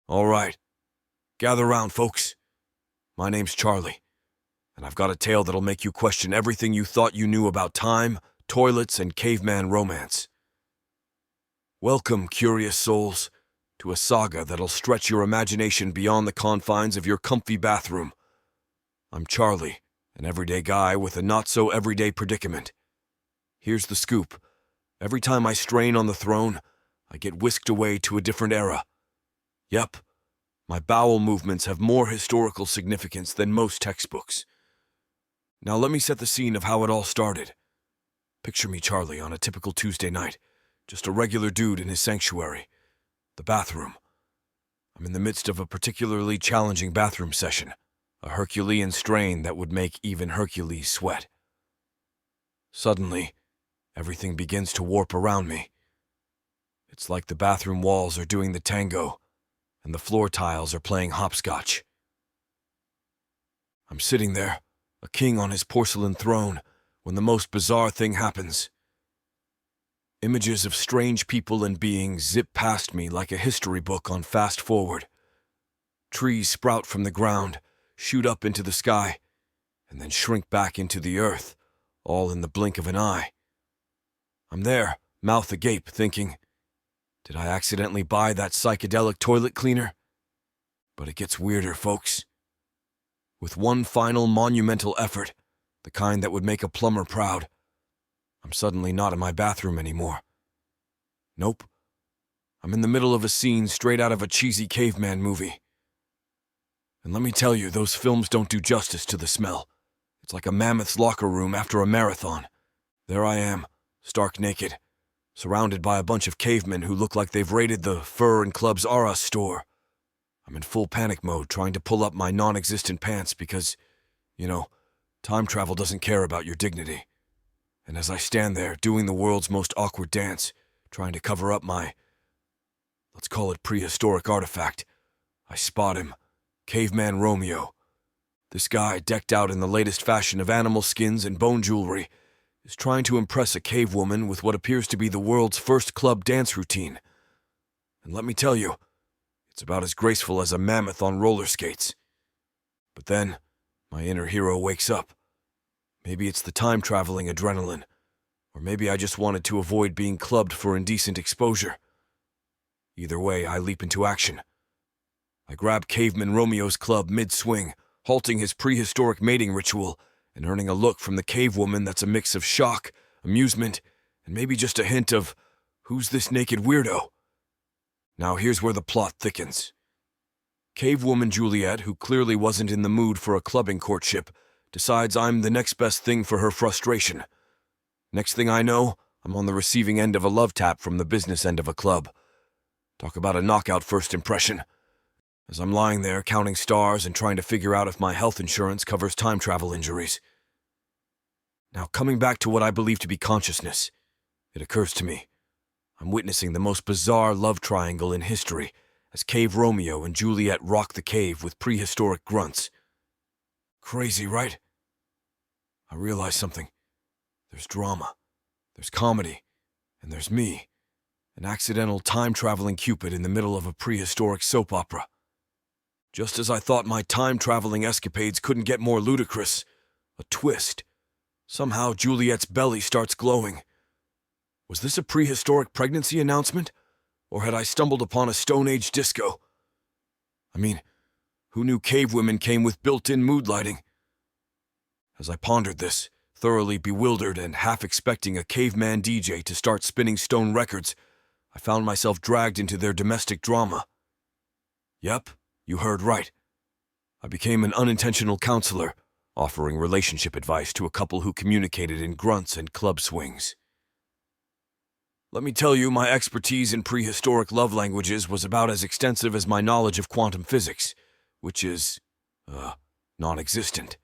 All right, gather round, folks. My name's Charlie, and I've got a tale that'll make you question everything you thought you knew about time, toilets, and caveman romance. Welcome, curious souls, to a saga that'll stretch your imagination beyond the confines of your comfy bathroom. I'm Charlie, an everyday guy with a not-so-everyday predicament. Here's the scoop. Every time I strain on the throne, I get whisked away to a different era. Yep, my bowel movements have more historical significance than most textbooks. Now let me set the scene of how it all started. Picture me, Charlie, on a typical Tuesday night, just a regular dude in his sanctuary, the bathroom. I'm in the midst of a particularly challenging bathroom session, a Herculean strain that would make even Hercules sweat. Suddenly, everything begins to warp around me. It's like the bathroom walls are doing the tango, and the floor tiles are playing hopscotch. I'm sitting there, a king on his porcelain throne, when the most bizarre thing happens. Images of strange people and beings zip past me like a history book on fast forward. Trees sprout from the ground, shoot up into the sky, and then shrink back into the earth, all in the blink of an eye. I'm there, mouth agape, thinking, did I accidentally buy that psychedelic toilet cleaner? But it gets weirder, folks. With one final monumental effort, the kind that would make a plumber proud, I'm suddenly not in my bathroom anymore. Nope. I'm in the middle of a scene straight out of a cheesy caveman movie. And let me tell you, those films don't do justice to the smell. It's like a mammoth's locker room after a marathon. There I am, stark naked, surrounded by a bunch of cavemen who look like they've raided the Fur and Club's R Us store. I'm in full panic mode, trying to pull up my non-existent pants because, time travel doesn't care about your dignity. And as I stand there, doing the world's most awkward dance, trying to cover up my, let's call it prehistoric artifact, I spot him, Caveman Romeo. This guy, decked out in the latest fashion of animal skins and bone jewelry, is trying to impress a cave woman with what appears to be the world's first club dance routine. And let me tell you, it's about as graceful as a mammoth on roller skates. But then, my inner hero wakes up. Maybe it's the time-traveling adrenaline, or maybe I just wanted to avoid being clubbed for indecent exposure. Either way, I leap into action. I grab Caveman Romeo's club mid-swing, halting his prehistoric mating ritual, and earning a look from the cave woman that's a mix of shock, amusement, and maybe just a hint of, who's this naked weirdo? Now here's where the plot thickens. Cave woman Juliet, who clearly wasn't in the mood for a clubbing courtship, decides I'm the next best thing for her frustration. Next thing I know, I'm on the receiving end of a love tap from the business end of a club. Talk about a knockout first impression. As I'm lying there counting stars and trying to figure out if my health insurance covers time travel injuries. Now, coming back to what I believe to be consciousness, it occurs to me. I'm witnessing the most bizarre love triangle in history as Cave Romeo and Juliet rock the cave with prehistoric grunts. Crazy, right? I realize something. There's drama, there's comedy, and there's me, an accidental time-traveling Cupid in the middle of a prehistoric soap opera. Just as I thought my time-traveling escapades couldn't get more ludicrous, a twist. Somehow Juliet's belly starts glowing. Was this a prehistoric pregnancy announcement? Or had I stumbled upon a Stone Age disco? I mean, who knew cave women came with built-in mood lighting? As I pondered this, thoroughly bewildered and half expecting a caveman DJ to start spinning stone records, I found myself dragged into their domestic drama. Yep, you heard right. I became an unintentional counselor, offering relationship advice to a couple who communicated in grunts and club swings. Let me tell you, my expertise in prehistoric love languages was about as extensive as my knowledge of quantum physics, which is, non-existent.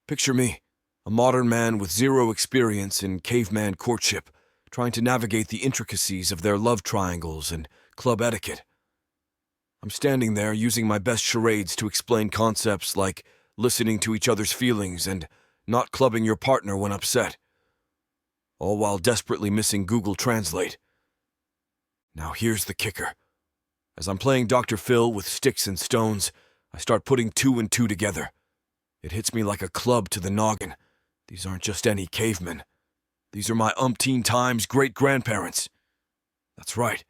Picture me, a modern man with zero experience in caveman courtship, trying to navigate the intricacies of their love triangles and club etiquette. I'm standing there using my best charades to explain concepts like listening to each other's feelings and not clubbing your partner when upset, all while desperately missing Google Translate. Now here's the kicker. As I'm playing Dr. Phil with sticks and stones, I start putting two and two together. It hits me like a club to the noggin. These aren't just any cavemen. These are my umpteen times great-grandparents. That's right.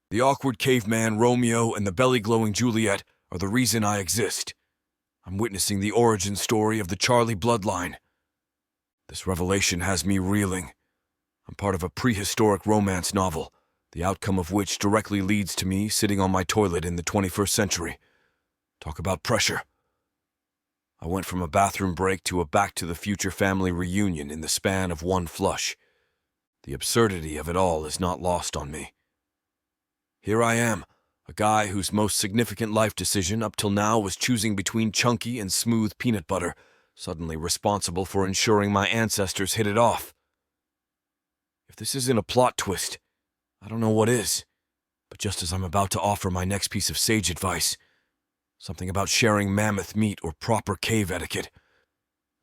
The awkward caveman Romeo and the belly-glowing Juliet are the reason I exist. I'm witnessing the origin story of the Charlie bloodline. This revelation has me reeling. I'm part of a prehistoric romance novel, the outcome of which directly leads to me sitting on my toilet in the 21st century. Talk about pressure. I went from a bathroom break to a back-to-the-future family reunion in the span of one flush. The absurdity of it all is not lost on me. Here I am, a guy whose most significant life decision up till now was choosing between chunky and smooth peanut butter, suddenly responsible for ensuring my ancestors hit it off. If this isn't a plot twist, I don't know what is. But just as I'm about to offer my next piece of sage advice, something about sharing mammoth meat or proper cave etiquette,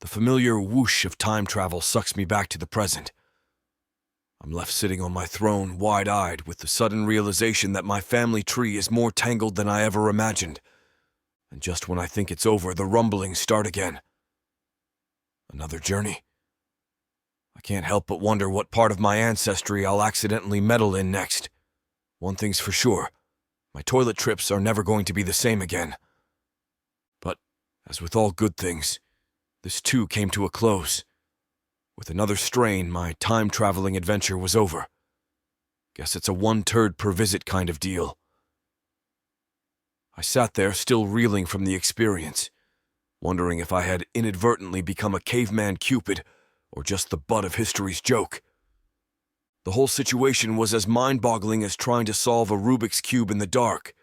the familiar whoosh of time travel sucks me back to the present. I'm left sitting on my throne, wide-eyed, with the sudden realization that my family tree is more tangled than I ever imagined. And just when I think it's over, the rumblings start again. Another journey. I can't help but wonder what part of my ancestry I'll accidentally meddle in next. One thing's for sure, my toilet trips are never going to be the same again. But, as with all good things, this too came to a close. With another strain, my time-traveling adventure was over. Guess it's a one-turd-per-visit kind of deal. I sat there, still reeling from the experience, wondering if I had inadvertently become a caveman Cupid or just the butt of history's joke. The whole situation was as mind-boggling as trying to solve a Rubik's Cube in the dark.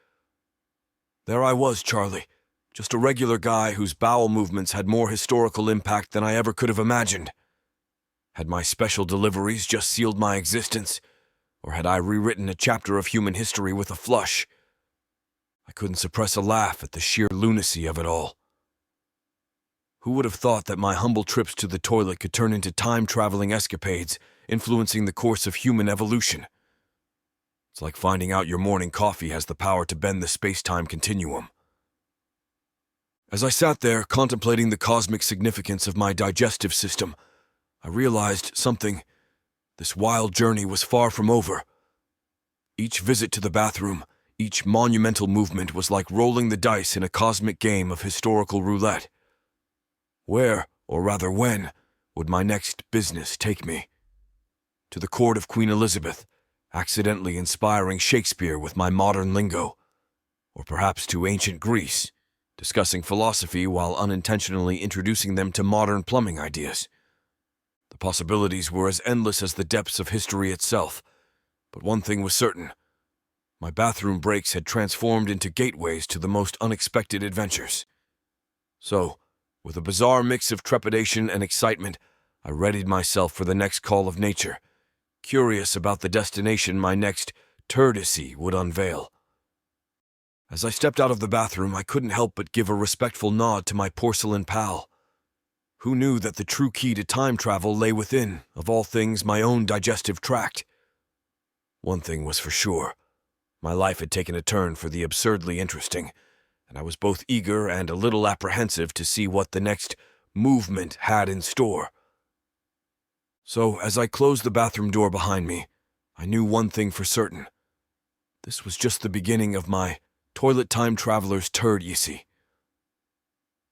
There I was, Charlie, just a regular guy whose bowel movements had more historical impact than I ever could have imagined. Had my special deliveries just sealed my existence, or had I rewritten a chapter of human history with a flush? I couldn't suppress a laugh at the sheer lunacy of it all. Who would have thought that my humble trips to the toilet could turn into time-traveling escapades, influencing the course of human evolution? It's like finding out your morning coffee has the power to bend the space-time continuum. As I sat there, contemplating the cosmic significance of my digestive system, I realized something. This wild journey was far from over. Each visit to the bathroom, each monumental movement was like rolling the dice in a cosmic game of historical roulette. Where, or rather when, would my next business take me? To the court of Queen Elizabeth, accidentally inspiring Shakespeare with my modern lingo, or perhaps to ancient Greece, discussing philosophy while unintentionally introducing them to modern plumbing ideas. The possibilities were as endless as the depths of history itself, but one thing was certain. My bathroom breaks had transformed into gateways to the most unexpected adventures. So, with a bizarre mix of trepidation and excitement, I readied myself for the next call of nature, curious about the destination my next Turd-Yssey would unveil. As I stepped out of the bathroom, I couldn't help but give a respectful nod to my porcelain pal. Who knew that the true key to time travel lay within, of all things, my own digestive tract? One thing was for sure. My life had taken a turn for the absurdly interesting, and I was both eager and a little apprehensive to see what the next movement had in store. So, as I closed the bathroom door behind me, I knew one thing for certain. This was just the beginning of my toilet time traveler's Turd-Yssey.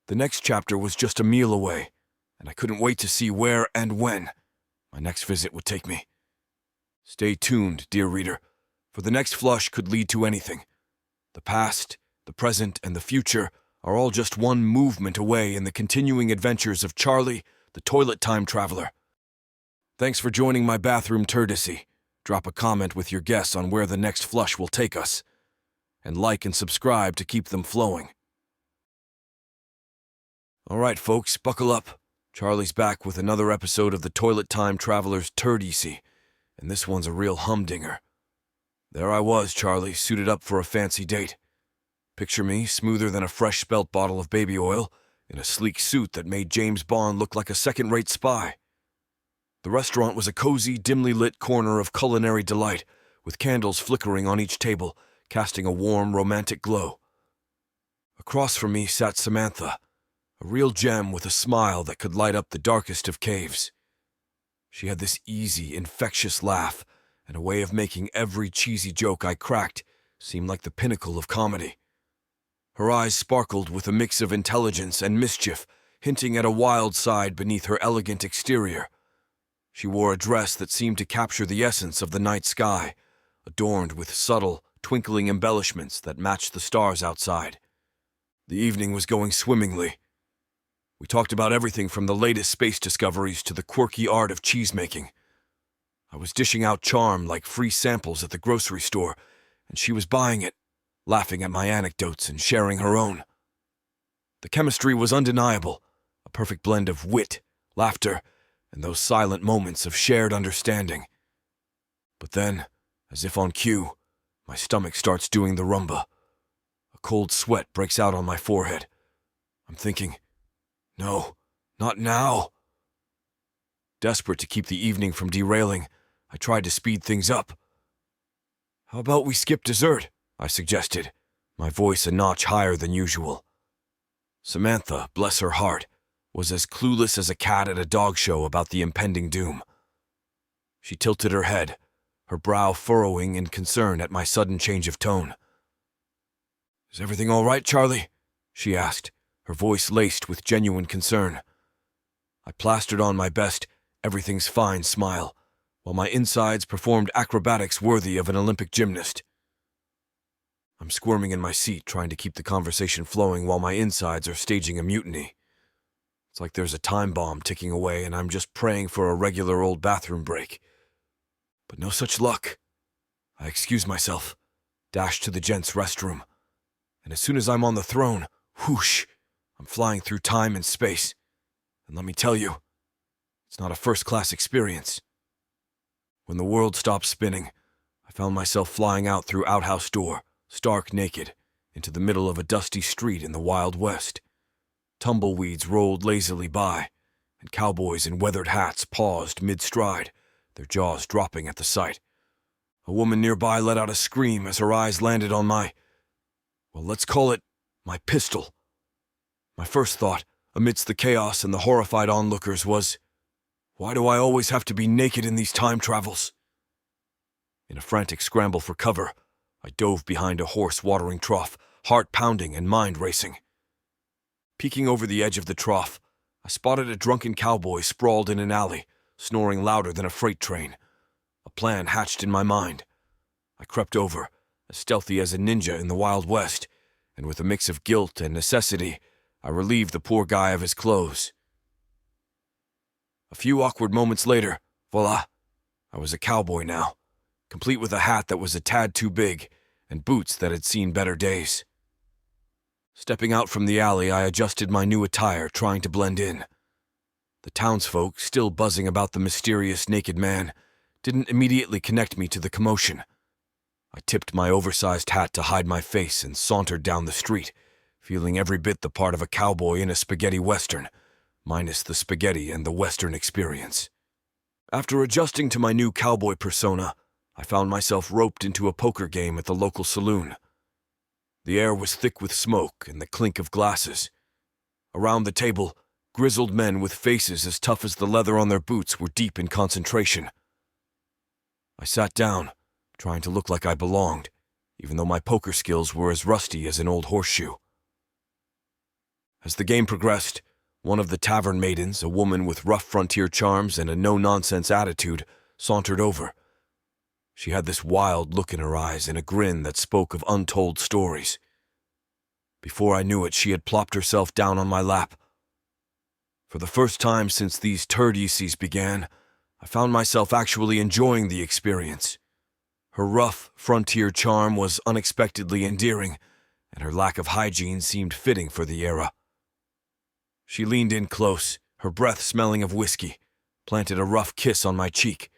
The next chapter was just a meal away, and I couldn't wait to see where and when my next visit would take me. Stay tuned, dear reader, for the next flush could lead to anything. The past, the present, and the future are all just one movement away in the continuing adventures of Charlie, the toilet time traveler. Thanks for joining my bathroom Turd-Yssey. Drop a comment with your guess on where the next flush will take us. And like and subscribe to keep them flowing. All right, folks, buckle up. Charlie's back with another episode of the Toilet Time Traveler's Turd-Yssey, and this one's a real humdinger. There I was, Charlie, suited up for a fancy date. Picture me, smoother than a fresh spelt bottle of baby oil, in a sleek suit that made James Bond look like a second-rate spy. The restaurant was a cozy, dimly lit corner of culinary delight, with candles flickering on each table, casting a warm, romantic glow. Across from me sat Samantha, a real gem with a smile that could light up the darkest of caves. She had this easy, infectious laugh and a way of making every cheesy joke I cracked seem like the pinnacle of comedy. Her eyes sparkled with a mix of intelligence and mischief, hinting at a wild side beneath her elegant exterior. She wore a dress that seemed to capture the essence of the night sky, adorned with subtle, twinkling embellishments that matched the stars outside. The evening was going swimmingly. We talked about everything from the latest space discoveries to the quirky art of cheesemaking. I was dishing out charm like free samples at the grocery store, and she was buying it, laughing at my anecdotes and sharing her own. The chemistry was undeniable, a perfect blend of wit, laughter, and those silent moments of shared understanding. But then, as if on cue, my stomach starts doing the rumba. A cold sweat breaks out on my forehead. I'm thinking, no, not now. Desperate to keep the evening from derailing, I tried to speed things up. How about we skip dessert? I suggested, my voice a notch higher than usual. Samantha, bless her heart, was as clueless as a cat at a dog show about the impending doom. She tilted her head, her brow furrowing in concern at my sudden change of tone. Is everything all right, Charlie? She asked, her voice laced with genuine concern. I plastered on my best everything's fine smile, while my insides performed acrobatics worthy of an Olympic gymnast. I'm squirming in my seat, trying to keep the conversation flowing while my insides are staging a mutiny. It's like there's a time bomb ticking away and I'm just praying for a regular old bathroom break. But no such luck. I excuse myself, dash to the gents' restroom, and as soon as I'm on the throne, whoosh, I'm flying through time and space. And let me tell you, it's not a first-class experience. When the world stopped spinning, I found myself flying out through outhouse door, stark naked, into the middle of a dusty street in the Wild West. Tumbleweeds rolled lazily by, and cowboys in weathered hats paused mid-stride, their jaws dropping at the sight. A woman nearby let out a scream as her eyes landed on let's call it my pistol. My first thought, amidst the chaos and the horrified onlookers, was, why do I always have to be naked in these time travels? In a frantic scramble for cover, I dove behind a horse watering trough, heart pounding and mind racing. Peeking over the edge of the trough, I spotted a drunken cowboy sprawled in an alley, snoring louder than a freight train. A plan hatched in my mind. I crept over, as stealthy as a ninja in the Wild West, and with a mix of guilt and necessity, I relieved the poor guy of his clothes. A few awkward moments later, voila, I was a cowboy now, complete with a hat that was a tad too big and boots that had seen better days. Stepping out from the alley, I adjusted my new attire, trying to blend in. The townsfolk, still buzzing about the mysterious naked man, didn't immediately connect me to the commotion. I tipped my oversized hat to hide my face and sauntered down the street, feeling every bit the part of a cowboy in a spaghetti western, minus the spaghetti and the western experience. After adjusting to my new cowboy persona, I found myself roped into a poker game at the local saloon. The air was thick with smoke and the clink of glasses. Around the table, grizzled men with faces as tough as the leather on their boots were deep in concentration. I sat down, trying to look like I belonged, even though my poker skills were as rusty as an old horseshoe. As the game progressed, one of the tavern maidens, a woman with rough frontier charms and a no-nonsense attitude, sauntered over. She had this wild look in her eyes and a grin that spoke of untold stories. Before I knew it, she had plopped herself down on my lap. For the first time since these Turd-Ysseys began, I found myself actually enjoying the experience. Her rough, frontier charm was unexpectedly endearing, and her lack of hygiene seemed fitting for the era. She leaned in close, her breath smelling of whiskey, planted a rough kiss on my cheek.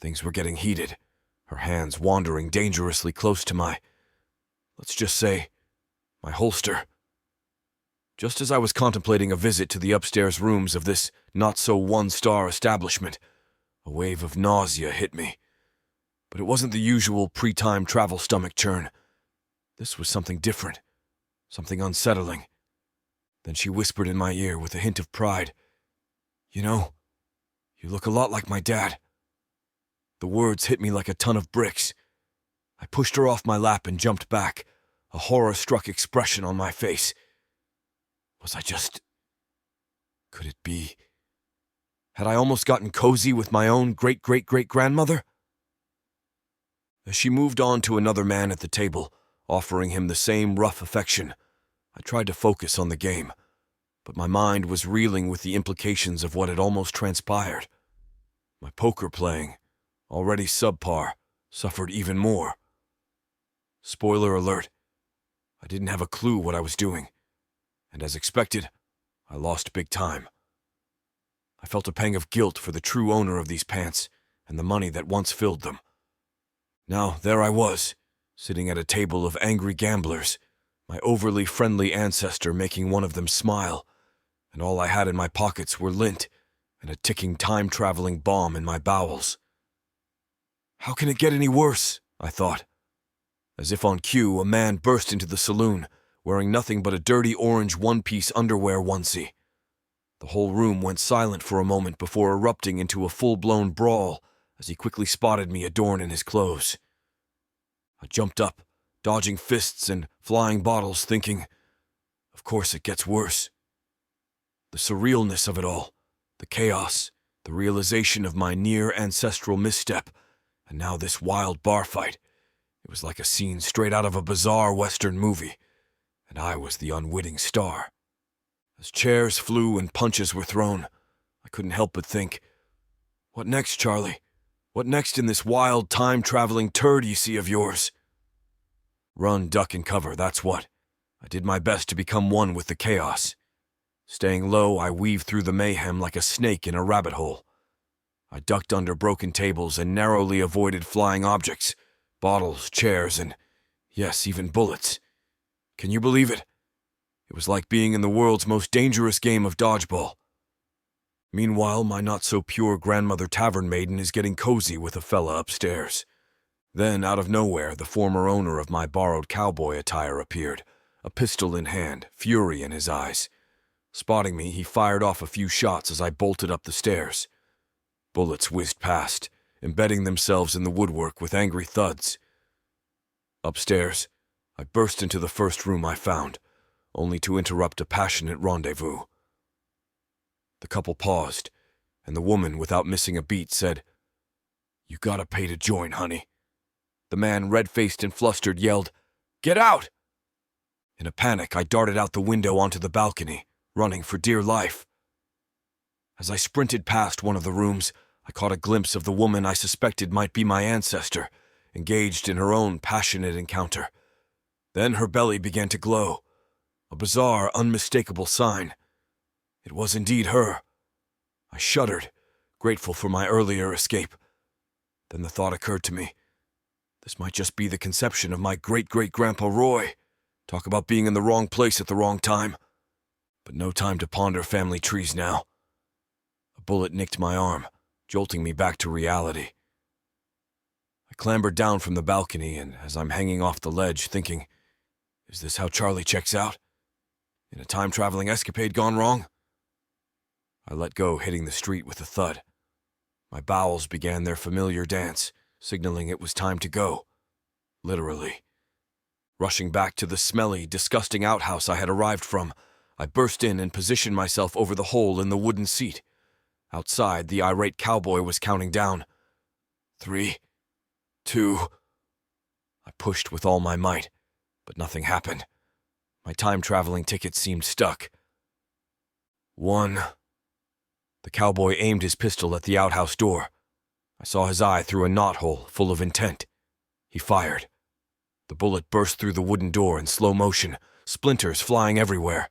Things were getting heated, her hands wandering dangerously close to let's just say, my holster. Just as I was contemplating a visit to the upstairs rooms of this not-so-one-star establishment, a wave of nausea hit me. But it wasn't the usual pre-time travel stomach churn. This was something different, something unsettling. Then she whispered in my ear with a hint of pride, "You know, you look a lot like my dad." The words hit me like a ton of bricks. I pushed her off my lap and jumped back, a horror-struck expression on my face. Was I just... Could it be... Had I almost gotten cozy with my own great-great-great-grandmother? As she moved on to another man at the table, offering him the same rough affection, I tried to focus on the game, but my mind was reeling with the implications of what had almost transpired. My poker playing, already subpar, suffered even more. Spoiler alert, I didn't have a clue what I was doing, and as expected, I lost big time. I felt a pang of guilt for the true owner of these pants and the money that once filled them. Now, there I was, sitting at a table of angry gamblers, my overly friendly ancestor making one of them smile, and all I had in my pockets were lint and a ticking time-traveling bomb in my bowels. How can it get any worse? I thought. As if on cue, a man burst into the saloon, wearing nothing but a dirty orange one-piece underwear onesie. The whole room went silent for a moment before erupting into a full-blown brawl as he quickly spotted me adorned in his clothes. I jumped up, dodging fists and flying bottles, thinking, of course it gets worse. The surrealness of it all, the chaos, the realization of my near-ancestral misstep, and now this wild bar fight. It was like a scene straight out of a bizarre Western movie, and I was the unwitting star. As chairs flew and punches were thrown, I couldn't help but think, what next, Charlie? What next in this wild, time-traveling Turd-Yssey of yours? Run, duck, and cover, that's what. I did my best to become one with the chaos. Staying low, I weaved through the mayhem like a snake in a rabbit hole. I ducked under broken tables and narrowly avoided flying objects, bottles, chairs, and, yes, even bullets. Can you believe it? It was like being in the world's most dangerous game of dodgeball. Meanwhile, my not-so-pure grandmother tavern maiden is getting cozy with a fella upstairs. Then, out of nowhere, the former owner of my borrowed cowboy attire appeared, a pistol in hand, fury in his eyes. Spotting me, he fired off a few shots as I bolted up the stairs. Bullets whizzed past, embedding themselves in the woodwork with angry thuds. Upstairs, I burst into the first room I found, only to interrupt a passionate rendezvous. The couple paused, and the woman, without missing a beat, said, "You gotta pay to join, honey." The man, red-faced and flustered, yelled, "Get out!" In a panic, I darted out the window onto the balcony, running for dear life. As I sprinted past one of the rooms, I caught a glimpse of the woman I suspected might be my ancestor, engaged in her own passionate encounter. Then her belly began to glow, a bizarre, unmistakable sign. It was indeed her. I shuddered, grateful for my earlier escape. Then the thought occurred to me. This might just be the conception of my great-great-grandpa Roy. Talk about being in the wrong place at the wrong time. But no time to ponder family trees now. A bullet nicked my arm, jolting me back to reality. I clambered down from the balcony, and as I'm hanging off the ledge, thinking, is this how Charlie checks out? In a time-traveling escapade gone wrong? I let go, hitting the street with a thud. My bowels began their familiar dance, signaling it was time to go. Literally. Rushing back to the smelly, disgusting outhouse I had arrived from, I burst in and positioned myself over the hole in the wooden seat. Outside, the irate cowboy was counting down. 3, 2... I pushed with all my might, but nothing happened. My time-traveling ticket seemed stuck. 1... The cowboy aimed his pistol at the outhouse door. I saw his eye through a knothole full of intent. He fired. The bullet burst through the wooden door in slow motion, splinters flying everywhere.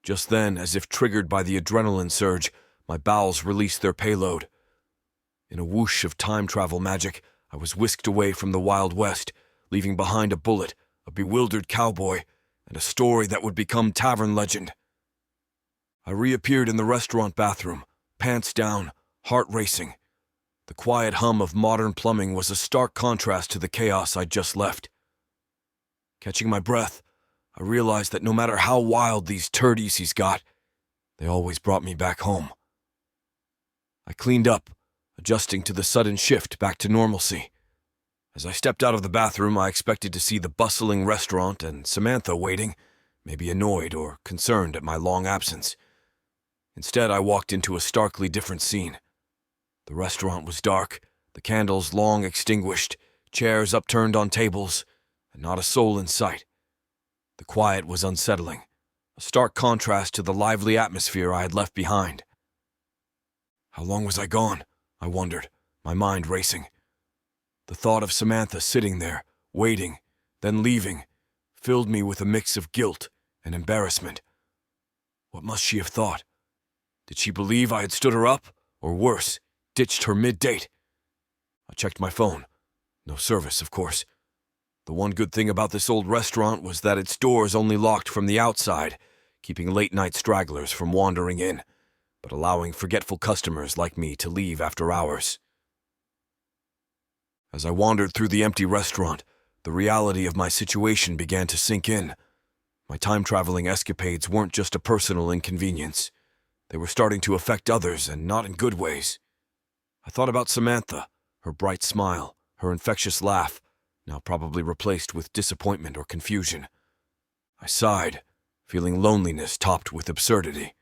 Just then, as if triggered by the adrenaline surge, my bowels released their payload. In a whoosh of time-travel magic, I was whisked away from the Wild West, leaving behind a bullet, a bewildered cowboy, and a story that would become tavern legend. I reappeared in the restaurant bathroom, pants down, heart racing. The quiet hum of modern plumbing was a stark contrast to the chaos I'd just left. Catching my breath, I realized that no matter how wild these Turd-Ysseys got, they always brought me back home. I cleaned up, adjusting to the sudden shift back to normalcy. As I stepped out of the bathroom, I expected to see the bustling restaurant and Samantha waiting, maybe annoyed or concerned at my long absence. Instead, I walked into a starkly different scene. The restaurant was dark, the candles long extinguished, chairs upturned on tables, and not a soul in sight. The quiet was unsettling, a stark contrast to the lively atmosphere I had left behind. How long was I gone? I wondered, my mind racing. The thought of Samantha sitting there, waiting, then leaving, filled me with a mix of guilt and embarrassment. What must she have thought? Did she believe I had stood her up, or worse, ditched her mid-date? I checked my phone. No service, of course. The one good thing about this old restaurant was that its doors only locked from the outside, keeping late-night stragglers from wandering in, but allowing forgetful customers like me to leave after hours. As I wandered through the empty restaurant, the reality of my situation began to sink in. My time-traveling escapades weren't just a personal inconvenience. They were starting to affect others, and not in good ways. I thought about Samantha, her bright smile, her infectious laugh, now probably replaced with disappointment or confusion. I sighed, feeling loneliness topped with absurdity.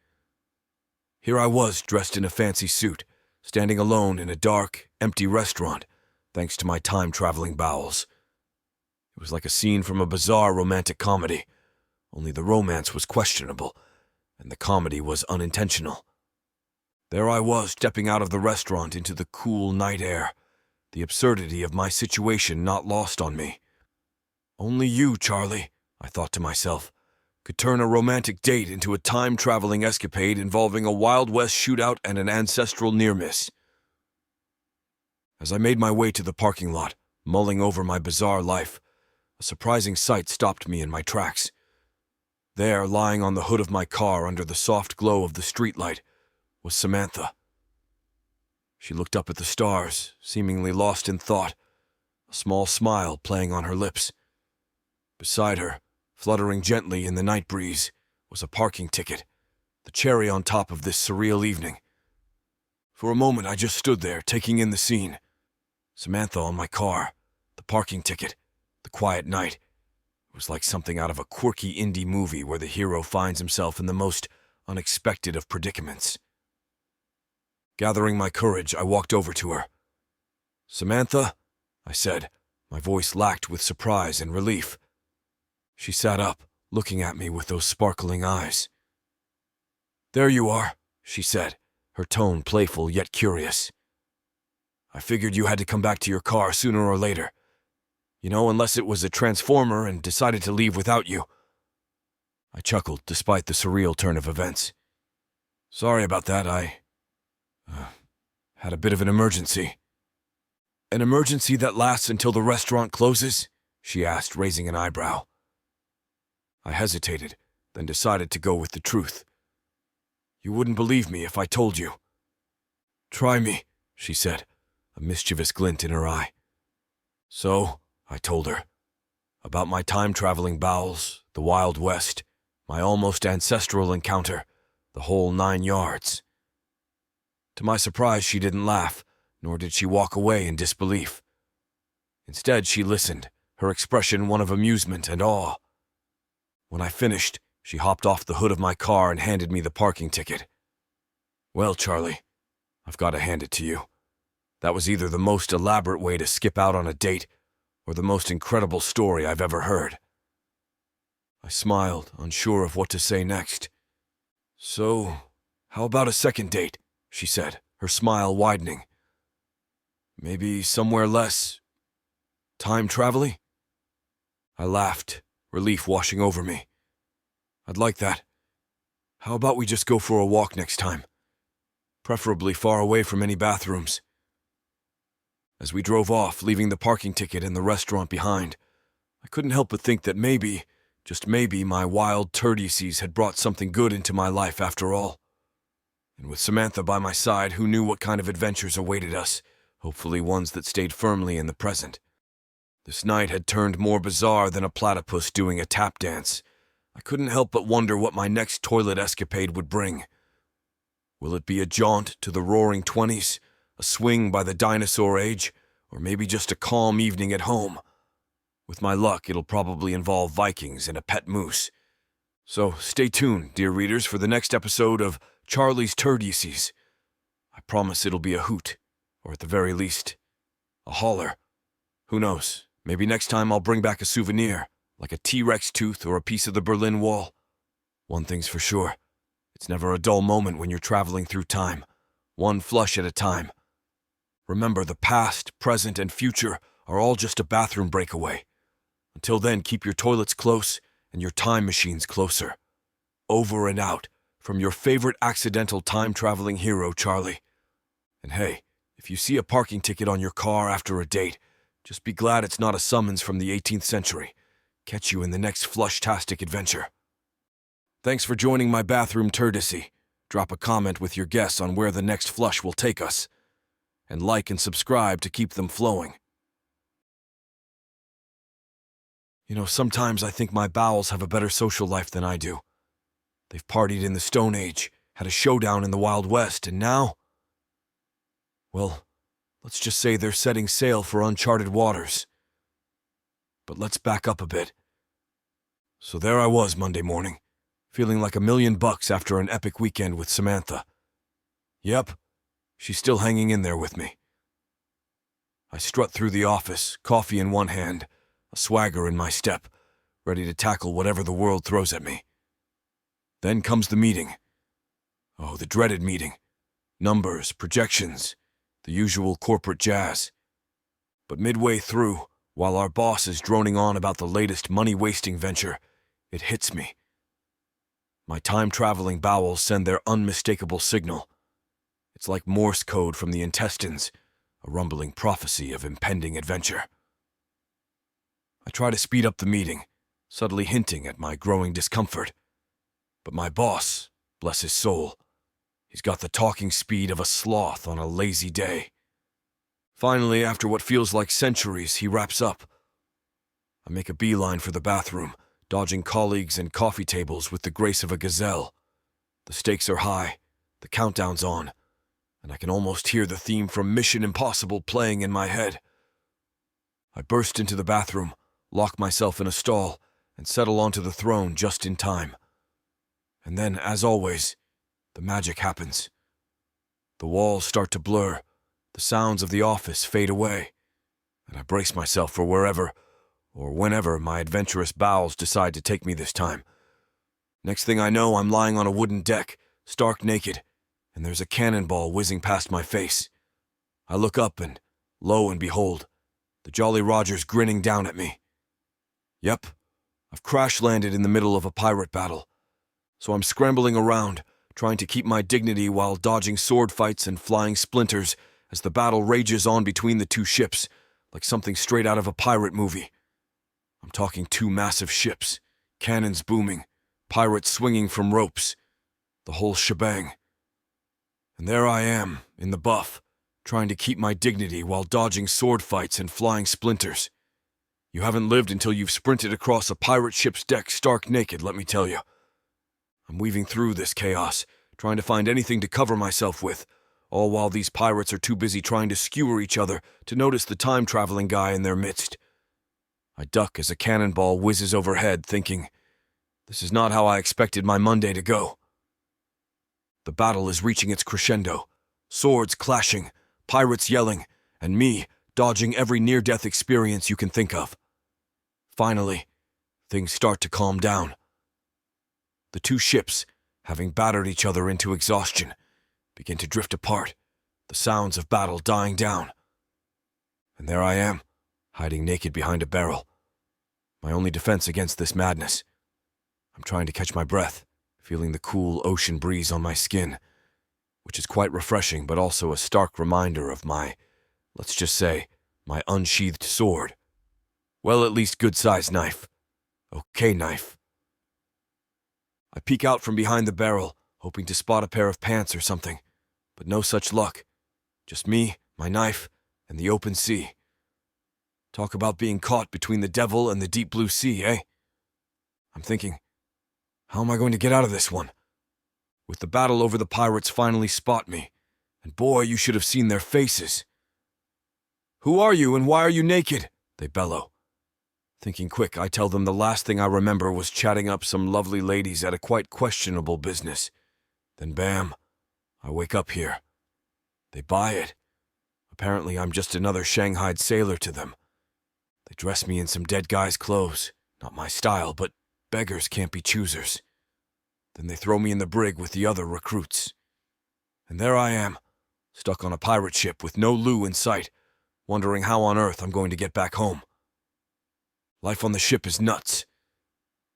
Here I was, dressed in a fancy suit, standing alone in a dark, empty restaurant, thanks to my time-traveling bowels. It was like a scene from a bizarre romantic comedy, only the romance was questionable, and the comedy was unintentional. There I was, stepping out of the restaurant into the cool night air, the absurdity of my situation not lost on me. Only you, Charlie, I thought to myself, could turn a romantic date into a time-traveling escapade involving a Wild West shootout and an ancestral near-miss. As I made my way to the parking lot, mulling over my bizarre life, a surprising sight stopped me in my tracks. There, lying on the hood of my car under the soft glow of the streetlight, was Samantha. She looked up at the stars, seemingly lost in thought, a small smile playing on her lips. Beside her, fluttering gently in the night breeze, was a parking ticket, the cherry on top of this surreal evening. For a moment I just stood there, taking in the scene. Samantha on my car, the parking ticket, the quiet night. It was like something out of a quirky indie movie where the hero finds himself in the most unexpected of predicaments. Gathering my courage, I walked over to her. "Samantha," I said, my voice lacked with surprise and relief. She sat up, looking at me with those sparkling eyes. "There you are," she said, her tone playful yet curious. "I figured you had to come back to your car sooner or later. You know, unless it was a transformer and decided to leave without you." I chuckled despite the surreal turn of events. "Sorry about that, I had a bit of an emergency." "An emergency that lasts until the restaurant closes?" she asked, raising an eyebrow. I hesitated, then decided to go with the truth. "You wouldn't believe me if I told you." "Try me," she said, a mischievous glint in her eye. "So," I told her, "about my time-traveling bowels, the Wild West, my almost ancestral encounter, the whole 9 yards. To my surprise, she didn't laugh, nor did she walk away in disbelief. Instead, she listened, her expression one of amusement and awe. When I finished, she hopped off the hood of my car and handed me the parking ticket. "Well, Charlie, I've got to hand it to you. That was either the most elaborate way to skip out on a date or the most incredible story I've ever heard." I smiled, unsure of what to say next. "So, how about a second date?" she said, her smile widening. "Maybe somewhere less time-travel-y?" I laughed, relief washing over me. "I'd like that. How about we just go for a walk next time? Preferably far away from any bathrooms." As we drove off, leaving the parking ticket and the restaurant behind, I couldn't help but think that maybe, just maybe, my wild Turd-Ysseys had brought something good into my life after all. And with Samantha by my side, who knew what kind of adventures awaited us, hopefully ones that stayed firmly in the present. This night had turned more bizarre than a platypus doing a tap dance. I couldn't help but wonder what my next toilet escapade would bring. Will it be a jaunt to the roaring 20s, a swing by the dinosaur age, or maybe just a calm evening at home? With my luck, it'll probably involve Vikings and a pet moose. So stay tuned, dear readers, for the next episode of Charlie's Turd-Ysseys. I promise it'll be a hoot, or at the very least, a holler. Who knows, maybe next time I'll bring back a souvenir, like a T-Rex tooth or a piece of the Berlin Wall. One thing's for sure, it's never a dull moment when you're traveling through time, one flush at a time. Remember, the past, present, and future are all just a bathroom breakaway. Until then, keep your toilets close and your time machines closer. Over and out, from your favorite accidental time-traveling hero, Charlie. And hey, if you see a parking ticket on your car after a date, just be glad it's not a summons from the 18th century. Catch you in the next flush-tastic adventure. Thanks for joining my bathroom Turd-Yssey. Drop a comment with your guess on where the next flush will take us. And like and subscribe to keep them flowing. You know, sometimes I think my bowels have a better social life than I do. They've partied in the Stone Age, had a showdown in the Wild West, and now, well, let's just say they're setting sail for uncharted waters. But let's back up a bit. So there I was Monday morning, feeling like $1,000,000 after an epic weekend with Samantha. Yep, she's still hanging in there with me. I strut through the office, coffee in one hand, a swagger in my step, ready to tackle whatever the world throws at me. Then comes the meeting. Oh, the dreaded meeting. Numbers, projections, the usual corporate jazz. But midway through, while our boss is droning on about the latest money-wasting venture, it hits me. My time-traveling bowels send their unmistakable signal. It's like Morse code from the intestines, a rumbling prophecy of impending adventure. I try to speed up the meeting, subtly hinting at my growing discomfort. But my boss, bless his soul, he's got the talking speed of a sloth on a lazy day. Finally, after what feels like centuries, he wraps up. I make a beeline for the bathroom, dodging colleagues and coffee tables with the grace of a gazelle. The stakes are high, the countdown's on, and I can almost hear the theme from Mission Impossible playing in my head. I burst into the bathroom, lock myself in a stall, and settle onto the throne just in time. And then, as always, the magic happens. The walls start to blur, the sounds of the office fade away, and I brace myself for wherever or whenever my adventurous bowels decide to take me this time. Next thing I know, I'm lying on a wooden deck, stark naked, and there's a cannonball whizzing past my face. I look up and, lo and behold, the Jolly Roger's grinning down at me. Yep, I've crash-landed in the middle of a pirate battle, so I'm scrambling around, trying to keep my dignity while dodging sword fights and flying splinters as the battle rages on between the two ships, like something straight out of a pirate movie. I'm talking two massive ships, cannons booming, pirates swinging from ropes, the whole shebang. And there I am, in the buff, trying to keep my dignity while dodging sword fights and flying splinters. You haven't lived until you've sprinted across a pirate ship's deck stark naked, let me tell you. I'm weaving through this chaos, trying to find anything to cover myself with, all while these pirates are too busy trying to skewer each other to notice the time-traveling guy in their midst. I duck as a cannonball whizzes overhead, thinking, this is not how I expected my Monday to go. The battle is reaching its crescendo, swords clashing, pirates yelling, and me dodging every near-death experience you can think of. Finally, things start to calm down. The two ships, having battered each other into exhaustion, begin to drift apart, the sounds of battle dying down. And there I am, hiding naked behind a barrel. My only defense against this madness. I'm trying to catch my breath, feeling the cool ocean breeze on my skin, which is quite refreshing but also a stark reminder of my, let's just say, my unsheathed sword. Well, at least good-sized knife. Okay, knife. I peek out from behind the barrel, hoping to spot a pair of pants or something, but no such luck. Just me, my knife, and the open sea. Talk about being caught between the devil and the deep blue sea, eh? I'm thinking, how am I going to get out of this one? With the battle over the pirates finally spot me, and boy, you should have seen their faces. "Who are you and why are you naked?" they bellow. Thinking quick, I tell them the last thing I remember was chatting up some lovely ladies at a quite questionable business. Then bam, I wake up here. They buy it. Apparently I'm just another Shanghaied sailor to them. They dress me in some dead guy's clothes. Not my style, but beggars can't be choosers. Then they throw me in the brig with the other recruits. And there I am, stuck on a pirate ship with no loo in sight, wondering how on earth I'm going to get back home. Life on the ship is nuts.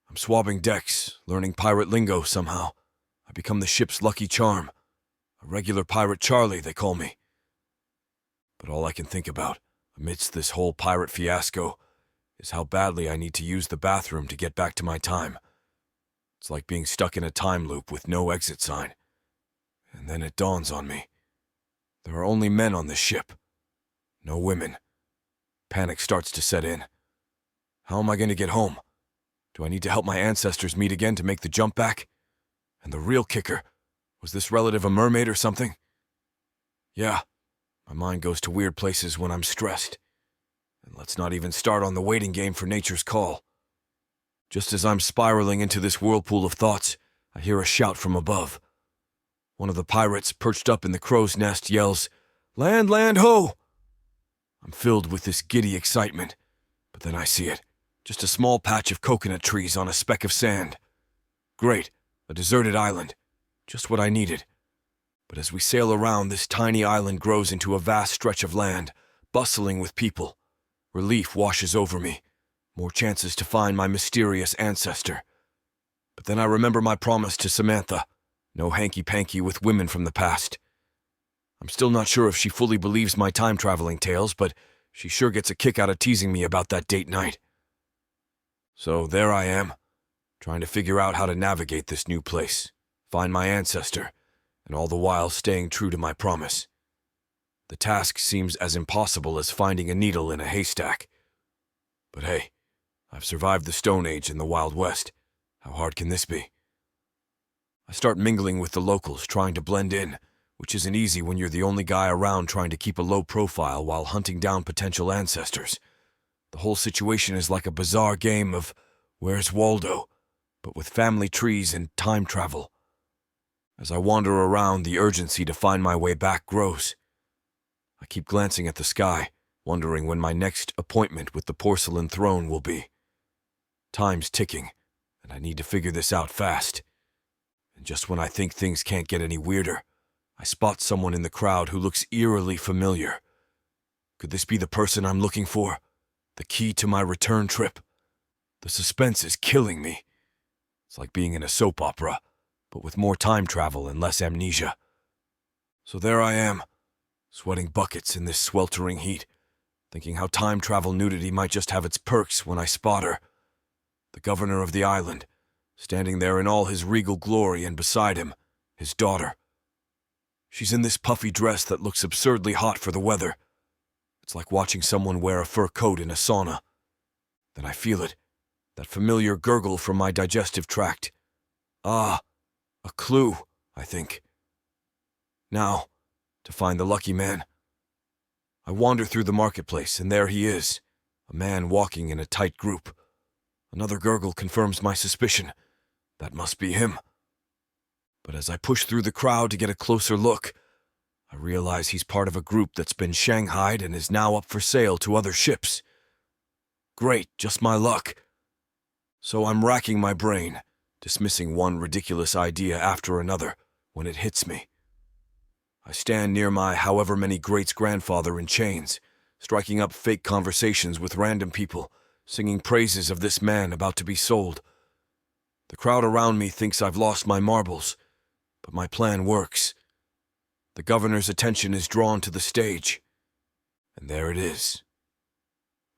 I'm swabbing decks, learning pirate lingo somehow. I become the ship's lucky charm. A regular pirate Charlie, they call me. But all I can think about, amidst this whole pirate fiasco, is how badly I need to use the bathroom to get back to my time. It's like being stuck in a time loop with no exit sign. And then it dawns on me. There are only men on this ship. No women. Panic starts to set in. How am I going to get home? Do I need to help my ancestors meet again to make the jump back? And the real kicker, was this relative a mermaid or something? Yeah, my mind goes to weird places when I'm stressed. And let's not even start on the waiting game for nature's call. Just as I'm spiraling into this whirlpool of thoughts, I hear a shout from above. One of the pirates, perched up in the crow's nest, yells, "Land, land, ho!" I'm filled with this giddy excitement, but then I see it. Just a small patch of coconut trees on a speck of sand. Great, a deserted island. Just what I needed. But as we sail around, this tiny island grows into a vast stretch of land, bustling with people. Relief washes over me. More chances to find my mysterious ancestor. But then I remember my promise to Samantha. No hanky-panky with women from the past. I'm still not sure if she fully believes my time-traveling tales, but she sure gets a kick out of teasing me about that date night. So there I am, trying to figure out how to navigate this new place, find my ancestor, and all the while staying true to my promise. The task seems as impossible as finding a needle in a haystack. But hey, I've survived the Stone Age and the Wild West. How hard can this be? I start mingling with the locals, trying to blend in, which isn't easy when you're the only guy around trying to keep a low profile while hunting down potential ancestors. The whole situation is like a bizarre game of Where's Waldo, but with family trees and time travel. As I wander around, the urgency to find my way back grows. I keep glancing at the sky, wondering when my next appointment with the porcelain throne will be. Time's ticking, and I need to figure this out fast. And just when I think things can't get any weirder, I spot someone in the crowd who looks eerily familiar. Could this be the person I'm looking for? The key to my return trip? The suspense is killing me. It's like being in a soap opera, but with more time travel and less amnesia. So there I am, sweating buckets in this sweltering heat, thinking how time travel nudity might just have its perks when I spot her. The governor of the island, standing there in all his regal glory, and beside him, his daughter. She's in this puffy dress that looks absurdly hot for the weather. It's like watching someone wear a fur coat in a sauna. Then I feel it, that familiar gurgle from my digestive tract. Ah, a clue, I think. Now, to find the lucky man. I wander through the marketplace, and there he is, a man walking in a tight group. Another gurgle confirms my suspicion. That must be him. But as I push through the crowd to get a closer look, I realize he's part of a group that's been shanghaied and is now up for sale to other ships. Great, just my luck. So I'm racking my brain, dismissing one ridiculous idea after another, when it hits me. I stand near my however many greats-grandfather in chains, striking up fake conversations with random people, singing praises of this man about to be sold. The crowd around me thinks I've lost my marbles, but my plan works. The governor's attention is drawn to the stage, and there it is.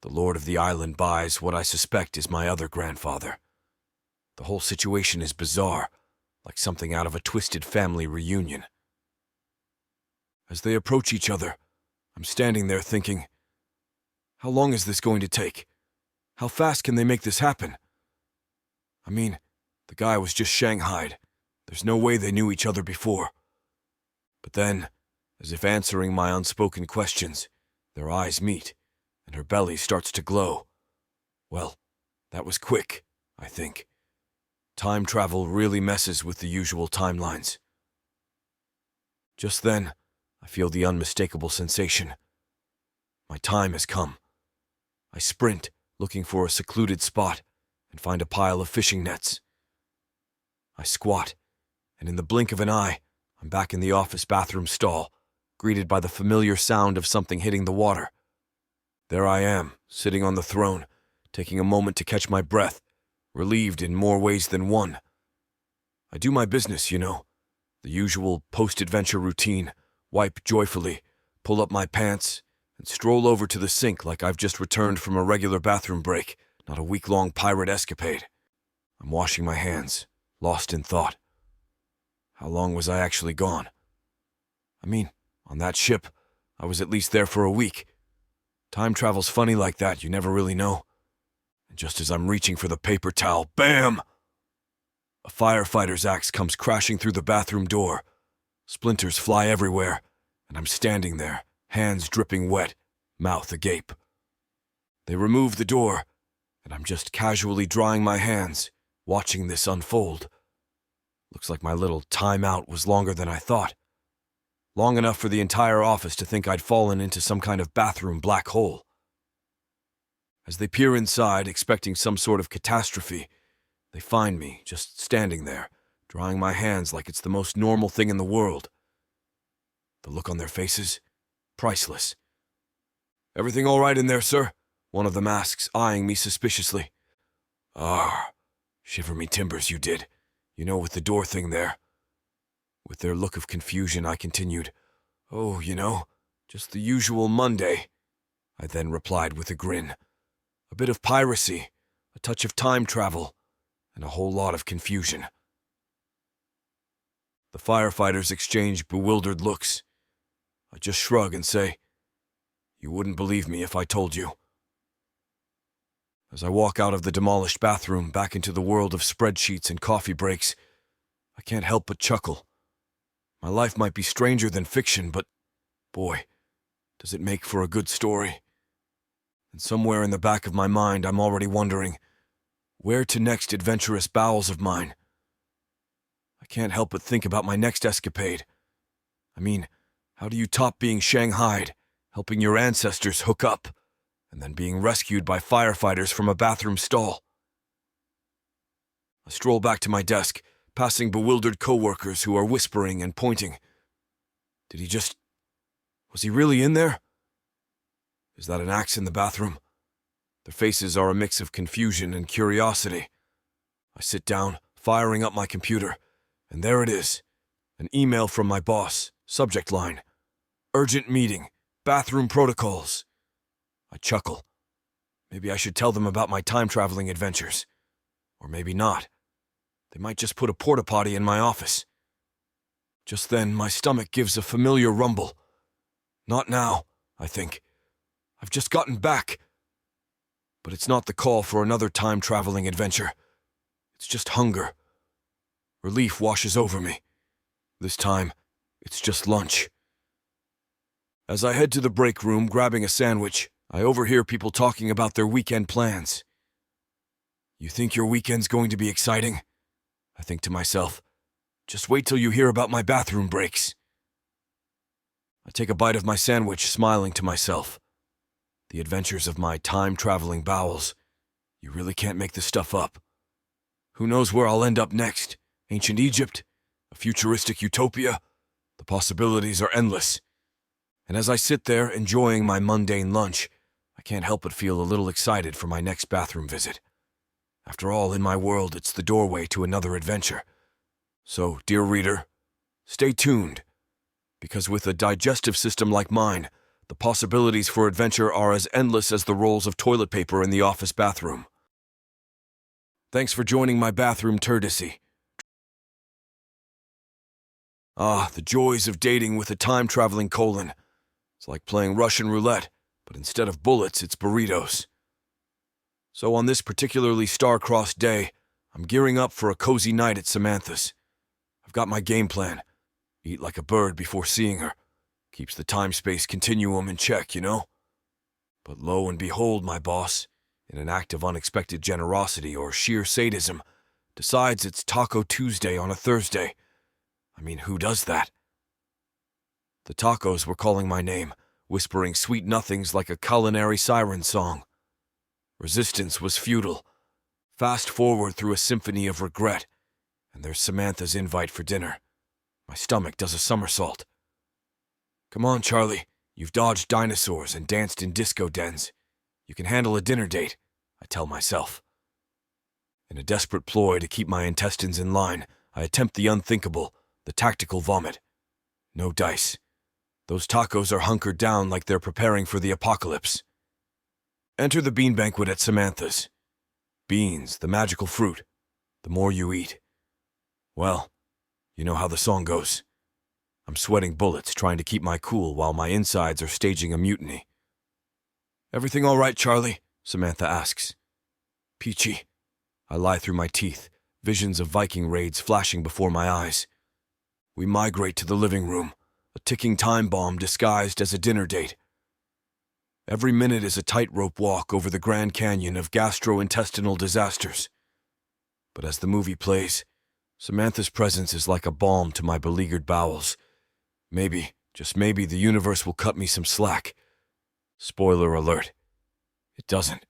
The lord of the island buys what I suspect is my other grandfather. The whole situation is bizarre, like something out of a twisted family reunion. As they approach each other, I'm standing there thinking, How long is this going to take? How fast can they make this happen? I mean, the guy was just shanghaied. There's no way they knew each other before. But then, as if answering my unspoken questions, their eyes meet, and her belly starts to glow. Well, that was quick, I think. Time travel really messes with the usual timelines. Just then, I feel the unmistakable sensation. My time has come. I sprint, looking for a secluded spot, and find a pile of fishing nets. I squat, and in the blink of an eye, I'm back in the office bathroom stall, greeted by the familiar sound of something hitting the water. There I am, sitting on the throne, taking a moment to catch my breath, relieved in more ways than one. I do my business, you know, the usual post-adventure routine, wipe joyfully, pull up my pants, and stroll over to the sink like I've just returned from a regular bathroom break, not a week-long pirate escapade. I'm washing my hands, lost in thought. How long was I actually gone? I mean, on that ship, I was at least there for a week. Time travel's funny like that, you never really know. And just as I'm reaching for the paper towel, bam! A firefighter's axe comes crashing through the bathroom door. Splinters fly everywhere, and I'm standing there, hands dripping wet, mouth agape. They remove the door, and I'm just casually drying my hands, watching this unfold. Looks like my little timeout was longer than I thought. Long enough for the entire office to think I'd fallen into some kind of bathroom black hole. As they peer inside, expecting some sort of catastrophe, they find me just standing there, drying my hands like it's the most normal thing in the world. The look on their faces? Priceless. "Everything all right in there, sir?" One of them asks, eyeing me suspiciously. Shiver me timbers, you did. You know, with the door thing there." With their look of confusion, I continued, "Oh, you know, just the usual Monday." I then replied with a grin. "A bit of piracy, a touch of time travel, and a whole lot of confusion." The firefighters exchange bewildered looks. I just shrug and say, "You wouldn't believe me if I told you." As I walk out of the demolished bathroom back into the world of spreadsheets and coffee breaks, I can't help but chuckle. My life might be stranger than fiction, but, boy, does it make for a good story. And somewhere in the back of my mind, I'm already wondering, where to next, adventurous bowels of mine? I can't help but think about my next escapade. I mean, how do you top being shanghaied, helping your ancestors hook up, and then being rescued by firefighters from a bathroom stall? I stroll back to my desk, passing bewildered coworkers who are whispering and pointing. Was he really in there? Is that an axe in the bathroom? Their faces are a mix of confusion and curiosity. I sit down, firing up my computer, and there it is. An email from my boss, subject line, "Urgent meeting, bathroom protocols." I chuckle. Maybe I should tell them about my time-traveling adventures. Or maybe not. They might just put a porta-potty in my office. Just then, my stomach gives a familiar rumble. Not now, I think. I've just gotten back. But it's not the call for another time-traveling adventure. It's just hunger. Relief washes over me. This time, it's just lunch. As I head to the break room grabbing a sandwich, I overhear people talking about their weekend plans. "You think your weekend's going to be exciting?" I think to myself. "Just wait till you hear about my bathroom breaks." I take a bite of my sandwich, smiling to myself. The adventures of my time-traveling bowels. You really can't make this stuff up. Who knows where I'll end up next? Ancient Egypt? A futuristic utopia? The possibilities are endless. And as I sit there enjoying my mundane lunch, I can't help but feel a little excited for my next bathroom visit. After all, in my world, it's the doorway to another adventure. So, dear reader, stay tuned, because with a digestive system like mine, the possibilities for adventure are as endless as the rolls of toilet paper in the office bathroom. Thanks for joining my bathroom Turd-Yssey. The joys of dating with a time-traveling colon. It's like playing Russian roulette, but instead of bullets, it's burritos. So on this particularly star-crossed day, I'm gearing up for a cozy night at Samantha's. I've got my game plan. Eat like a bird before seeing her. Keeps the time-space continuum in check, you know? But lo and behold, my boss, in an act of unexpected generosity or sheer sadism, decides it's Taco Tuesday on a Thursday. I mean, who does that? The tacos were calling my name, whispering sweet nothings like a culinary siren song. Resistance was futile. Fast forward through a symphony of regret, and there's Samantha's invite for dinner. My stomach does a somersault. Come on, Charlie. You've dodged dinosaurs and danced in disco dens. You can handle a dinner date, I tell myself. In a desperate ploy to keep my intestines in line, I attempt the unthinkable, the tactical vomit. No dice. Those tacos are hunkered down like they're preparing for the apocalypse. Enter the bean banquet at Samantha's. Beans, the magical fruit. The more you eat. Well, you know how the song goes. I'm sweating bullets trying to keep my cool while my insides are staging a mutiny. Everything all right, Charlie? Samantha asks. Peachy. I lie through my teeth, visions of Viking raids flashing before my eyes. We migrate to the living room, a ticking time bomb disguised as a dinner date. Every minute is a tightrope walk over the Grand Canyon of gastrointestinal disasters. But as the movie plays, Samantha's presence is like a balm to my beleaguered bowels. Maybe, just maybe, the universe will cut me some slack. Spoiler alert. It doesn't.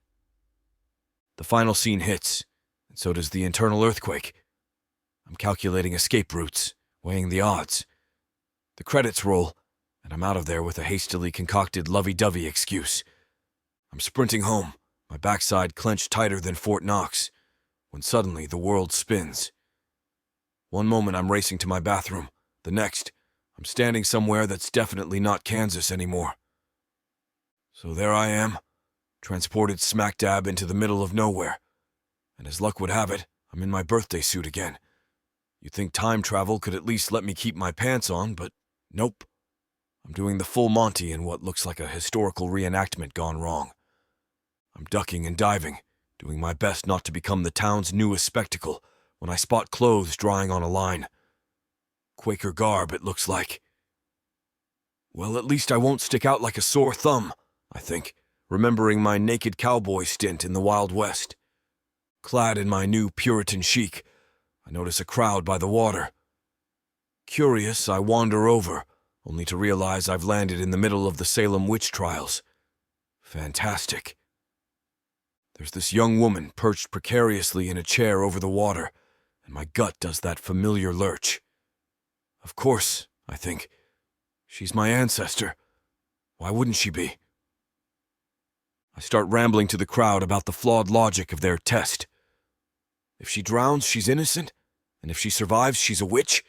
The final scene hits, and so does the internal earthquake. I'm calculating escape routes, weighing the odds. The credits roll, and I'm out of there with a hastily concocted lovey-dovey excuse. I'm sprinting home, my backside clenched tighter than Fort Knox, when suddenly the world spins. One moment I'm racing to my bathroom, the next, I'm standing somewhere that's definitely not Kansas anymore. So there I am, transported smack dab into the middle of nowhere. And as luck would have it, I'm in my birthday suit again. You'd think time travel could at least let me keep my pants on, but nope. I'm doing the full Monty in what looks like a historical reenactment gone wrong. I'm ducking and diving, doing my best not to become the town's newest spectacle, when I spot clothes drying on a line. Quaker garb, it looks like. Well, at least I won't stick out like a sore thumb, I think, remembering my naked cowboy stint in the Wild West. Clad in my new Puritan chic, I notice a crowd by the water. Curious, I wander over, only to realize I've landed in the middle of the Salem witch trials. Fantastic. There's this young woman perched precariously in a chair over the water, and my gut does that familiar lurch. Of course, I think. She's my ancestor. Why wouldn't she be? I start rambling to the crowd about the flawed logic of their test. If she drowns, she's innocent, and if she survives, she's a witch?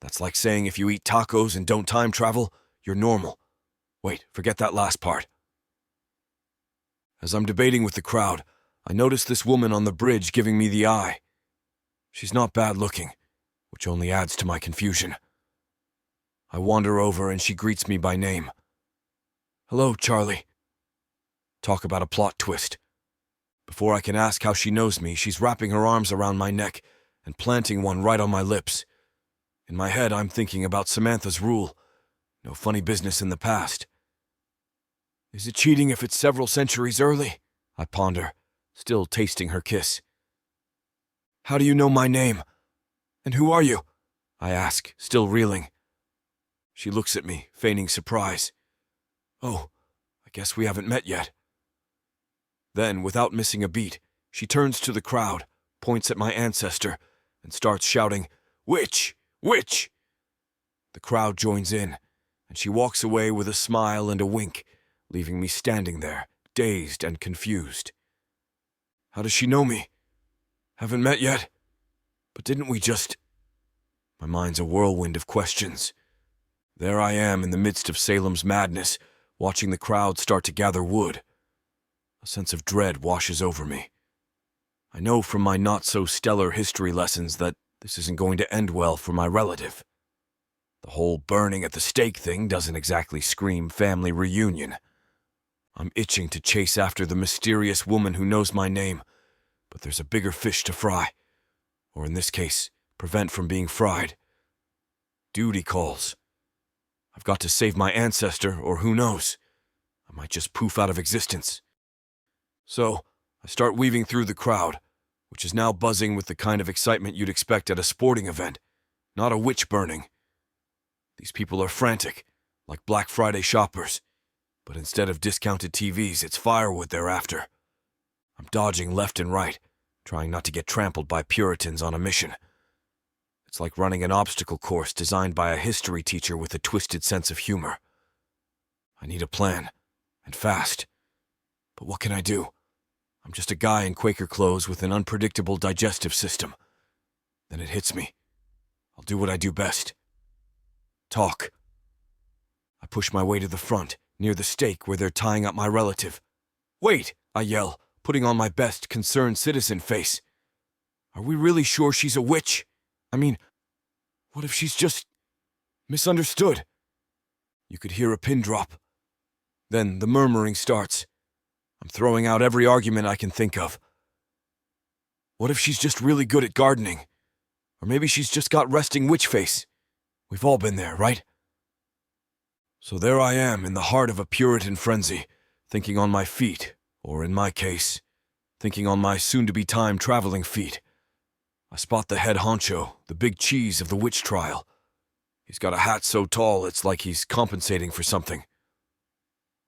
That's like saying if you eat tacos and don't time travel, you're normal. Wait, forget that last part. As I'm debating with the crowd, I notice this woman on the bridge giving me the eye. She's not bad looking, which only adds to my confusion. I wander over and she greets me by name. Hello, Charlie. Talk about a plot twist. Before I can ask how she knows me, she's wrapping her arms around my neck and planting one right on my lips. In my head, I'm thinking about Samantha's rule. No funny business in the past. Is it cheating if it's several centuries early? I ponder, still tasting her kiss. How do you know my name? And who are you? I ask, still reeling. She looks at me, feigning surprise. Oh, I guess we haven't met yet. Then, without missing a beat, she turns to the crowd, points at my ancestor, and starts shouting, Witch! Witch! The crowd joins in, and she walks away with a smile and a wink, leaving me standing there, dazed and confused. How does she know me? Haven't met yet? But didn't we just... My mind's a whirlwind of questions. There I am in the midst of Salem's madness, watching the crowd start to gather wood. A sense of dread washes over me. I know from my not-so-stellar history lessons that this isn't going to end well for my relative. The whole burning at the stake thing doesn't exactly scream family reunion. I'm itching to chase after the mysterious woman who knows my name, but there's a bigger fish to fry, or in this case, prevent from being fried. Duty calls. I've got to save my ancestor, or who knows, I might just poof out of existence. So, I start weaving through the crowd, which is now buzzing with the kind of excitement you'd expect at a sporting event, not a witch burning. These people are frantic, like Black Friday shoppers, but instead of discounted TVs, it's firewood they're after. I'm dodging left and right, trying not to get trampled by Puritans on a mission. It's like running an obstacle course designed by a history teacher with a twisted sense of humor. I need a plan, and fast. But what can I do? I'm just a guy in Quaker clothes with an unpredictable digestive system. Then it hits me. I'll do what I do best. Talk. I push my way to the front, near the stake where they're tying up my relative. "Wait!" I yell, putting on my best concerned citizen face. "Are we really sure she's a witch? I mean, what if she's just misunderstood?" You could hear a pin drop. Then the murmuring starts. I'm throwing out every argument I can think of. What if she's just really good at gardening? Or maybe she's just got resting witch face. We've all been there, right? So there I am in the heart of a Puritan frenzy, thinking on my feet, or in my case, thinking on my soon-to-be time-traveling feet. I spot the head honcho, the big cheese of the witch trial. He's got a hat so tall it's like he's compensating for something.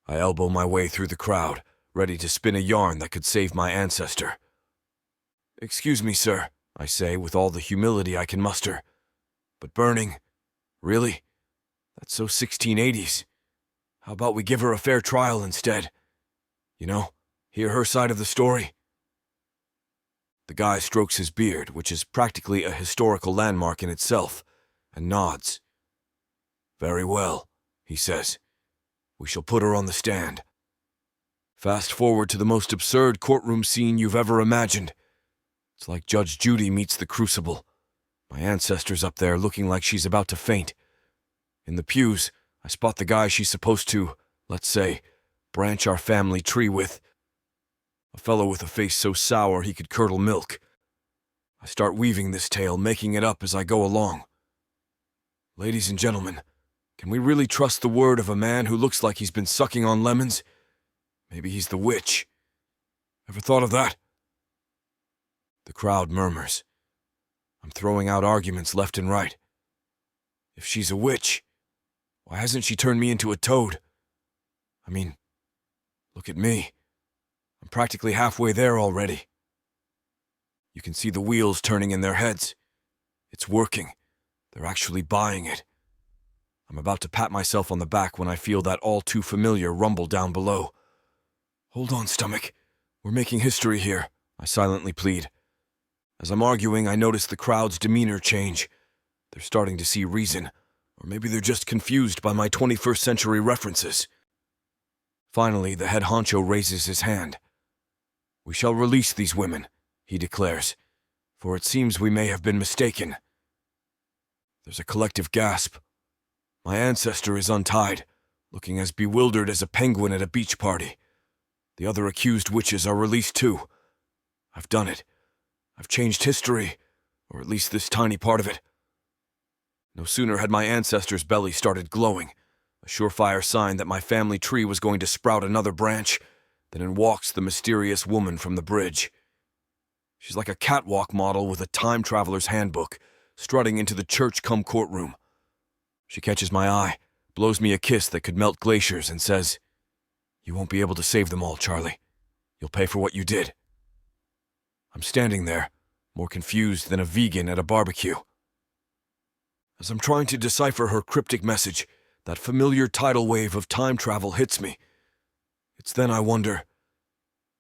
I elbow my way through the crowd, ready to spin a yarn that could save my ancestor. "Excuse me, sir," I say with all the humility I can muster. "But burning? Really? That's so 1680s. How about we give her a fair trial instead? You know, hear her side of the story?" The guy strokes his beard, which is practically a historical landmark in itself, and nods. "Very well," he says. "We shall put her on the stand." Fast forward to the most absurd courtroom scene you've ever imagined. It's like Judge Judy meets the Crucible. My ancestor's up there looking like she's about to faint. In the pews, I spot the guy she's supposed to, let's say, branch our family tree with. A fellow with a face so sour he could curdle milk. I start weaving this tale, making it up as I go along. Ladies and gentlemen, can we really trust the word of a man who looks like he's been sucking on lemons? Maybe he's the witch. Ever thought of that? The crowd murmurs. I'm throwing out arguments left and right. If she's a witch, why hasn't she turned me into a toad? I mean, look at me. I'm practically halfway there already. You can see the wheels turning in their heads. It's working. They're actually buying it. I'm about to pat myself on the back when I feel that all-too-familiar rumble down below. "Hold on, stomach. We're making history here," I silently plead. As I'm arguing, I notice the crowd's demeanor change. They're starting to see reason, or maybe they're just confused by my 21st century references. Finally, the head honcho raises his hand. "We shall release these women," he declares, "for it seems we may have been mistaken." There's a collective gasp. My ancestor is untied, looking as bewildered as a penguin at a beach party. The other accused witches are released too. I've done it. I've changed history, or at least this tiny part of it. No sooner had my ancestor's belly started glowing, a surefire sign that my family tree was going to sprout another branch, than in walks the mysterious woman from the bridge. She's like a catwalk model with a time traveler's handbook, strutting into the church-cum courtroom. She catches my eye, blows me a kiss that could melt glaciers, and says, "You won't be able to save them all, Charlie. You'll pay for what you did." I'm standing there, more confused than a vegan at a barbecue. As I'm trying to decipher her cryptic message, that familiar tidal wave of time travel hits me. It's then I wonder,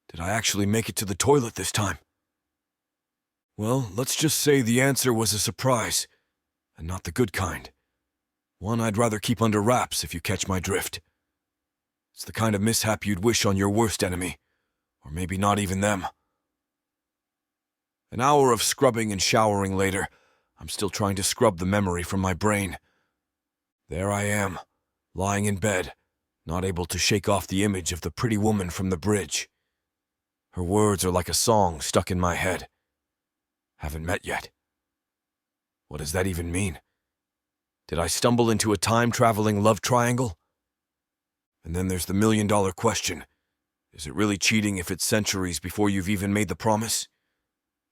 did I actually make it to the toilet this time? Well, let's just say the answer was a surprise, and not the good kind. One I'd rather keep under wraps, if you catch my drift. It's the kind of mishap you'd wish on your worst enemy, or maybe not even them. An hour of scrubbing and showering later, I'm still trying to scrub the memory from my brain. There I am, lying in bed, not able to shake off the image of the pretty woman from the bridge. Her words are like a song stuck in my head. Haven't met yet. What does that even mean? Did I stumble into a time-traveling love triangle? And then there's the million-dollar question. Is it really cheating if it's centuries before you've even made the promise?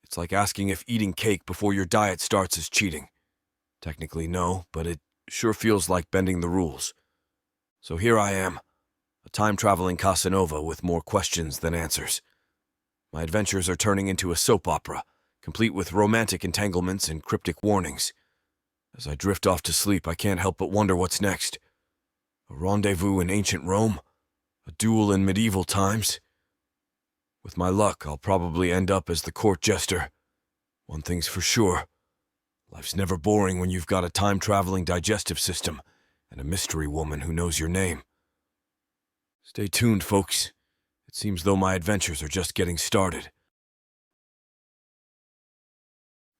It's like asking if eating cake before your diet starts is cheating. Technically, no, but it sure feels like bending the rules. So here I am, a time-traveling Casanova with more questions than answers. My adventures are turning into a soap opera, complete with romantic entanglements and cryptic warnings. As I drift off to sleep, I can't help but wonder what's next. A rendezvous in ancient Rome? A duel in medieval times? With my luck, I'll probably end up as the court jester. One thing's for sure. Life's never boring when you've got a time-traveling digestive system and a mystery woman who knows your name. Stay tuned, folks. It seems though my adventures are just getting started.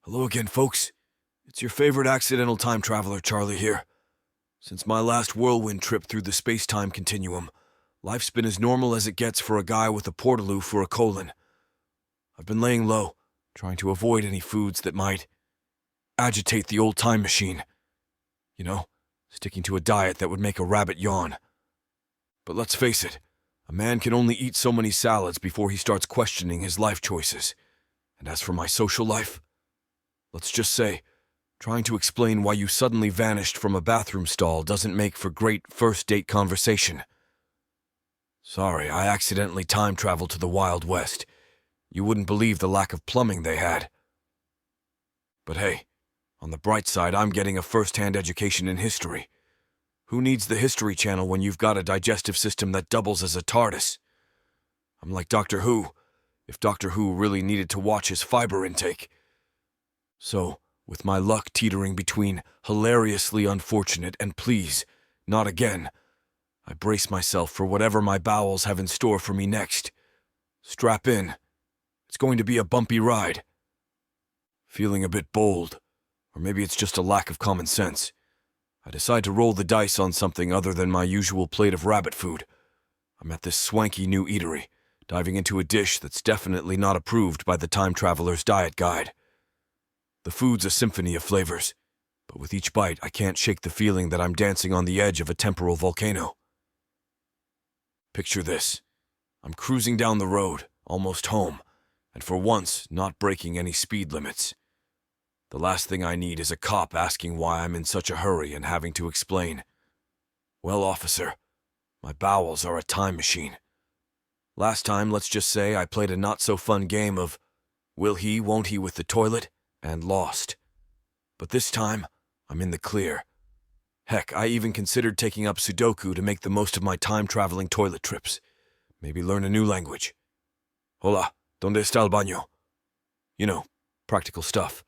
Hello again, folks. It's your favorite accidental time traveler, Charlie here. Since my last whirlwind trip through the space-time continuum, life's been as normal as it gets for a guy with a portaloo for a colon. I've been laying low, trying to avoid any foods that might agitate the old time machine. You know, sticking to a diet that would make a rabbit yawn. But let's face it, a man can only eat so many salads before he starts questioning his life choices. And as for my social life, let's just say, trying to explain why you suddenly vanished from a bathroom stall doesn't make for great first-date conversation. Sorry, I accidentally time-traveled to the Wild West. You wouldn't believe the lack of plumbing they had. But hey, on the bright side, I'm getting a first-hand education in history. Who needs the History Channel when you've got a digestive system that doubles as a TARDIS? I'm like Doctor Who, if Doctor Who really needed to watch his fiber intake. So, with my luck teetering between hilariously unfortunate and please, not again, I brace myself for whatever my bowels have in store for me next. Strap in. It's going to be a bumpy ride. Feeling a bit bold, or maybe it's just a lack of common sense. I decide to roll the dice on something other than my usual plate of rabbit food. I'm at this swanky new eatery, diving into a dish that's definitely not approved by the Time Traveler's Diet Guide. The food's a symphony of flavors, but with each bite I can't shake the feeling that I'm dancing on the edge of a temporal volcano. Picture this. I'm cruising down the road, almost home, and for once not breaking any speed limits. The last thing I need is a cop asking why I'm in such a hurry and having to explain. Well, officer, my bowels are a time machine. Last time, let's just say, I played a not-so-fun game of will he, won't he with the toilet, and lost. But this time, I'm in the clear. Heck, I even considered taking up Sudoku to make the most of my time-traveling toilet trips. Maybe learn a new language. Hola, ¿dónde está el baño? You know, practical stuff.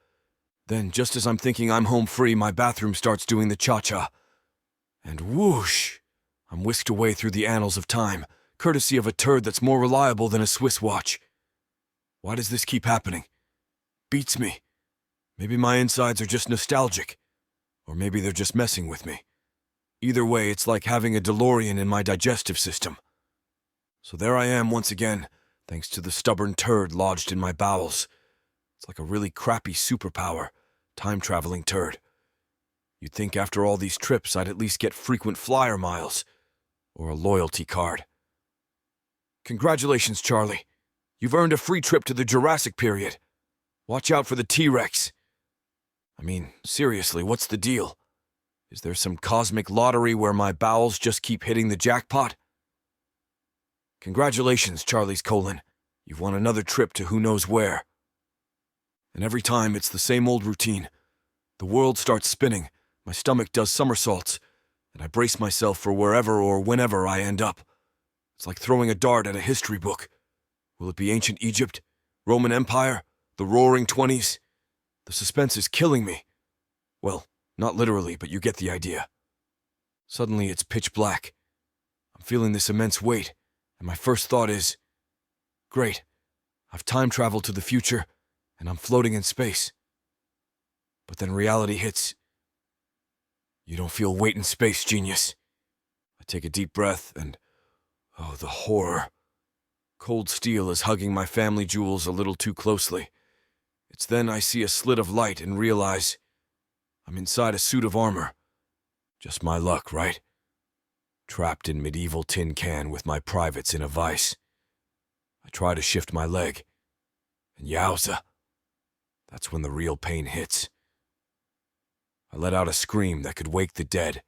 Then, just as I'm thinking I'm home free, my bathroom starts doing the cha-cha. And whoosh! I'm whisked away through the annals of time, courtesy of a turd that's more reliable than a Swiss watch. Why does this keep happening? Beats me. Maybe my insides are just nostalgic. Or maybe they're just messing with me. Either way, it's like having a DeLorean in my digestive system. So there I am once again, thanks to the stubborn turd lodged in my bowels. It's like a really crappy superpower, time-traveling turd. You'd think after all these trips I'd at least get frequent flyer miles, or a loyalty card. Congratulations, Charlie. You've earned a free trip to the Jurassic period. Watch out for the T-Rex. I mean, seriously, what's the deal? Is there some cosmic lottery where my bowels just keep hitting the jackpot? Congratulations, Charlie's colon. You've won another trip to who knows where. And every time it's the same old routine. The world starts spinning, my stomach does somersaults, and I brace myself for wherever or whenever I end up. It's like throwing a dart at a history book. Will it be ancient Egypt? Roman Empire? The Roaring Twenties? The suspense is killing me. Well, not literally, but you get the idea. Suddenly it's pitch black. I'm feeling this immense weight, and my first thought is, great, I've time traveled to the future, and I'm floating in space. But then reality hits. You don't feel weight in space, genius. I take a deep breath and, oh, the horror. Cold steel is hugging my family jewels a little too closely. It's then I see a slit of light and realize I'm inside a suit of armor. Just my luck, right? Trapped in medieval tin can with my privates in a vise. I try to shift my leg, and yowza, that's when the real pain hits. I let out a scream that could wake the dead,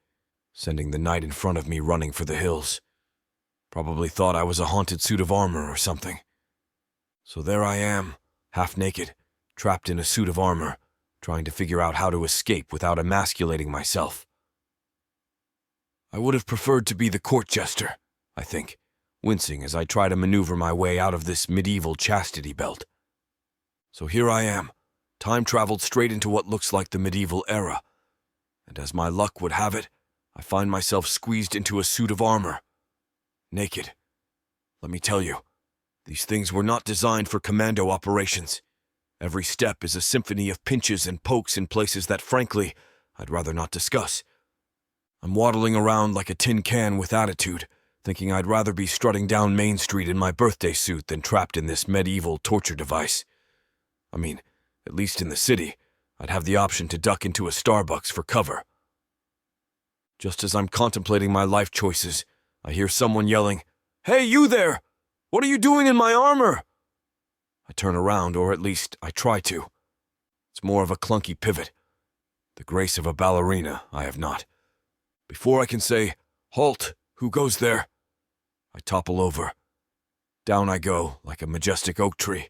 sending the night in front of me running for the hills. Probably thought I was a haunted suit of armor or something. So there I am, half naked, trapped in a suit of armor, trying to figure out how to escape without emasculating myself. I would have preferred to be the court jester, I think, wincing as I try to maneuver my way out of this medieval chastity belt. So here I am, time-traveled straight into what looks like the medieval era, and as my luck would have it, I find myself squeezed into a suit of armor. Naked. Let me tell you, these things were not designed for commando operations. Every step is a symphony of pinches and pokes in places that, frankly, I'd rather not discuss. I'm waddling around like a tin can with attitude, thinking I'd rather be strutting down Main Street in my birthday suit than trapped in this medieval torture device. I mean, at least in the city, I'd have the option to duck into a Starbucks for cover. Just as I'm contemplating my life choices, I hear someone yelling, "Hey, you there! What are you doing in my armor?" I turn around, or at least I try to. It's more of a clunky pivot. The grace of a ballerina, I have not. Before I can say, "Halt, who goes there?" I topple over. Down I go, like a majestic oak tree,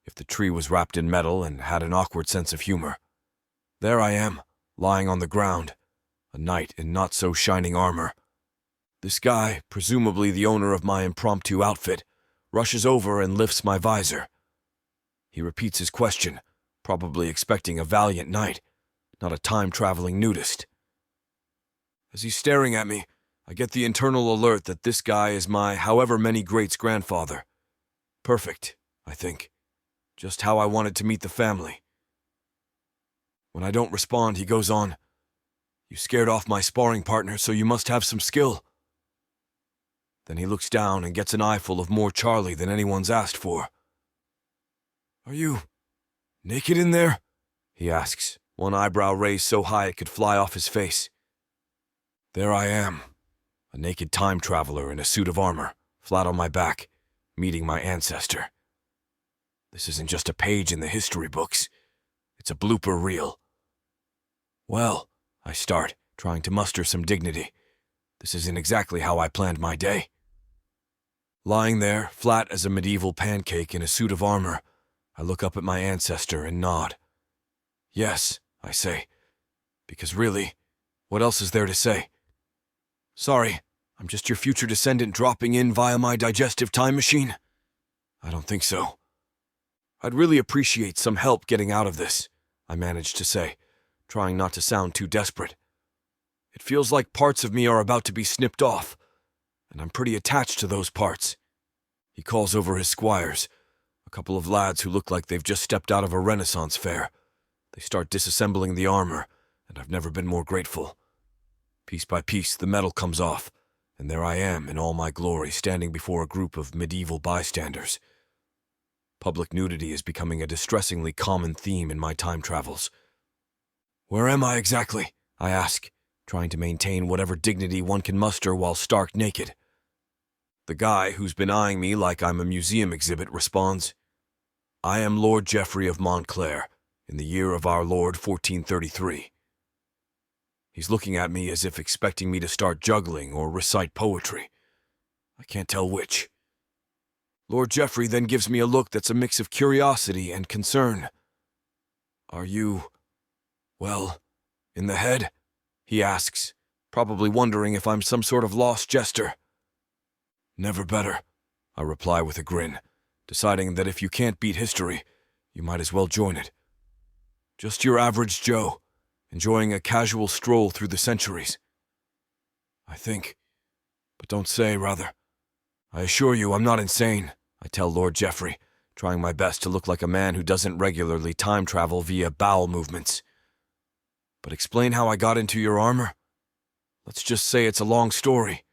if the tree was wrapped in metal and had an awkward sense of humor. There I am, lying on the ground, a knight in not-so-shining armor. This guy, presumably the owner of my impromptu outfit, rushes over and lifts my visor. He repeats his question, probably expecting a valiant knight, not a time-traveling nudist. As he's staring at me, I get the internal alert that this guy is my however many greats-grandfather. Perfect, I think. Just how I wanted to meet the family. When I don't respond, he goes on, "You scared off my sparring partner, so you must have some skill." Then he looks down and gets an eyeful of more Charlie than anyone's asked for. "Are you naked in there?" he asks, one eyebrow raised so high it could fly off his face. There I am, a naked time traveler in a suit of armor, flat on my back, meeting my ancestor. This isn't just a page in the history books. It's a blooper reel. "Well," I start, trying to muster some dignity. This isn't exactly how I planned my day. Lying there, flat as a medieval pancake in a suit of armor, I look up at my ancestor and nod. "Yes," I say, because really, what else is there to say? "Sorry, I'm just your future descendant dropping in via my digestive time machine?" "I don't think so." "I'd really appreciate some help getting out of this," I managed to say, trying not to sound too desperate. It feels like parts of me are about to be snipped off, and I'm pretty attached to those parts. He calls over his squires, a couple of lads who look like they've just stepped out of a Renaissance fair. They start disassembling the armor, and I've never been more grateful. Piece by piece, the metal comes off, and there I am in all my glory, standing before a group of medieval bystanders. Public nudity is becoming a distressingly common theme in my time travels. "Where am I exactly?" I ask, trying to maintain whatever dignity one can muster while stark naked. The guy, who's been eyeing me like I'm a museum exhibit, responds, "I am Lord Geoffrey of Montclair, in the year of our Lord 1433. He's looking at me as if expecting me to start juggling or recite poetry. I can't tell which. Lord Geoffrey then gives me a look that's a mix of curiosity and concern. "Are you, well, in the head?" he asks, probably wondering if I'm some sort of lost jester. "Never better," I reply with a grin, deciding that if you can't beat history, you might as well join it. Just your average Joe, enjoying a casual stroll through the centuries. I think, but don't say, rather. I assure you I'm not insane, I tell Lord Geoffrey, trying my best to look like a man who doesn't regularly time travel via bowel movements. But explain how I got into your armor? Let's just say it's a long story,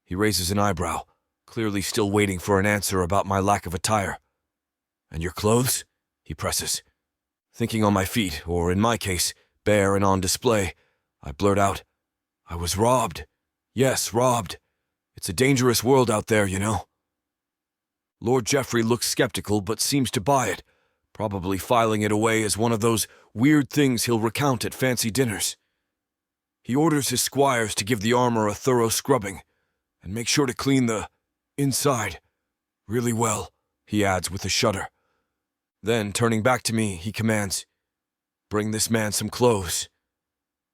He raises an eyebrow, clearly still waiting for an answer about my lack of attire. "And your clothes?" he presses. Thinking on my feet, or in my case, bare and on display, I blurt out, "I was robbed. Yes, robbed. It's a dangerous world out there, you know." Lord Geoffrey looks skeptical but seems to buy it, probably filing it away as one of those weird things he'll recount at fancy dinners. He orders his squires to give the armor a thorough scrubbing, and make sure to clean the inside really well, he adds with a shudder. Then, turning back to me, he commands, "Bring this man some clothes."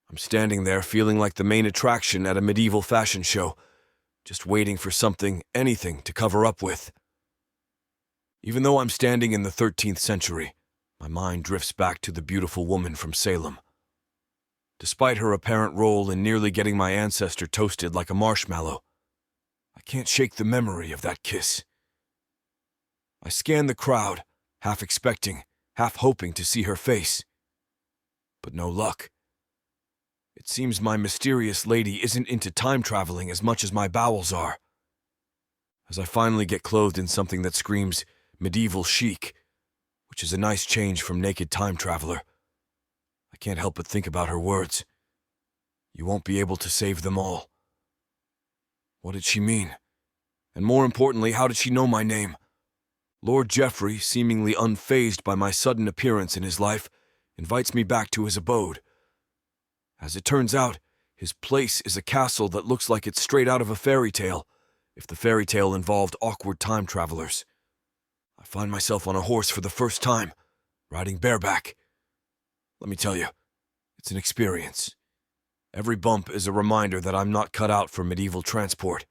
I'm standing there feeling like the main attraction at a medieval fashion show, just waiting for something, anything, to cover up with. Even though I'm standing in the 13th century, my mind drifts back to the beautiful woman from Salem. Despite her apparent role in nearly getting my ancestor toasted like a marshmallow, I can't shake the memory of that kiss. I scan the crowd, half expecting, half hoping to see her face. But no luck. It seems my mysterious lady isn't into time traveling as much as my bowels are. As I finally get clothed in something that screams medieval chic, which is a nice change from naked time traveler, I can't help but think about her words. "You won't be able to save them all." What did she mean? And more importantly, how did she know my name? Lord Geoffrey, seemingly unfazed by my sudden appearance in his life, invites me back to his abode. As it turns out, his place is a castle that looks like it's straight out of a fairy tale, if the fairy tale involved awkward time travelers. I find myself on a horse for the first time, riding bareback. Let me tell you, it's an experience. Every bump is a reminder that I'm not cut out for medieval transport.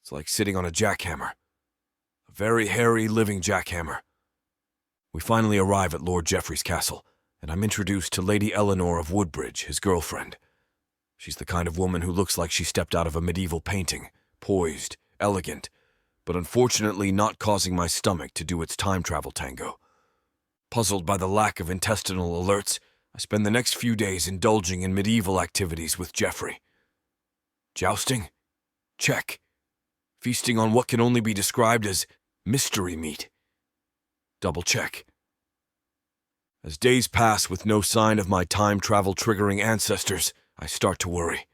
It's like sitting on a jackhammer. A very hairy, living jackhammer. We finally arrive at Lord Geoffrey's castle, and I'm introduced to Lady Eleanor of Woodbridge, his girlfriend. She's the kind of woman who looks like she stepped out of a medieval painting, poised, elegant, but unfortunately not causing my stomach to do its time travel tango. Puzzled by the lack of intestinal alerts, I spend the next few days indulging in medieval activities with Geoffrey. Jousting? Check. Feasting on what can only be described as mystery meat? Double check. As days pass with no sign of my time travel triggering ancestors, I start to worry.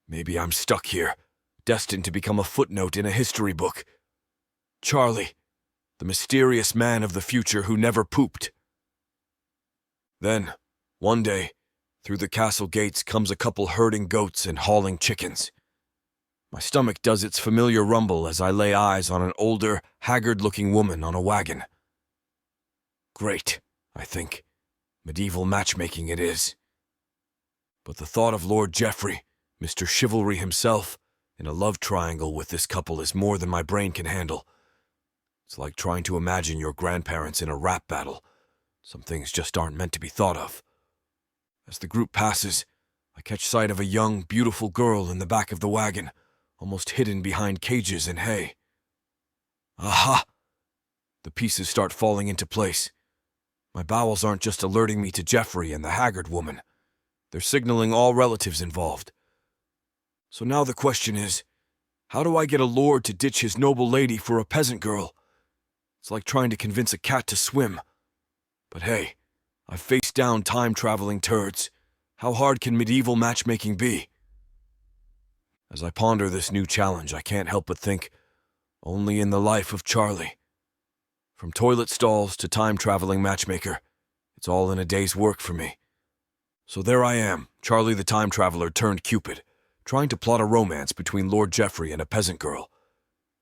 Maybe I'm stuck here, destined to become a footnote in a history book. Charlie, the mysterious man of the future who never pooped. Then, one day, through the castle gates comes a couple herding goats and hauling chickens. My stomach does its familiar rumble as I lay eyes on an older, haggard-looking woman on a wagon. Great, I think. Medieval matchmaking it is. But the thought of Lord Geoffrey, Mr. Chivalry himself, in a love triangle with this couple is more than my brain can handle. It's like trying to imagine your grandparents in a rap battle. Some things just aren't meant to be thought of. As the group passes, I catch sight of a young, beautiful girl in the back of the wagon, almost hidden behind cages and hay. Aha! The pieces start falling into place. My bowels aren't just alerting me to Geoffrey and the haggard woman. They're signaling all relatives involved. So now the question is, how do I get a lord to ditch his noble lady for a peasant girl? It's like trying to convince a cat to swim. But hey, I've faced down time-traveling turds. How hard can medieval matchmaking be? As I ponder this new challenge, I can't help but think, only in the life of Charlie. From toilet stalls to time-traveling matchmaker, it's all in a day's work for me. So there I am, Charlie the time traveler turned Cupid, trying to plot a romance between Lord Geoffrey and a peasant girl.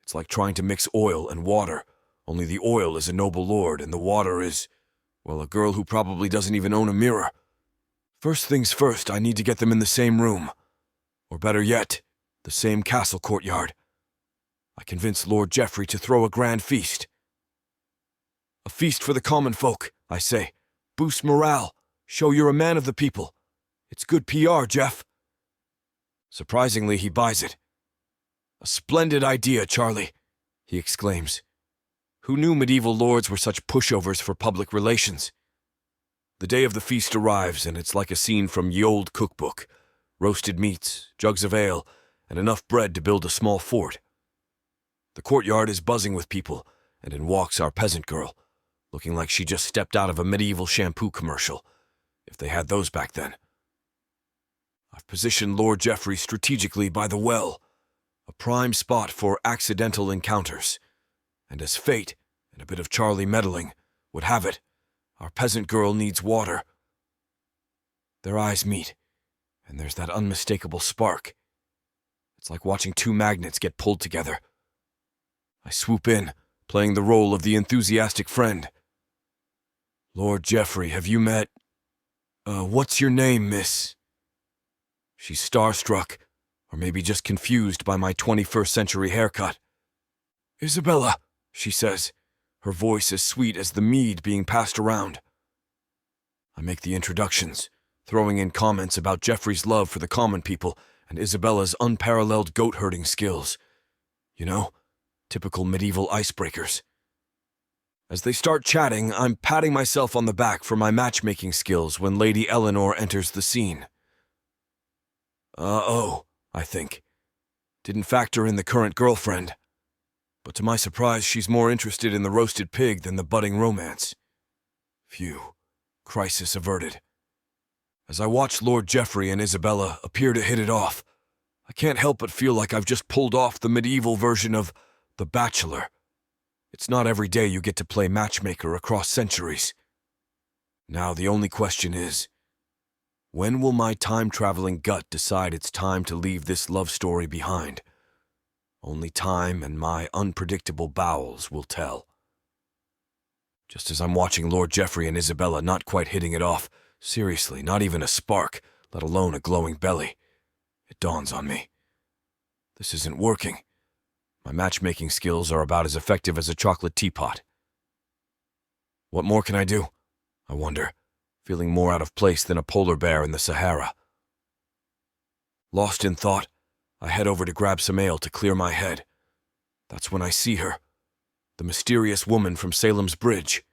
It's like trying to mix oil and water, only the oil is a noble lord and the water is, well, a girl who probably doesn't even own a mirror. First things first, I need to get them in the same room. Or better yet, the same castle courtyard. I convince Lord Geoffrey to throw a grand feast. A feast for the common folk, I say. Boost morale. Show you're a man of the people. It's good PR, Jeff. Surprisingly, he buys it. A splendid idea, Charlie, he exclaims. Who knew medieval lords were such pushovers for public relations? The day of the feast arrives, and it's like a scene from ye old cookbook. Roasted meats, jugs of ale, and enough bread to build a small fort. The courtyard is buzzing with people, and in walks our peasant girl, looking like she just stepped out of a medieval shampoo commercial, if they had those back then. I've positioned Lord Geoffrey strategically by the well, a prime spot for accidental encounters, and as fate, and a bit of Charlie meddling, would have it, our peasant girl needs water. Their eyes meet, and there's that unmistakable spark. It's like watching two magnets get pulled together. I swoop in, playing the role of the enthusiastic friend. "Lord Geoffrey, have you met... what's your name, miss?" She's starstruck, or maybe just confused by my 21st century haircut. "Isabella," she says, her voice as sweet as the mead being passed around. I make the introductions, throwing in comments about Geoffrey's love for the common people and Isabella's unparalleled goat-herding skills. You know, typical medieval icebreakers. As they start chatting, I'm patting myself on the back for my matchmaking skills when Lady Eleanor enters the scene. I think. Didn't factor in the current girlfriend. But to my surprise, she's more interested in the roasted pig than the budding romance. Phew. Crisis averted. As I watch Lord Geoffrey and Isabella appear to hit it off, I can't help but feel like I've just pulled off the medieval version of The Bachelor. It's not every day you get to play matchmaker across centuries. Now the only question is, when will my time-traveling gut decide it's time to leave this love story behind? Only time and my unpredictable bowels will tell. Just as I'm watching Lord Geoffrey and Isabella not quite hitting it off, seriously, not even a spark, let alone a glowing belly, it dawns on me. This isn't working. My matchmaking skills are about as effective as a chocolate teapot. What more can I do? I wonder, feeling more out of place than a polar bear in the Sahara. Lost in thought, I head over to grab some ale to clear my head. That's when I see her, the mysterious woman from Salem's Bridge.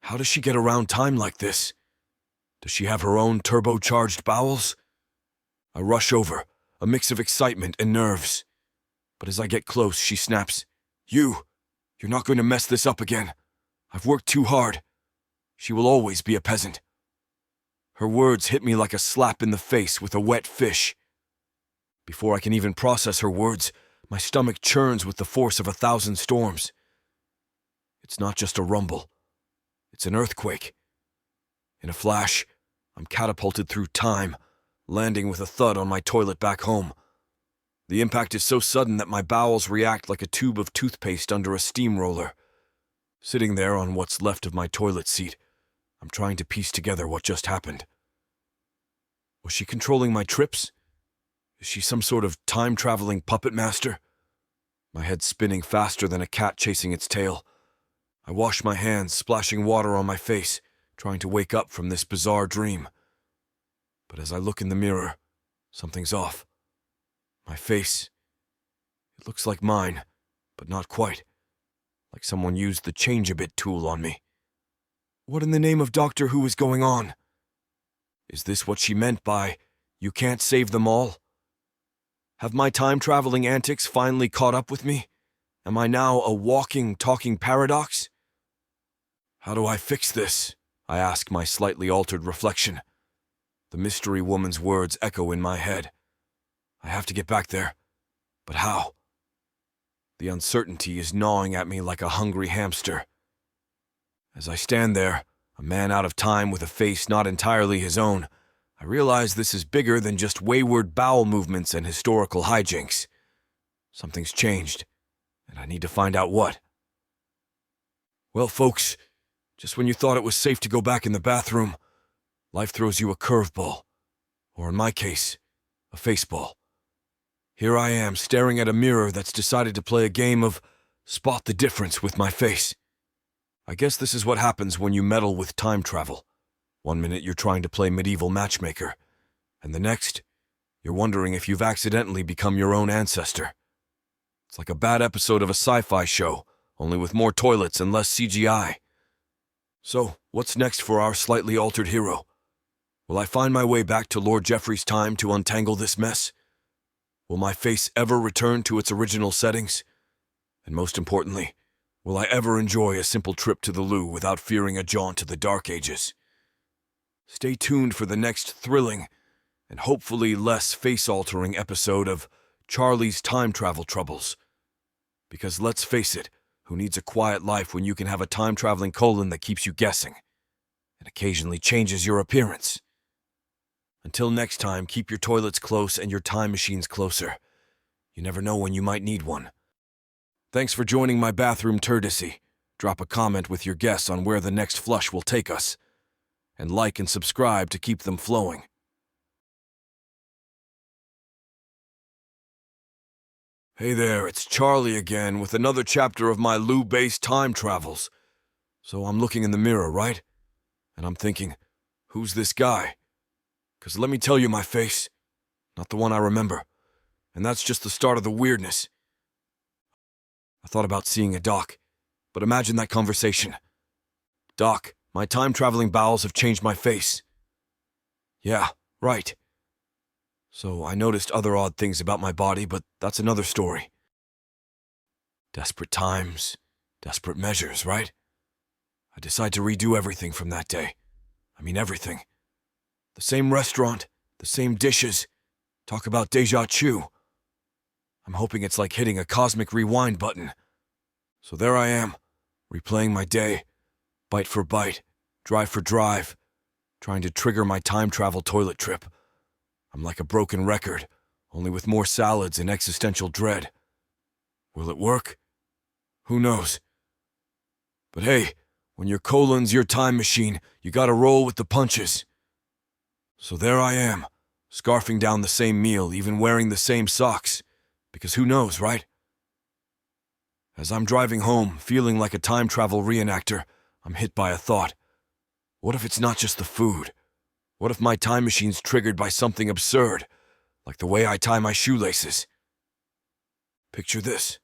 How does she get around time like this? Does she have her own turbocharged bowels? I rush over, a mix of excitement and nerves. But as I get close, she snaps, You're not going to mess this up again. I've worked too hard. She will always be a peasant." Her words hit me like a slap in the face with a wet fish. Before I can even process her words, my stomach churns with the force of 1,000 storms. It's not just a rumble. It's an earthquake. In a flash, I'm catapulted through time, landing with a thud on my toilet back home. The impact is so sudden that my bowels react like a tube of toothpaste under a steamroller. Sitting there on what's left of my toilet seat, I'm trying to piece together what just happened. Was she controlling my trips? Is she some sort of time-traveling puppet master? My head's spinning faster than a cat chasing its tail. I wash my hands, splashing water on my face, trying to wake up from this bizarre dream. But as I look in the mirror, something's off. My face. It looks like mine, but not quite. Like someone used the change-a-bit tool on me. What in the name of Doctor Who is going on? Is this what she meant by, "You can't save them all"? Have my time-traveling antics finally caught up with me? Am I now a walking, talking paradox? How do I fix this? I ask my slightly altered reflection. The mystery woman's words echo in my head. I have to get back there. But how? The uncertainty is gnawing at me like a hungry hamster. As I stand there, a man out of time with a face not entirely his own, I realize this is bigger than just wayward bowel movements and historical hijinks. Something's changed, and I need to find out what. Well, folks, just when you thought it was safe to go back in the bathroom, life throws you a curveball, or in my case, a faceball. Here I am staring at a mirror that's decided to play a game of spot the difference with my face. I guess this is what happens when you meddle with time travel. One minute you're trying to play medieval matchmaker, and the next, you're wondering if you've accidentally become your own ancestor. It's like a bad episode of a sci-fi show, only with more toilets and less CGI. So, what's next for our slightly altered hero? Will I find my way back to Lord Geoffrey's time to untangle this mess? Will my face ever return to its original settings? And most importantly, will I ever enjoy a simple trip to the loo without fearing a jaunt to the Dark Ages? Stay tuned for the next thrilling and hopefully less face-altering episode of Charlie's Time Travel Troubles. Because let's face it, who needs a quiet life when you can have a time-traveling colon that keeps you guessing and occasionally changes your appearance? Until next time, keep your toilets close and your time machines closer. You never know when you might need one. Thanks for joining my bathroom Turd-Yssey. Drop a comment with your guess on where the next flush will take us. And like and subscribe to keep them flowing. Hey there, it's Charlie again with another chapter of my loo-based time travels. So I'm looking in the mirror, right? And I'm thinking, who's this guy? 'Cause let me tell you, my face, not the one I remember. And that's just the start of the weirdness. I thought about seeing a doc, but imagine that conversation. Doc, my time-traveling bowels have changed my face. Yeah, right. So I noticed other odd things about my body, but that's another story. Desperate times, desperate measures, right? I decide to redo everything from that day. I mean everything. The same restaurant, the same dishes. Talk about déjà vu. I'm hoping it's like hitting a cosmic rewind button. So there I am, replaying my day, bite for bite, drive for drive, trying to trigger my time travel toilet trip. I'm like a broken record, only with more salads and existential dread. Will it work? Who knows? But hey, when your colon's your time machine, you gotta roll with the punches. So there I am, scarfing down the same meal, even wearing the same socks. Because who knows, right? As I'm driving home, feeling like a time travel reenactor, I'm hit by a thought. What if it's not just the food? What if my time machine's triggered by something absurd, like the way I tie my shoelaces? Picture this.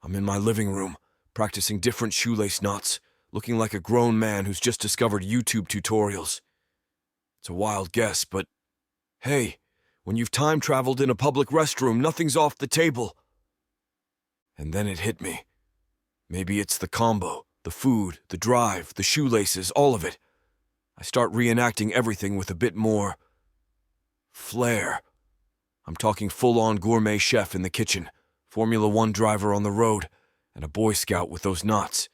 I'm in my living room, practicing different shoelace knots, looking like a grown man who's just discovered YouTube tutorials. It's a wild guess, but hey, when you've time traveled in a public restroom, nothing's off the table. And then it hit me. Maybe it's the combo, the food, the drive, the shoelaces, all of it. I start reenacting everything with a bit more flair. I'm talking full-on gourmet chef in the kitchen, Formula One driver on the road, and a Boy Scout with those knots.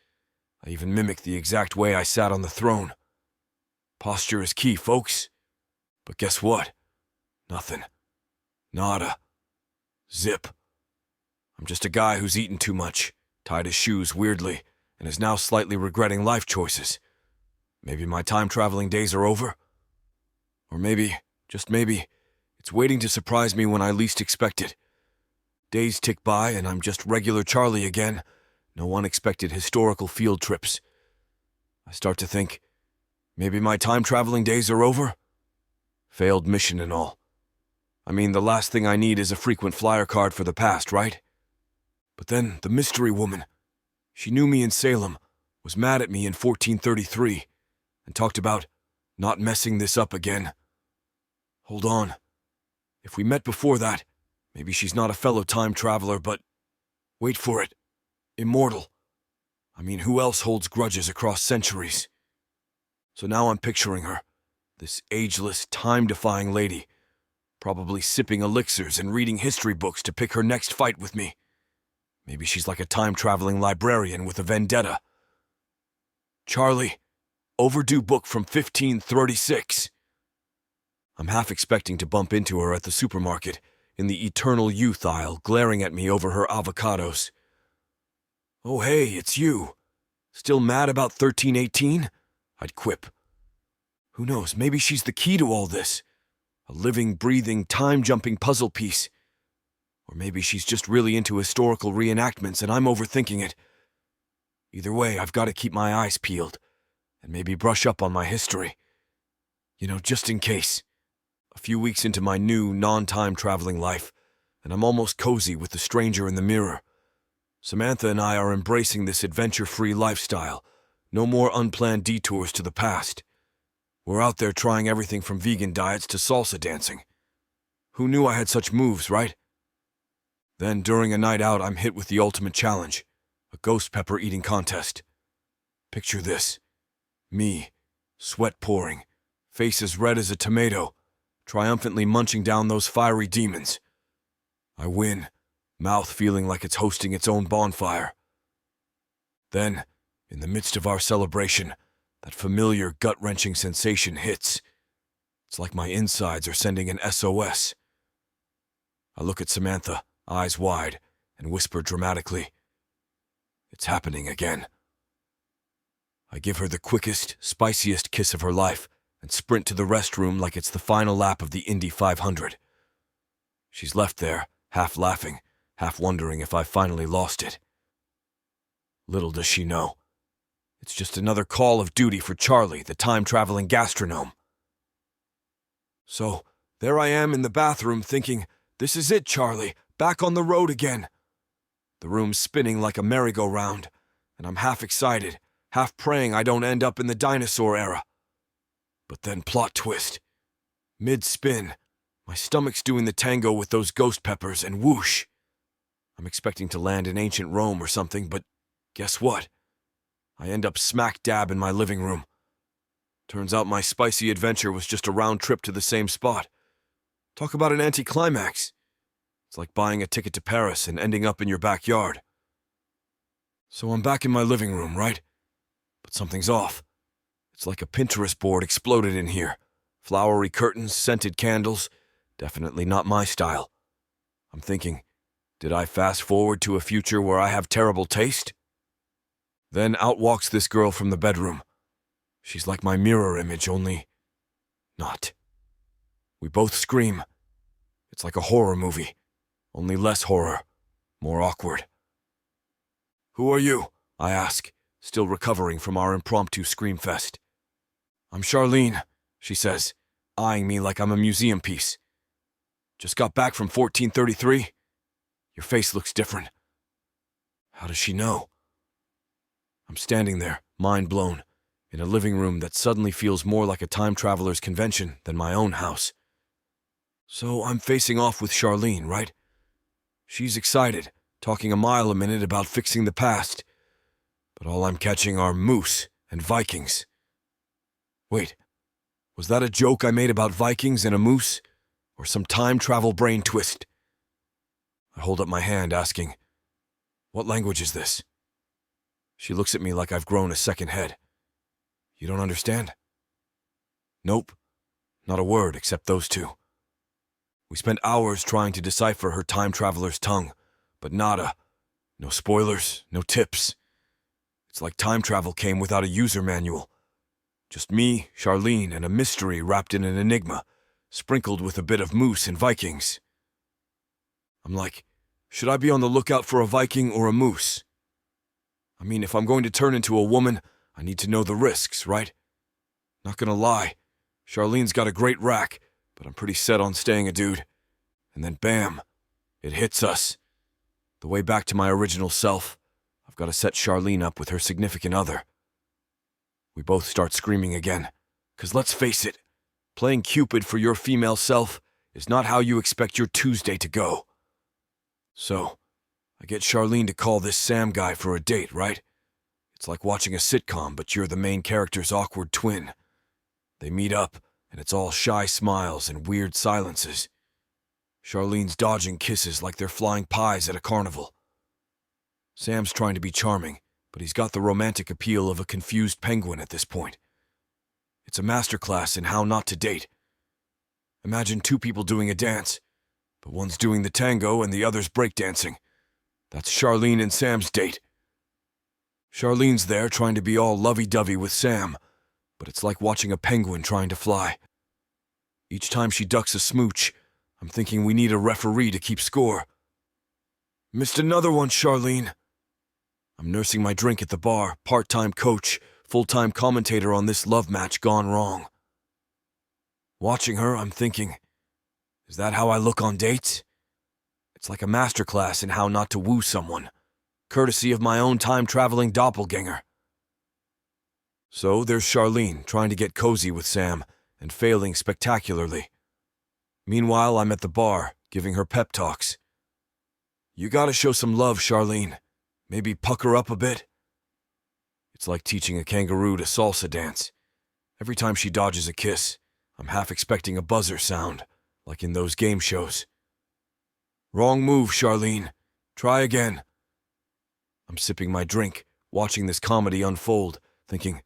I even mimic the exact way I sat on the throne. Posture is key, folks. But guess what? Nothing. Nada. Zip. I'm just a guy who's eaten too much, tied his shoes weirdly, and is now slightly regretting life choices. Maybe my time-traveling days are over? Or maybe, just maybe, it's waiting to surprise me when I least expect it. Days tick by and I'm just regular Charlie again. No unexpected historical field trips. I start to think, maybe my time-traveling days are over? Failed mission and all. I mean, the last thing I need is a frequent flyer card for the past, right? But then, the mystery woman. She knew me in Salem, was mad at me in 1433, and talked about not messing this up again. Hold on. If we met before that, maybe she's not a fellow time traveler, but wait for it. Immortal. I mean, who else holds grudges across centuries? So now I'm picturing her, this ageless, time-defying lady, probably sipping elixirs and reading history books to pick her next fight with me. Maybe she's like a time-traveling librarian with a vendetta. Charlie, overdue book from 1536. I'm half expecting to bump into her at the supermarket, in the eternal youth aisle, glaring at me over her avocados. Oh hey, it's you. Still mad about 1318? I'd quip. Who knows, maybe she's the key to all this. A living, breathing, time-jumping puzzle piece. Or maybe she's just really into historical reenactments and I'm overthinking it. Either way, I've got to keep my eyes peeled, and maybe brush up on my history. You know, just in case. A few weeks into my new, non-time traveling life, and I'm almost cozy with the stranger in the mirror. Samantha and I are embracing this adventure-free lifestyle. No more unplanned detours to the past. We're out there trying everything from vegan diets to salsa dancing. Who knew I had such moves, right? Then, during a night out, I'm hit with the ultimate challenge, a ghost pepper eating contest. Picture this. Me, sweat pouring, face as red as a tomato, triumphantly munching down those fiery demons. I win, mouth feeling like it's hosting its own bonfire. Then, in the midst of our celebration, that familiar gut-wrenching sensation hits. It's like my insides are sending an SOS. I look at Samantha, eyes wide, and whisper dramatically, "It's happening again." I give her the quickest, spiciest kiss of her life and sprint to the restroom like it's the final lap of the Indy 500. She's left there, half laughing, half wondering if I've finally lost it. Little does she know, it's just another call of duty for Charlie, the time-traveling gastronome. So, there I am in the bathroom thinking, "This is it, Charlie, back on the road again." The room's spinning like a merry-go-round, and I'm half excited, half praying I don't end up in the dinosaur era. But then plot twist. Mid-spin, my stomach's doing the tango with those ghost peppers, and whoosh! I'm expecting to land in ancient Rome or something, but guess what? I end up smack dab in my living room. Turns out my spicy adventure was just a round trip to the same spot. Talk about an anticlimax. It's like buying a ticket to Paris and ending up in your backyard. So I'm back in my living room, right? But something's off. It's like a Pinterest board exploded in here. Flowery curtains, scented candles. Definitely not my style. I'm thinking, did I fast forward to a future where I have terrible taste? Then out walks this girl from the bedroom. She's like my mirror image, only not. We both scream. It's like a horror movie, only less horror, more awkward. "Who are you?" I ask, still recovering from our impromptu scream fest. "I'm Charlene," she says, eyeing me like I'm a museum piece. "Just got back from 1433. Your face looks different." How does she know? I'm standing there, mind blown, in a living room that suddenly feels more like a time traveler's convention than my own house. So I'm facing off with Charlene, right? She's excited, talking a mile a minute about fixing the past. But all I'm catching are moose and Vikings. Wait, was that a joke I made about Vikings and a moose? Or some time travel brain twist? I hold up my hand asking, "What language is this?" She looks at me like I've grown a second head. "You don't understand?" Nope, not a word except those two. We spent hours trying to decipher her time traveler's tongue, but nada. No spoilers, no tips. It's like time travel came without a user manual. Just me, Charlene, and a mystery wrapped in an enigma, sprinkled with a bit of moose and Vikings. I'm like, should I be on the lookout for a Viking or a moose? I mean, if I'm going to turn into a woman, I need to know the risks, right? Not gonna lie, Charlene's got a great rack, but I'm pretty set on staying a dude. And then bam, it hits us. The way back to my original self, I've got to set Charlene up with her significant other. We both start screaming again, 'cause let's face it, playing Cupid for your female self is not how you expect your Tuesday to go. So, I get Charlene to call this Sam guy for a date, right? It's like watching a sitcom, but you're the main character's awkward twin. They meet up, and it's all shy smiles and weird silences. Charlene's dodging kisses like they're flying pies at a carnival. Sam's trying to be charming, but he's got the romantic appeal of a confused penguin at this point. It's a masterclass in how not to date. Imagine two people doing a dance, but one's doing the tango and the other's breakdancing. That's Charlene and Sam's date. Charlene's there trying to be all lovey-dovey with Sam, but it's like watching a penguin trying to fly. Each time she ducks a smooch, I'm thinking we need a referee to keep score. "Missed another one, Charlene." I'm nursing my drink at the bar, part-time coach, full-time commentator on this love match gone wrong. Watching her, I'm thinking, is that how I look on dates? It's like a masterclass in how not to woo someone, courtesy of my own time-traveling doppelganger. So there's Charlene trying to get cozy with Sam and failing spectacularly. Meanwhile, I'm at the bar, giving her pep talks. You gotta show some love, Charlene. Maybe pucker up a bit. It's like teaching a kangaroo to salsa dance. Every time she dodges a kiss, I'm half expecting a buzzer sound, like in those game shows. Wrong move, Charlene. Try again. I'm sipping my drink, watching this comedy unfold, thinking,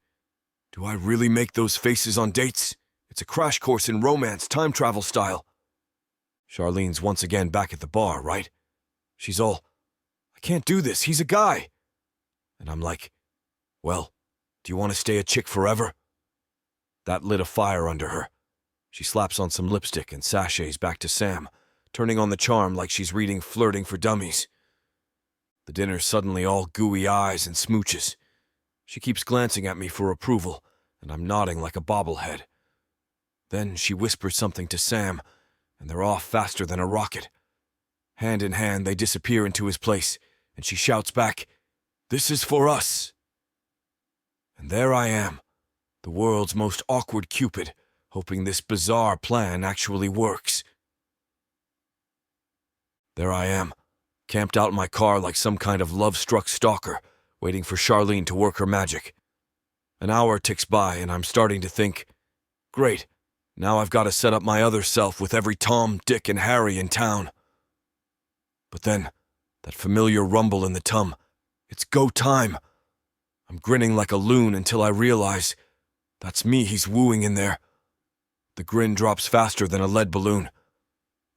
do I really make those faces on dates? It's a crash course in romance, time travel style. Charlene's once again back at the bar, right? She's all, I can't do this, he's a guy. And I'm like, well, do you want to stay a chick forever? That lit a fire under her. She slaps on some lipstick and sachets back to Sam, turning on the charm like she's reading Flirting for Dummies. The dinner's suddenly all gooey eyes and smooches. She keeps glancing at me for approval, and I'm nodding like a bobblehead. Then she whispers something to Sam, and they're off faster than a rocket. Hand in hand, they disappear into his place, and she shouts back, "This is for us." And there I am, the world's most awkward Cupid, hoping this bizarre plan actually works. There I am, camped out in my car like some kind of love-struck stalker, waiting for Charlene to work her magic. An hour ticks by, and I'm starting to think, great, now I've got to set up my other self with every Tom, Dick, and Harry in town. But then, that familiar rumble in the tum, it's go time. I'm grinning like a loon until I realize that's me he's wooing in there. The grin drops faster than a lead balloon.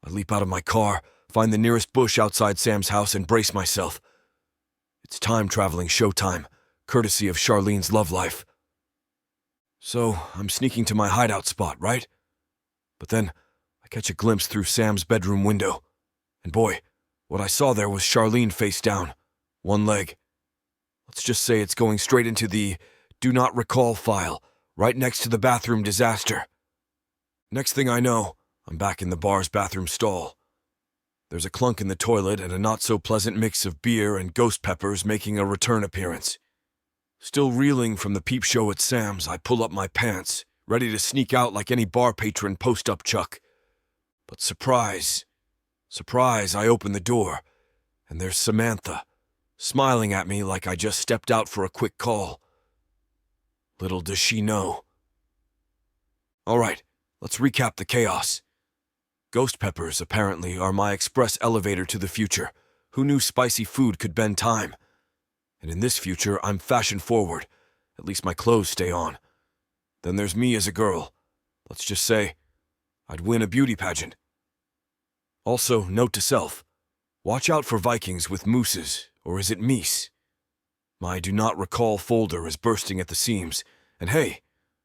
I leap out of my car, find the nearest bush outside Sam's house, and brace myself. It's time-traveling showtime, courtesy of Charlene's love life. So, I'm sneaking to my hideout spot, right? But then, I catch a glimpse through Sam's bedroom window. And boy, what I saw there was Charlene face down, one leg. Let's just say it's going straight into the do not recall file, right next to the bathroom disaster. Next thing I know, I'm back in the bar's bathroom stall. There's a clunk in the toilet and a not-so-pleasant mix of beer and ghost peppers making a return appearance. Still reeling from the peep show at Sam's, I pull up my pants, ready to sneak out like any bar patron post-up Chuck. But surprise, I open the door, and there's Samantha, smiling at me like I just stepped out for a quick call. Little does she know. All right, let's recap the chaos. Ghost peppers, apparently, are my express elevator to the future. Who knew spicy food could bend time? And in this future, I'm fashion-forward. At least my clothes stay on. Then there's me as a girl. Let's just say, I'd win a beauty pageant. Also, note to self, watch out for Vikings with mooses, or is it meese? My do not recall folder is bursting at the seams, and hey,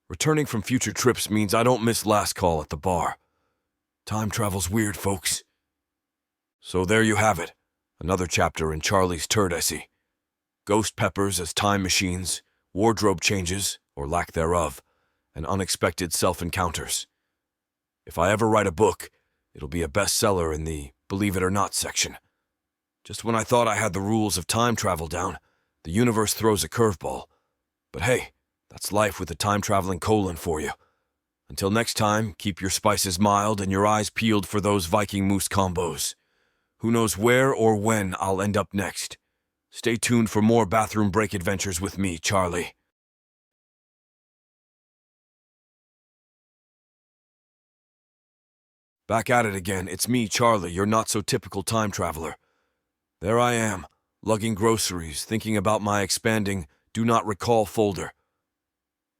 returning from future trips means I don't miss last call at the bar. Time travel's weird, folks. So there you have it, another chapter in Charlie's Turd-Yssey. Ghost peppers as time machines, wardrobe changes, or lack thereof, and unexpected self-encounters. If I ever write a book, it'll be a bestseller in the Believe It or Not section. Just when I thought I had the rules of time travel down, the universe throws a curveball. But hey, that's life with a time-traveling colon for you. Until next time, keep your spices mild and your eyes peeled for those Viking moose combos. Who knows where or when I'll end up next. Stay tuned for more bathroom break adventures with me, Charlie. Back at it again, it's me, Charlie, your not-so-typical time traveler. There I am, lugging groceries, thinking about my expanding do not recall folder.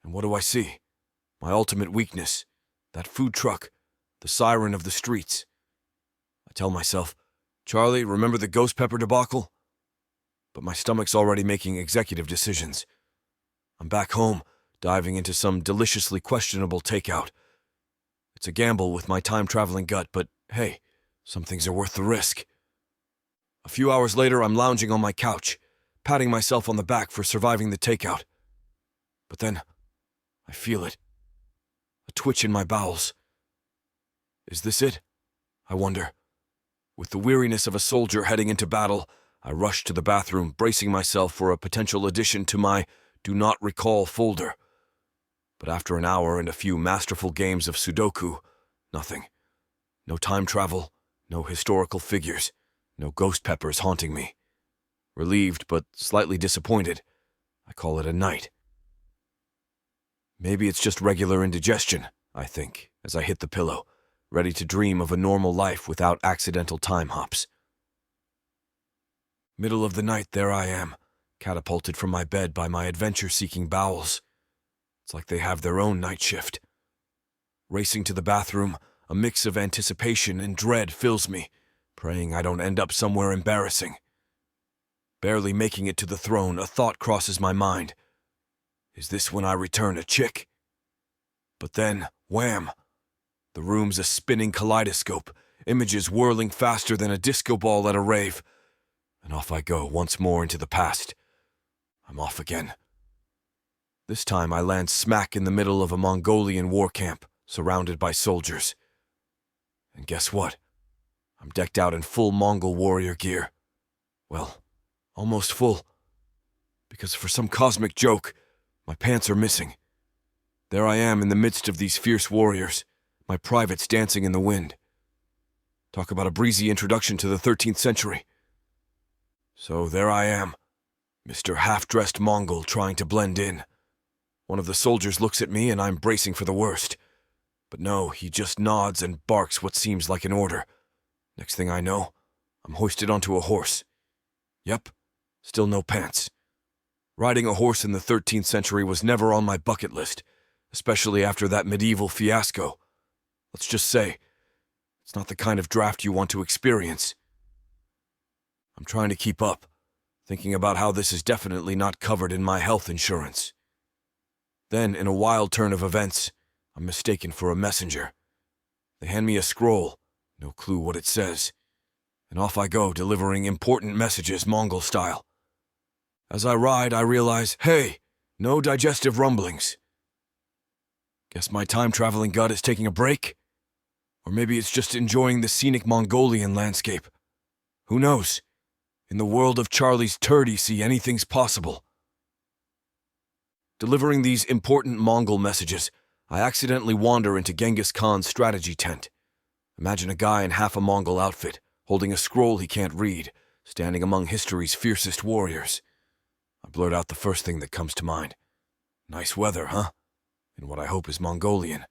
And what do I see? My ultimate weakness, that food truck, the siren of the streets. I tell myself, Charlie, remember the ghost pepper debacle? But my stomach's already making executive decisions. I'm back home, diving into some deliciously questionable takeout. It's a gamble with my time-traveling gut, but hey, some things are worth the risk. A few hours later, I'm lounging on my couch, patting myself on the back for surviving the takeout. But then, I feel it. A twitch in my bowels. Is this it? I wonder. With the weariness of a soldier heading into battle, I rush to the bathroom, bracing myself for a potential addition to my do not recall folder. But after an hour and a few masterful games of Sudoku, nothing. No time travel, no historical figures, no ghost peppers haunting me. Relieved but slightly disappointed, I call it a night. Maybe it's just regular indigestion, I think, as I hit the pillow, ready to dream of a normal life without accidental time hops. Middle of the night, there I am, catapulted from my bed by my adventure-seeking bowels. It's like they have their own night shift. Racing to the bathroom, a mix of anticipation and dread fills me, praying I don't end up somewhere embarrassing. Barely making it to the throne, a thought crosses my mind. Is this when I return a chick? But then, wham! The room's a spinning kaleidoscope, images whirling faster than a disco ball at a rave. And off I go once more into the past. I'm off again. This time I land smack in the middle of a Mongolian war camp, surrounded by soldiers. And guess what? I'm decked out in full Mongol warrior gear. Well, almost full. Because for some cosmic joke, my pants are missing. There I am in the midst of these fierce warriors, my privates dancing in the wind. Talk about a breezy introduction to the 13th century. So there I am, Mr. Half-Dressed Mongol trying to blend in. One of the soldiers looks at me and I'm bracing for the worst. But no, he just nods and barks what seems like an order. Next thing I know, I'm hoisted onto a horse. Yep, still no pants. Riding a horse in the 13th century was never on my bucket list, especially after that medieval fiasco. Let's just say, it's not the kind of draft you want to experience. I'm trying to keep up, thinking about how this is definitely not covered in my health insurance. Then, in a wild turn of events, I'm mistaken for a messenger. They hand me a scroll, no clue what it says, and off I go delivering important messages Mongol style. As I ride, I realize, hey, no digestive rumblings. Guess my time-traveling gut is taking a break? Or maybe it's just enjoying the scenic Mongolian landscape. Who knows? In the world of Charlie's Turd-Yssey, anything's possible. Delivering these important Mongol messages, I accidentally wander into Genghis Khan's strategy tent. Imagine a guy in half a Mongol outfit, holding a scroll he can't read, standing among history's fiercest warriors. I blurt out the first thing that comes to mind. Nice weather, huh? In what I hope is Mongolian.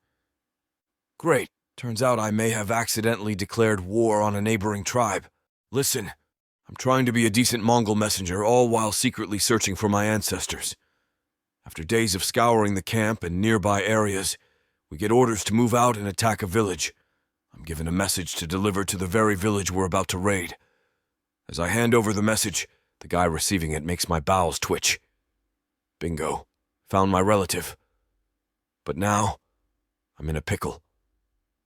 Great. Turns out I may have accidentally declared war on a neighboring tribe. Listen, I'm trying to be a decent Mongol messenger, all while secretly searching for my ancestors. After days of scouring the camp and nearby areas, we get orders to move out and attack a village. I'm given a message to deliver to the very village we're about to raid. As I hand over the message, the guy receiving it makes my bowels twitch. Bingo. Found my relative. But now, I'm in a pickle.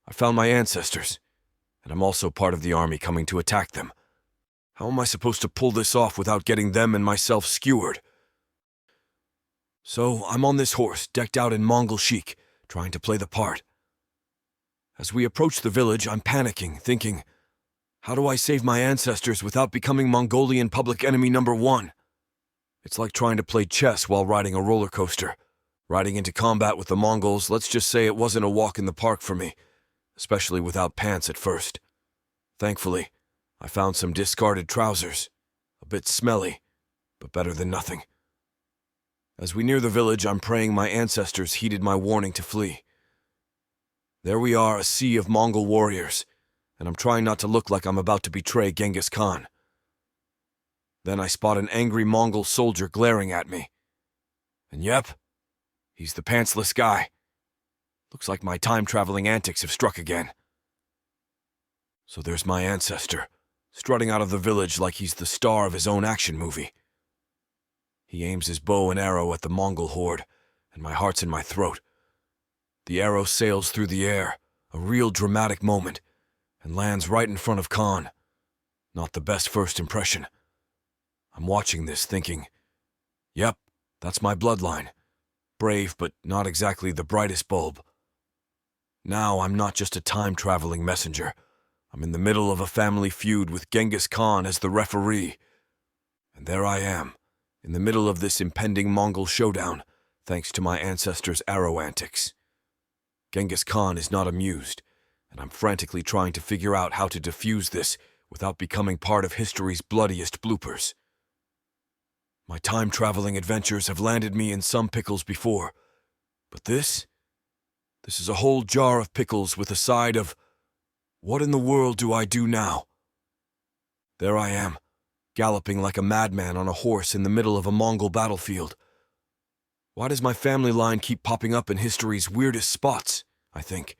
I found my ancestors, and I'm also part of the army coming to attack them. How am I supposed to pull this off without getting them and myself skewered? So I'm on this horse, decked out in Mongol chic, trying to play the part. As we approach the village, I'm panicking, thinking, how do I save my ancestors without becoming Mongolian public enemy number one? It's like trying to play chess while riding a roller coaster. Riding into combat with the Mongols, let's just say it wasn't a walk in the park for me, especially without pants at first. Thankfully, I found some discarded trousers. A bit smelly, but better than nothing. As we near the village, I'm praying my ancestors heeded my warning to flee. There we are, a sea of Mongol warriors, and I'm trying not to look like I'm about to betray Genghis Khan. Then I spot an angry Mongol soldier glaring at me. And yep, he's the pantsless guy. Looks like my time-traveling antics have struck again. So there's my ancestor, strutting out of the village like he's the star of his own action movie. He aims his bow and arrow at the Mongol horde, and my heart's in my throat. The arrow sails through the air, a real dramatic moment, and lands right in front of Khan. Not the best first impression. I'm watching this thinking, yep, that's my bloodline. Brave, but not exactly the brightest bulb. Now I'm not just a time-traveling messenger. I'm in the middle of a family feud with Genghis Khan as the referee. And there I am, in the middle of this impending Mongol showdown, thanks to my ancestors' arrow antics. Genghis Khan is not amused, and I'm frantically trying to figure out how to defuse this without becoming part of history's bloodiest bloopers. My time-traveling adventures have landed me in some pickles before, but this is a whole jar of pickles with a side of, what in the world do I do now? There I am, galloping like a madman on a horse in the middle of a Mongol battlefield. Why does my family line keep popping up in history's weirdest spots, I think?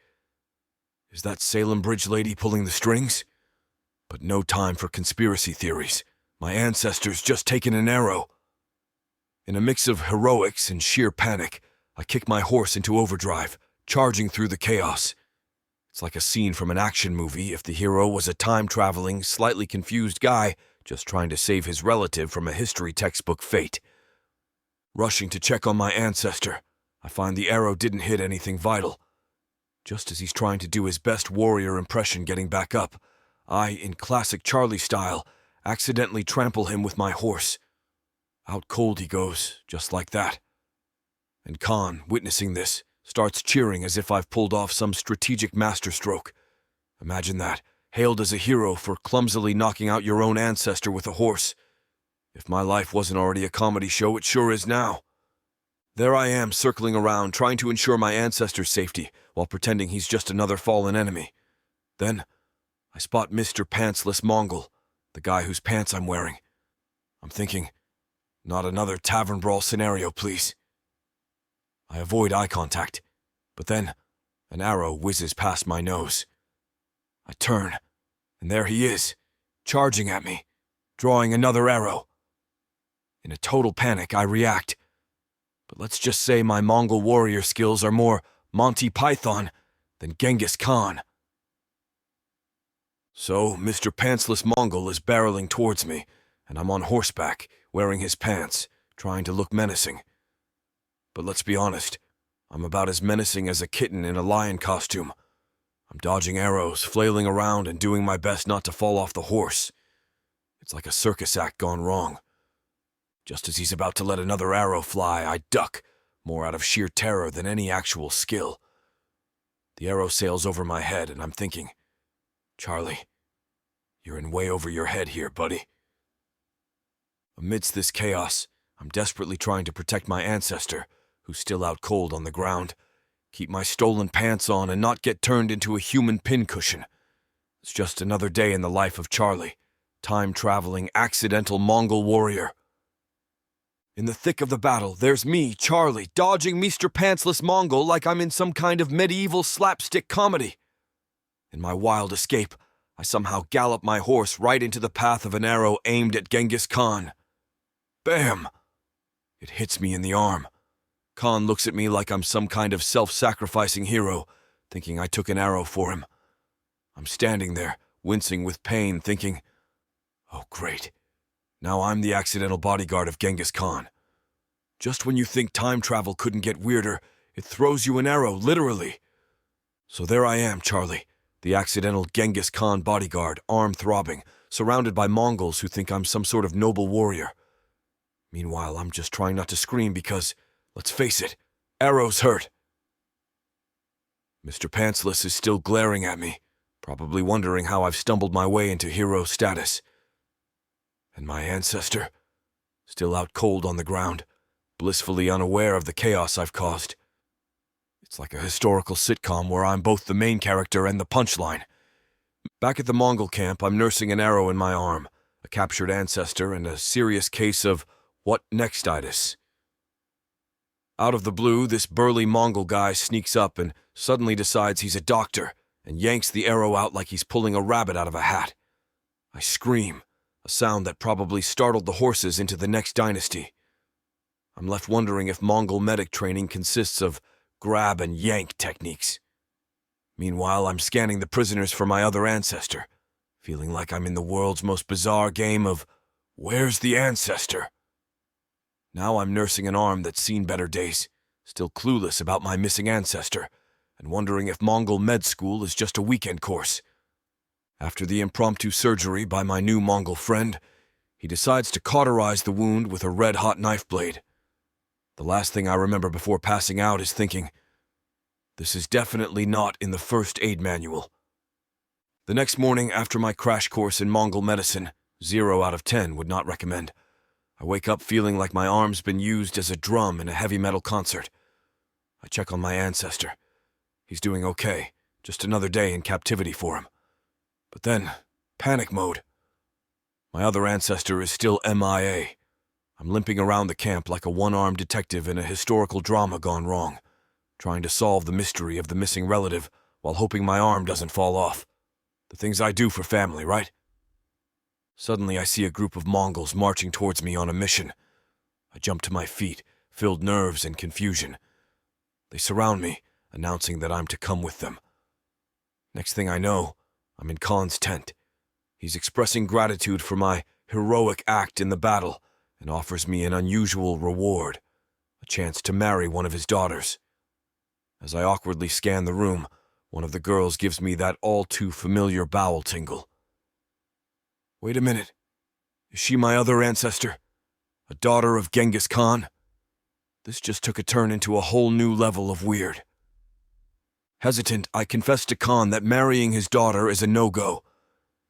Is that Salem Bridge lady pulling the strings? But no time for conspiracy theories. My ancestors just taken an arrow. In a mix of heroics and sheer panic, I kick my horse into overdrive, charging through the chaos. It's like a scene from an action movie if the hero was a time-traveling, slightly confused guy just trying to save his relative from a history textbook fate. Rushing to check on my ancestor, I find the arrow didn't hit anything vital. Just as he's trying to do his best warrior impression getting back up, I, in classic Charlie style, accidentally trample him with my horse. Out cold he goes, just like that. And Khan, witnessing this, starts cheering as if I've pulled off some strategic masterstroke. Imagine that, hailed as a hero for clumsily knocking out your own ancestor with a horse. If my life wasn't already a comedy show, it sure is now. There I am, circling around, trying to ensure my ancestor's safety, while pretending he's just another fallen enemy. Then, I spot Mr. Pantsless Mongol, the guy whose pants I'm wearing. I'm thinking, not another tavern brawl scenario, please. I avoid eye contact, but then an arrow whizzes past my nose. I turn, and there he is, charging at me, drawing another arrow. In a total panic, I react. But let's just say my Mongol warrior skills are more Monty Python than Genghis Khan. So, Mr. Pantsless Mongol is barreling towards me, and I'm on horseback, wearing his pants, trying to look menacing. But let's be honest, I'm about as menacing as a kitten in a lion costume. I'm dodging arrows, flailing around, and doing my best not to fall off the horse. It's like a circus act gone wrong. Just as he's about to let another arrow fly, I duck, more out of sheer terror than any actual skill. The arrow sails over my head, and I'm thinking, Charlie, you're in way over your head here, buddy. Amidst this chaos, I'm desperately trying to protect my ancestor, who's still out cold on the ground, keep my stolen pants on, and not get turned into a human pincushion. It's just another day in the life of Charlie, time-traveling, accidental Mongol warrior. In the thick of the battle, there's me, Charlie, dodging Mr. Pantsless Mongol like I'm in some kind of medieval slapstick comedy. In my wild escape, I somehow gallop my horse right into the path of an arrow aimed at Genghis Khan. Bam! It hits me in the arm. Khan looks at me like I'm some kind of self-sacrificing hero, thinking I took an arrow for him. I'm standing there, wincing with pain, thinking, oh great, now I'm the accidental bodyguard of Genghis Khan. Just when you think time travel couldn't get weirder, it throws you an arrow, literally. So there I am, Charlie, the accidental Genghis Khan bodyguard, arm throbbing, surrounded by Mongols who think I'm some sort of noble warrior. Meanwhile, I'm just trying not to scream because, let's face it, arrows hurt. Mr. Pantsless is still glaring at me, probably wondering how I've stumbled my way into hero status. And my ancestor, still out cold on the ground, blissfully unaware of the chaos I've caused. It's like a historical sitcom where I'm both the main character and the punchline. Back at the Mongol camp, I'm nursing an arrow in my arm, a captured ancestor, and a serious case of what next-itis. Out of the blue, this burly Mongol guy sneaks up and suddenly decides he's a doctor and yanks the arrow out like he's pulling a rabbit out of a hat. I scream, a sound that probably startled the horses into the next dynasty. I'm left wondering if Mongol medic training consists of grab and yank techniques. Meanwhile, I'm scanning the prisoners for my other ancestor, feeling like I'm in the world's most bizarre game of Where's the Ancestor? Now I'm nursing an arm that's seen better days, still clueless about my missing ancestor, and wondering if Mongol med school is just a weekend course. After the impromptu surgery by my new Mongol friend, he decides to cauterize the wound with a red-hot knife blade. The last thing I remember before passing out is thinking, this is definitely not in the first aid manual. The next morning, after my crash course in Mongol medicine, 0 out of 10 would not recommend, I wake up feeling like my arm's been used as a drum in a heavy metal concert. I check on my ancestor. He's doing okay, just another day in captivity for him. But then, panic mode. My other ancestor is still MIA. I'm limping around the camp like a one-armed detective in a historical drama gone wrong, trying to solve the mystery of the missing relative while hoping my arm doesn't fall off. The things I do for family, right? Suddenly I see a group of Mongols marching towards me on a mission. I jump to my feet, filled nerves and confusion. They surround me, announcing that I'm to come with them. Next thing I know, I'm in Khan's tent. He's expressing gratitude for my heroic act in the battle and offers me an unusual reward, a chance to marry one of his daughters. As I awkwardly scan the room, one of the girls gives me that all-too-familiar bowel tingle. Wait a minute. Is she my other ancestor? A daughter of Genghis Khan? This just took a turn into a whole new level of weird. Hesitant, I confess to Khan that marrying his daughter is a no-go.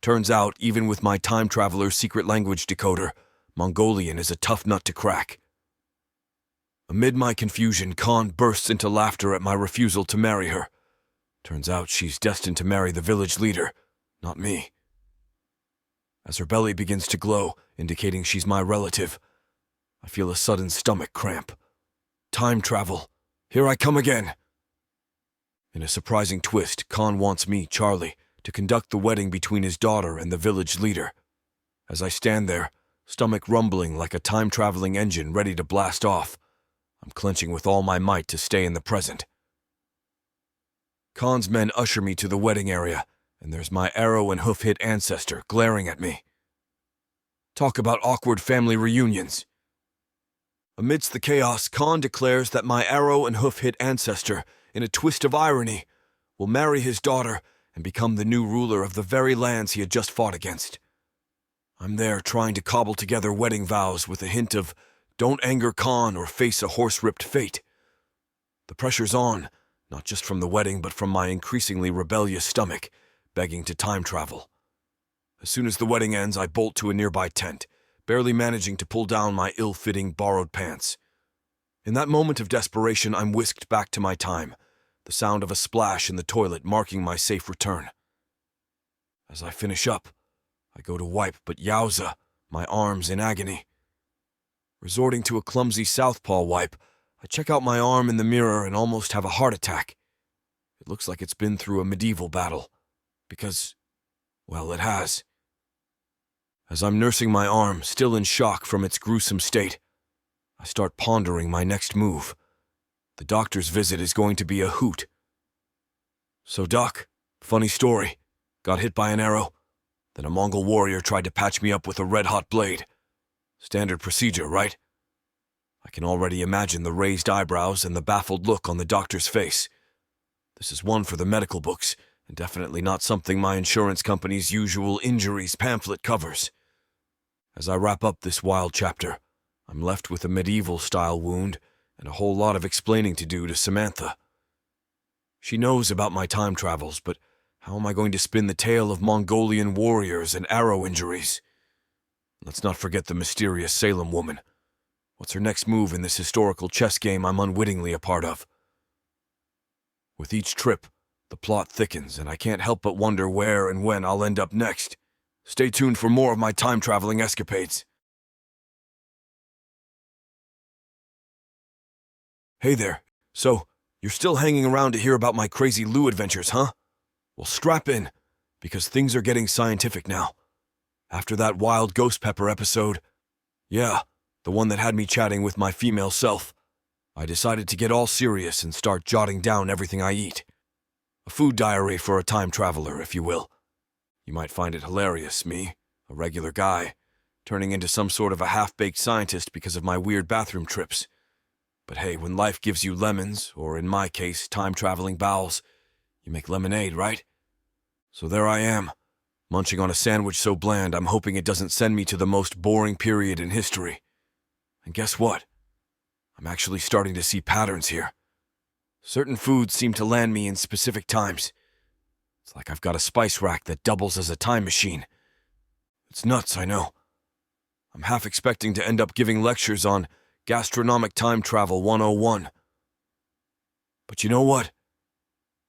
Turns out, even with my time traveler's secret language decoder, Mongolian is a tough nut to crack. Amid my confusion, Khan bursts into laughter at my refusal to marry her. Turns out she's destined to marry the village leader, not me. As her belly begins to glow, indicating she's my relative, I feel a sudden stomach cramp. Time travel. Here I come again. In a surprising twist, Khan wants me, Charlie, to conduct the wedding between his daughter and the village leader. As I stand there, stomach rumbling like a time-traveling engine ready to blast off, I'm clenching with all my might to stay in the present. Khan's men usher me to the wedding area, and there's my arrow and hoof-hit ancestor glaring at me. Talk about awkward family reunions. Amidst the chaos, Khan declares that my arrow and hoof-hit ancestor, in a twist of irony, will marry his daughter and become the new ruler of the very lands he had just fought against. I'm there trying to cobble together wedding vows with a hint of don't anger Khan or face a horse-ripped fate. The pressure's on, not just from the wedding but from my increasingly rebellious stomach, begging to time travel. As soon as the wedding ends, I bolt to a nearby tent, barely managing to pull down my ill-fitting borrowed pants. In that moment of desperation, I'm whisked back to my time, the sound of a splash in the toilet marking my safe return. As I finish up, I go to wipe, but yowza, my arm's in agony. Resorting to a clumsy southpaw wipe, I check out my arm in the mirror and almost have a heart attack. It looks like it's been through a medieval battle, because, well, it has. As I'm nursing my arm, still in shock from its gruesome state, I start pondering my next move. The doctor's visit is going to be a hoot. So, Doc, funny story. Got hit by an arrow. Then a Mongol warrior tried to patch me up with a red-hot blade. Standard procedure, right? I can already imagine the raised eyebrows and the baffled look on the doctor's face. This is one for the medical books, and definitely not something my insurance company's usual injuries pamphlet covers. As I wrap up this wild chapter, I'm left with a medieval-style wound and a whole lot of explaining to do to Samantha. She knows about my time travels, but how am I going to spin the tale of Mongolian warriors and arrow injuries? Let's not forget the mysterious Salem woman. What's her next move in this historical chess game I'm unwittingly a part of? With each trip, the plot thickens, and I can't help but wonder where and when I'll end up next. Stay tuned for more of my time-traveling escapades. Hey there. So, you're still hanging around to hear about my crazy Lou adventures, huh? Well, strap in, because things are getting scientific now. After that wild ghost pepper episode, yeah, the one that had me chatting with my female self, I decided to get all serious and start jotting down everything I eat. A food diary for a time traveler, if you will. You might find it hilarious, me, a regular guy, turning into some sort of a half-baked scientist because of my weird bathroom trips. But hey, when life gives you lemons, or in my case, time-traveling bowels, you make lemonade, right? So there I am, munching on a sandwich so bland I'm hoping it doesn't send me to the most boring period in history. And guess what? I'm actually starting to see patterns here. Certain foods seem to land me in specific times. It's like I've got a spice rack that doubles as a time machine. It's nuts, I know. I'm half expecting to end up giving lectures on Gastronomic Time Travel 101. But you know what?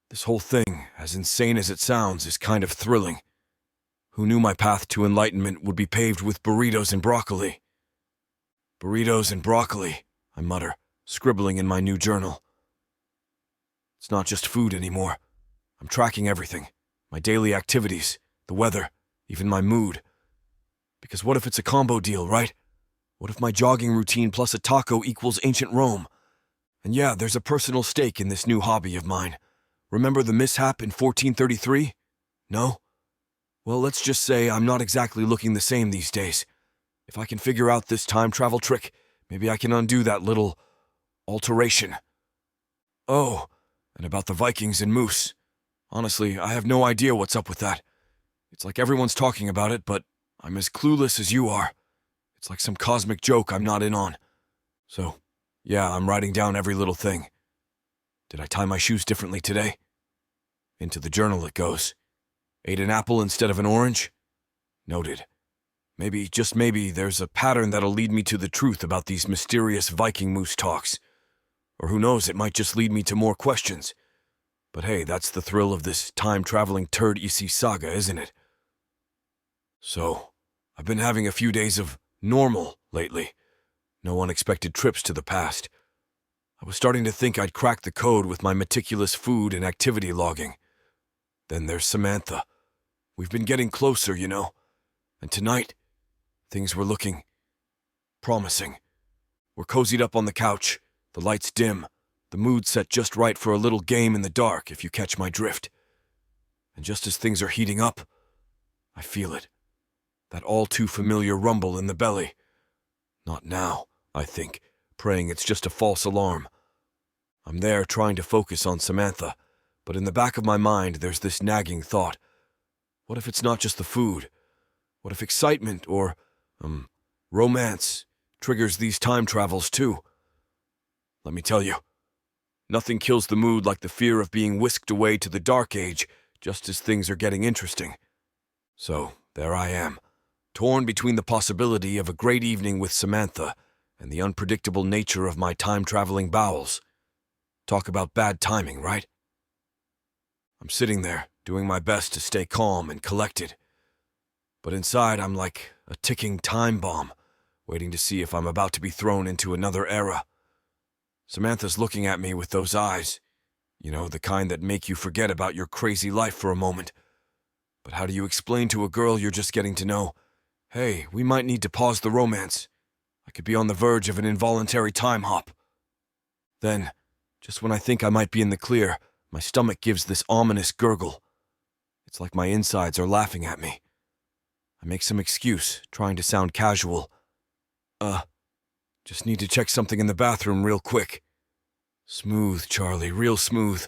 This whole thing, as insane as it sounds, is kind of thrilling. Who knew my path to enlightenment would be paved with burritos and broccoli? Burritos and broccoli, I mutter, scribbling in my new journal. It's not just food anymore. I'm tracking everything. My daily activities, the weather, even my mood. Because what if it's a combo deal, right? What if my jogging routine plus a taco equals ancient Rome? And yeah, there's a personal stake in this new hobby of mine. Remember the mishap in 1433? No? Well, let's just say I'm not exactly looking the same these days. If I can figure out this time travel trick, maybe I can undo that little alteration. Oh, and about the Vikings and moose. Honestly, I have no idea what's up with that. It's like everyone's talking about it, but I'm as clueless as you are. It's like some cosmic joke I'm not in on. So, yeah, I'm writing down every little thing. Did I tie my shoes differently today? Into the journal it goes. Ate an apple instead of an orange? Noted. Maybe, just maybe, there's a pattern that'll lead me to the truth about these mysterious Viking moose talks. Or who knows, it might just lead me to more questions. But hey, that's the thrill of this time-traveling Turd-Yssey saga, isn't it? So, I've been having a few days of normal lately. No unexpected trips to the past. I was starting to think I'd cracked the code with my meticulous food and activity logging. Then there's Samantha. We've been getting closer, you know. And tonight, things were looking promising. We're cozied up on the couch, the lights dim, the mood set just right for a little game in the dark, if you catch my drift. And just as things are heating up, I feel it. That all-too-familiar rumble in the belly. Not now, I think, praying it's just a false alarm. I'm there trying to focus on Samantha, but in the back of my mind there's this nagging thought. What if it's not just the food? What if excitement or, romance triggers these time travels too? Let me tell you, nothing kills the mood like the fear of being whisked away to the dark age just as things are getting interesting. So, there I am, torn between the possibility of a great evening with Samantha and the unpredictable nature of my time-traveling bowels. Talk about bad timing, right? I'm sitting there, doing my best to stay calm and collected. But inside, I'm like a ticking time bomb, waiting to see if I'm about to be thrown into another era. Samantha's looking at me with those eyes. You know, the kind that make you forget about your crazy life for a moment. But how do you explain to a girl you're just getting to know, hey, we might need to pause the romance. I could be on the verge of an involuntary time hop. Then, just when I think I might be in the clear, my stomach gives this ominous gurgle. It's like my insides are laughing at me. I make some excuse, trying to sound casual. Just need to check something in the bathroom real quick. Smooth, Charlie, real smooth.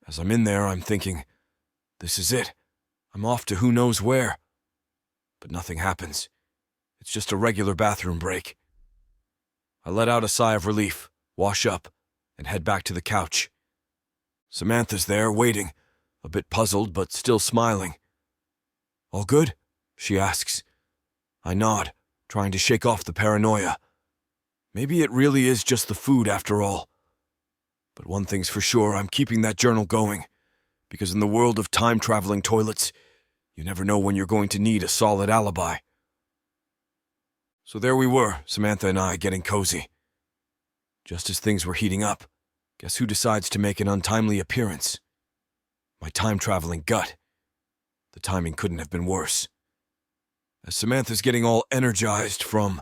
As I'm in there, I'm thinking, this is it. I'm off to who knows where. But nothing happens. It's just a regular bathroom break. I let out a sigh of relief, wash up, and head back to the couch. Samantha's there, waiting, a bit puzzled but still smiling. All good? She asks. I nod, trying to shake off the paranoia. Maybe it really is just the food after all. But one thing's for sure, I'm keeping that journal going, because in the world of time-traveling toilets, you never know when you're going to need a solid alibi. So there we were, Samantha and I getting cozy. Just as things were heating up, guess who decides to make an untimely appearance? My time-traveling gut. The timing couldn't have been worse. As Samantha's getting all energized from,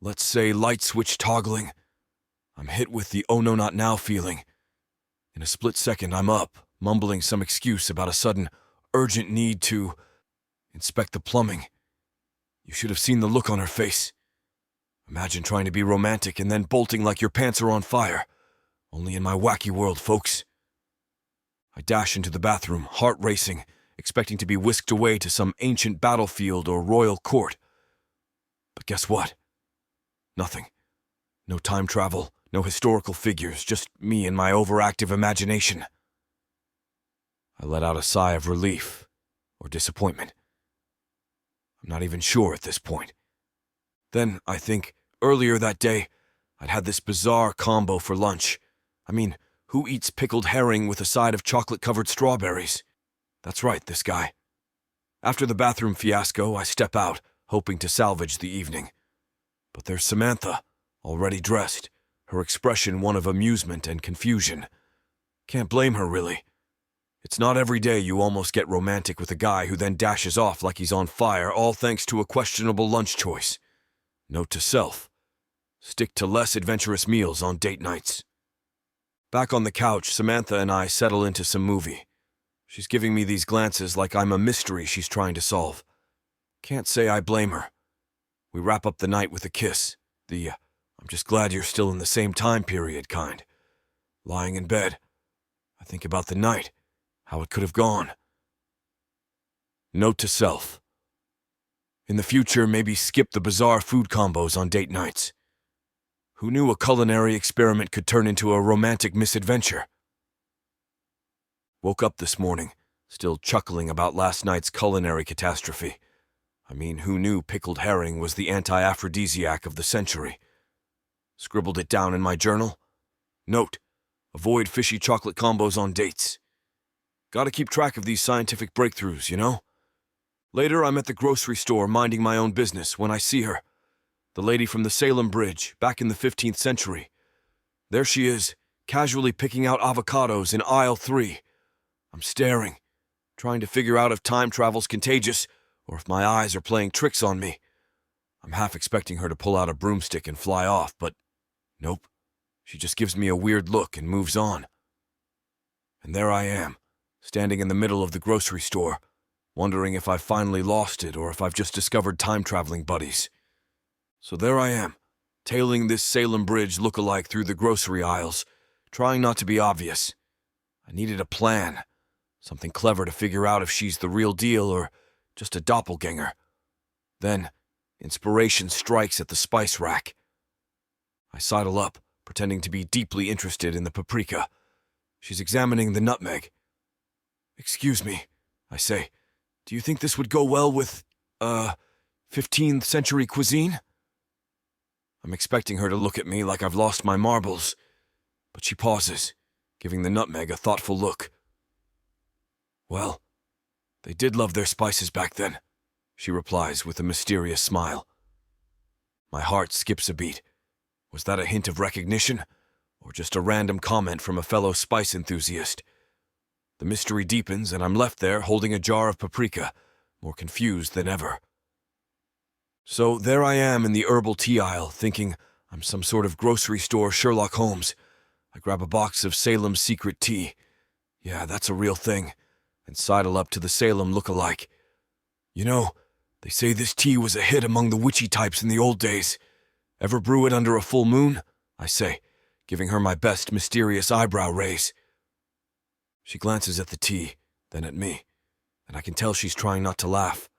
let's say, light switch toggling, I'm hit with the oh no not now feeling. In a split second, I'm up, mumbling some excuse about a sudden, urgent need to inspect the plumbing. You should have seen the look on her face. Imagine trying to be romantic and then bolting like your pants are on fire. Only in my wacky world, folks. I dash into the bathroom, heart racing, expecting to be whisked away to some ancient battlefield or royal court. But guess what? Nothing. No time travel, no historical figures, just me and my overactive imagination. I let out a sigh of relief or disappointment. I'm not even sure at this point. Then, I think, earlier that day, I'd had this bizarre combo for lunch. I mean, who eats pickled herring with a side of chocolate-covered strawberries? That's right, this guy. After the bathroom fiasco, I step out, hoping to salvage the evening. But there's Samantha, already dressed, her expression one of amusement and confusion. Can't blame her, really. It's not every day you almost get romantic with a guy who then dashes off like he's on fire, all thanks to a questionable lunch choice. Note to self: stick to less adventurous meals on date nights. Back on the couch, Samantha and I settle into some movie. She's giving me these glances like I'm a mystery she's trying to solve. Can't say I blame her. We wrap up the night with a kiss. I'm just glad you're still in the same time period kind. Lying in bed, I think about the night, how it could have gone. Note to self: in the future, maybe skip the bizarre food combos on date nights. Who knew a culinary experiment could turn into a romantic misadventure? Woke up this morning, still chuckling about last night's culinary catastrophe. I mean, who knew pickled herring was the anti-aphrodisiac of the century? Scribbled it down in my journal. Note: avoid fishy chocolate combos on dates. Gotta keep track of these scientific breakthroughs, you know? Later, I'm at the grocery store minding my own business when I see her. The lady from the Salem Bridge, back in the 15th century. There she is, casually picking out avocados in aisle 3. I'm staring, trying to figure out if time travel's contagious or if my eyes are playing tricks on me. I'm half expecting her to pull out a broomstick and fly off, but nope. She just gives me a weird look and moves on. And there I am, standing in the middle of the grocery store, wondering if I've finally lost it or if I've just discovered time-traveling buddies. So there I am, tailing this Salem Bridge look-alike through the grocery aisles, trying not to be obvious. I needed a plan, something clever to figure out if she's the real deal or just a doppelganger. Then, inspiration strikes at the spice rack. I sidle up, pretending to be deeply interested in the paprika. She's examining the nutmeg. "Excuse me," I say. "Do you think this would go well with, 15th century cuisine?" I'm expecting her to look at me like I've lost my marbles, but she pauses, giving the nutmeg a thoughtful look. "Well, they did love their spices back then," she replies with a mysterious smile. My heart skips a beat. Was that a hint of recognition, or just a random comment from a fellow spice enthusiast? The mystery deepens, and I'm left there holding a jar of paprika, more confused than ever. So there I am in the herbal tea aisle, thinking I'm some sort of grocery store Sherlock Holmes. I grab a box of Salem's secret tea. Yeah, that's a real thing. And sidle up to the Salem look-alike. "You know, they say this tea was a hit among the witchy types in the old days. Ever brew it under a full moon?" I say, giving her my best mysterious eyebrow raise. She glances at the tea, then at me, and I can tell she's trying not to laugh.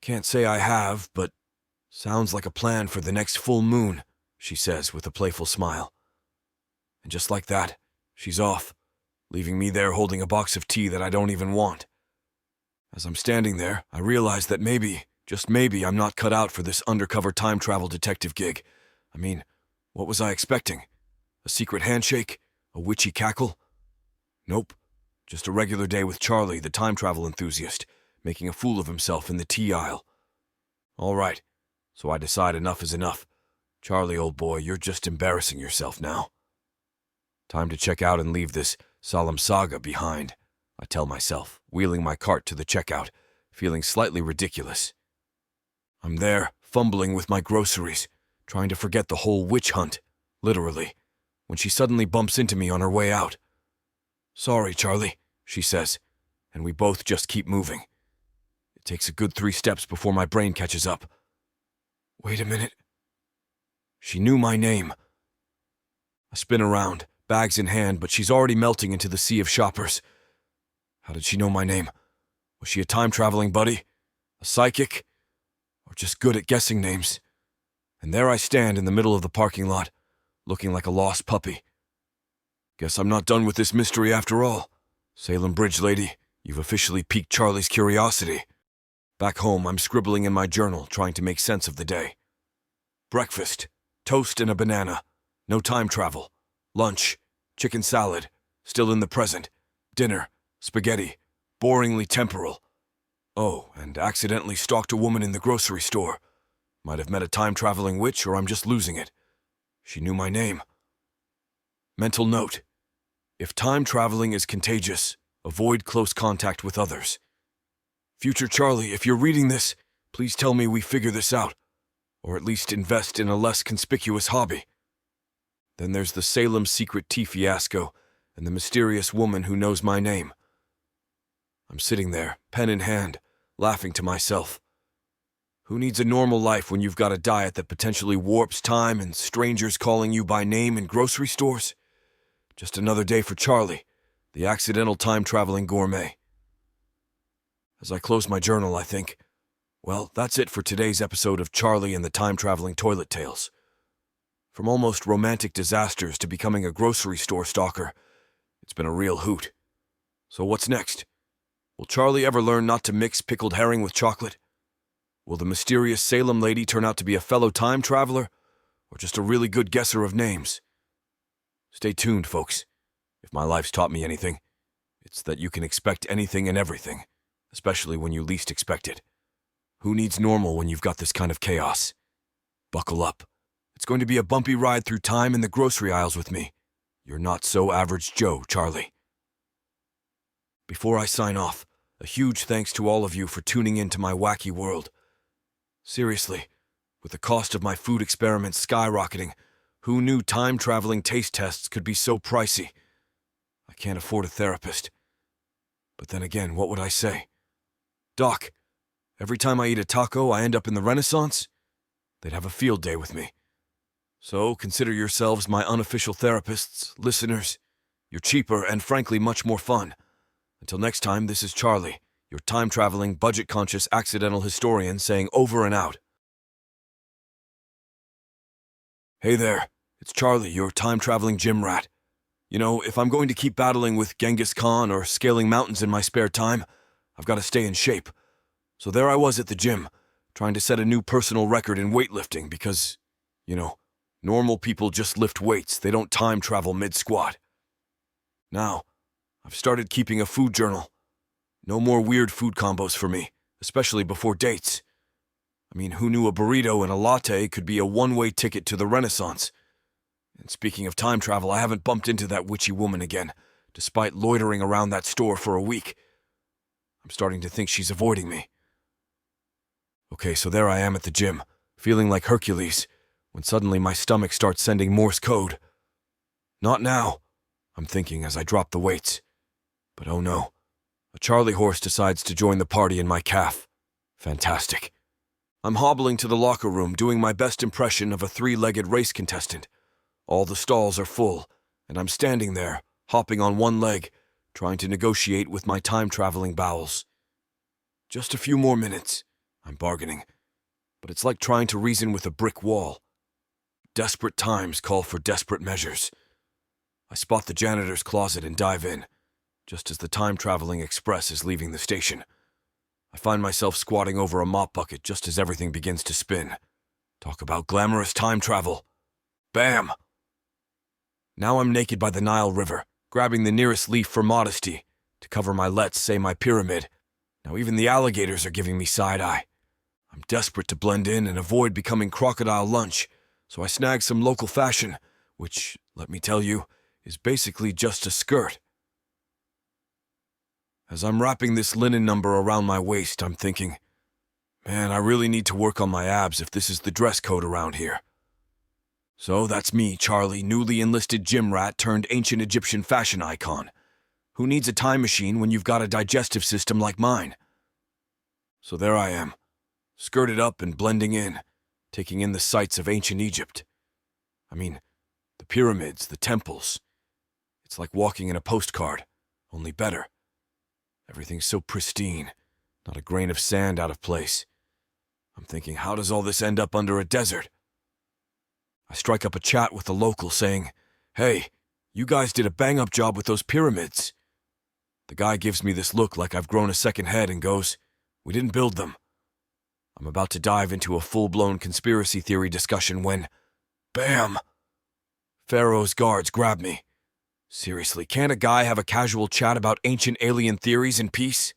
"Can't say I have, but sounds like a plan for the next full moon," she says with a playful smile. And just like that, she's off, leaving me there holding a box of tea that I don't even want. As I'm standing there, I realize that maybe, just maybe, I'm not cut out for this undercover time travel detective gig. I mean, what was I expecting? A secret handshake? A witchy cackle? Nope. Just a regular day with Charlie, the time travel enthusiast, making a fool of himself in the tea aisle. All right, so I decide enough is enough. Charlie, old boy, you're just embarrassing yourself now. Time to check out and leave this solemn saga behind, I tell myself, wheeling my cart to the checkout, feeling slightly ridiculous. I'm there, fumbling with my groceries, trying to forget the whole witch hunt, literally, when she suddenly bumps into me on her way out. "Sorry, Charlie," she says, and we both just keep moving. It takes a good 3 steps before my brain catches up. Wait a minute. She knew my name. I spin around, bags in hand, but she's already melting into the sea of shoppers. How did she know my name? Was she a time-traveling buddy? A psychic? Or just good at guessing names? And there I stand in the middle of the parking lot, looking like a lost puppy. Guess I'm not done with this mystery after all. Salem Bridge lady, you've officially piqued Charlie's curiosity. Back home, I'm scribbling in my journal, trying to make sense of the day. Breakfast, toast and a banana. No time travel. Lunch, chicken salad, still in the present. Dinner, spaghetti, boringly temporal. Oh, and accidentally stalked a woman in the grocery store. Might have met a time-traveling witch, or I'm just losing it. She knew my name. Mental note: if time traveling is contagious, avoid close contact with others. Future Charlie, if you're reading this, please tell me we figure this out, or at least invest in a less conspicuous hobby. Then there's the Salem secret tea fiasco and the mysterious woman who knows my name. I'm sitting there, pen in hand, laughing to myself. Who needs a normal life when you've got a diet that potentially warps time and strangers calling you by name in grocery stores? Just another day for Charlie, the accidental time-traveling gourmet. As I close my journal, I think, well, that's it for today's episode of Charlie and the Time-Traveling Toilet Tales. From almost romantic disasters to becoming a grocery store stalker, it's been a real hoot. So what's next? Will Charlie ever learn not to mix pickled herring with chocolate? Will the mysterious Salem lady turn out to be a fellow time traveler, or just a really good guesser of names? Stay tuned, folks. If my life's taught me anything, it's that you can expect anything and everything, especially when you least expect it. Who needs normal when you've got this kind of chaos? Buckle up. It's going to be a bumpy ride through time in the grocery aisles with me. You're not so average Joe, Charlie. Before I sign off, a huge thanks to all of you for tuning in to my wacky world. Seriously, with the cost of my food experiments skyrocketing, who knew time-traveling taste tests could be so pricey? I can't afford a therapist. But then again, what would I say? Doc, every time I eat a taco, I end up in the Renaissance? They'd have a field day with me. So consider yourselves my unofficial therapists, listeners. You're cheaper and frankly much more fun. Until next time, this is Charlie, your time-traveling, budget-conscious, accidental historian saying over and out. Hey there, it's Charlie, your time-traveling gym rat. You know, if I'm going to keep battling with Genghis Khan or scaling mountains in my spare time, I've got to stay in shape. So there I was at the gym, trying to set a new personal record in weightlifting because, normal people just lift weights, they don't time travel mid-squat. Now, I've started keeping a food journal. No more weird food combos for me, especially before dates. I mean, who knew a burrito and a latte could be a one-way ticket to the Renaissance? And speaking of time travel, I haven't bumped into that witchy woman again, despite loitering around that store for a week. I'm starting to think she's avoiding me. Okay, so there I am at the gym, feeling like Hercules, when suddenly my stomach starts sending Morse code. Not now, I'm thinking as I drop the weights. But oh no, a Charlie horse decides to join the party in my calf. Fantastic. I'm hobbling to the locker room, doing my best impression of a three-legged race contestant. All the stalls are full, and I'm standing there, hopping on one leg, trying to negotiate with my time-traveling bowels. Just a few more minutes, I'm bargaining, but it's like trying to reason with a brick wall. Desperate times call for desperate measures. I spot the janitor's closet and dive in, just as the time-traveling express is leaving the station. I find myself squatting over a mop bucket just as everything begins to spin. Talk about glamorous time travel. Bam! Now I'm naked by the Nile River, grabbing the nearest leaf for modesty, to cover my let's say my pyramid. Now even the alligators are giving me side-eye. I'm desperate to blend in and avoid becoming crocodile lunch, so I snag some local fashion, which, let me tell you, is basically just a skirt. As I'm wrapping this linen number around my waist, I'm thinking, man, I really need to work on my abs if this is the dress code around here. So that's me, Charlie, newly enlisted gym rat turned ancient Egyptian fashion icon. Who needs a time machine when you've got a digestive system like mine? So there I am, skirted up and blending in, taking in the sights of ancient Egypt. I mean, the pyramids, the temples. It's like walking in a postcard, only better. Everything's so pristine, not a grain of sand out of place. I'm thinking, how does all this end up under a desert? I strike up a chat with the local saying, hey, you guys did a bang-up job with those pyramids. The guy gives me this look like I've grown a second head and goes, "We didn't build them." I'm about to dive into a full-blown conspiracy theory discussion when, bam! Pharaoh's guards grab me. Seriously, can't a guy have a casual chat about ancient alien theories in peace?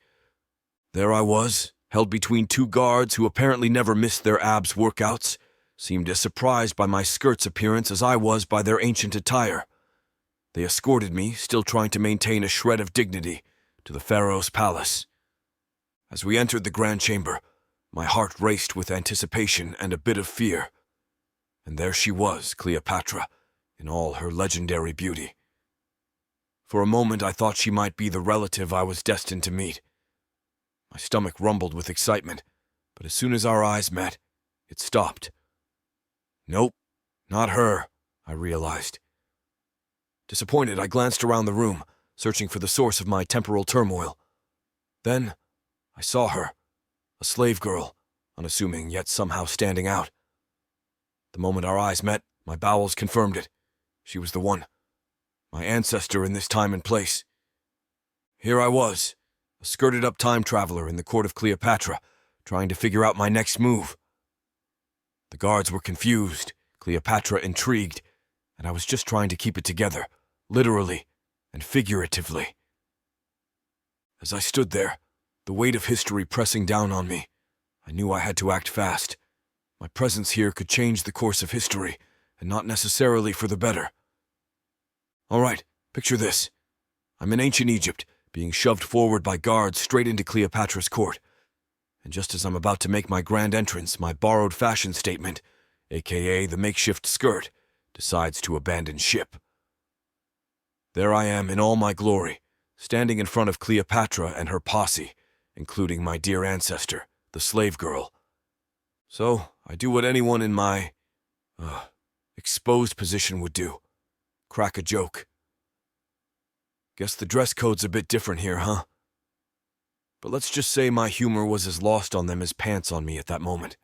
There I was, held between two guards who apparently never missed their abs workouts, seemed as surprised by my skirt's appearance as I was by their ancient attire. They escorted me, still trying to maintain a shred of dignity, to the Pharaoh's palace. As we entered the grand chamber, my heart raced with anticipation and a bit of fear. And there she was, Cleopatra, in all her legendary beauty. For a moment I thought she might be the relative I was destined to meet. My stomach rumbled with excitement, but as soon as our eyes met, it stopped. Nope, not her, I realized. Disappointed, I glanced around the room, searching for the source of my temporal turmoil. Then, I saw her, a slave girl, unassuming yet somehow standing out. The moment our eyes met, my bowels confirmed it. She was the one, my ancestor in this time and place. Here I was, a skirted-up time traveler in the court of Cleopatra, trying to figure out my next move. The guards were confused, Cleopatra intrigued, and I was just trying to keep it together, literally and figuratively. As I stood there, the weight of history pressing down on me, I knew I had to act fast. My presence here could change the course of history, and not necessarily for the better. All right, picture this. I'm in ancient Egypt, being shoved forward by guards straight into Cleopatra's court. And just as I'm about to make my grand entrance, my borrowed fashion statement, aka the makeshift skirt, decides to abandon ship. There I am in all my glory, standing in front of Cleopatra and her posse, including my dear ancestor, the slave girl. So, I do what anyone in my, exposed position would do. Crack a joke. Guess the dress code's a bit different here, huh? But let's just say my humor was as lost on them as pants on me at that moment.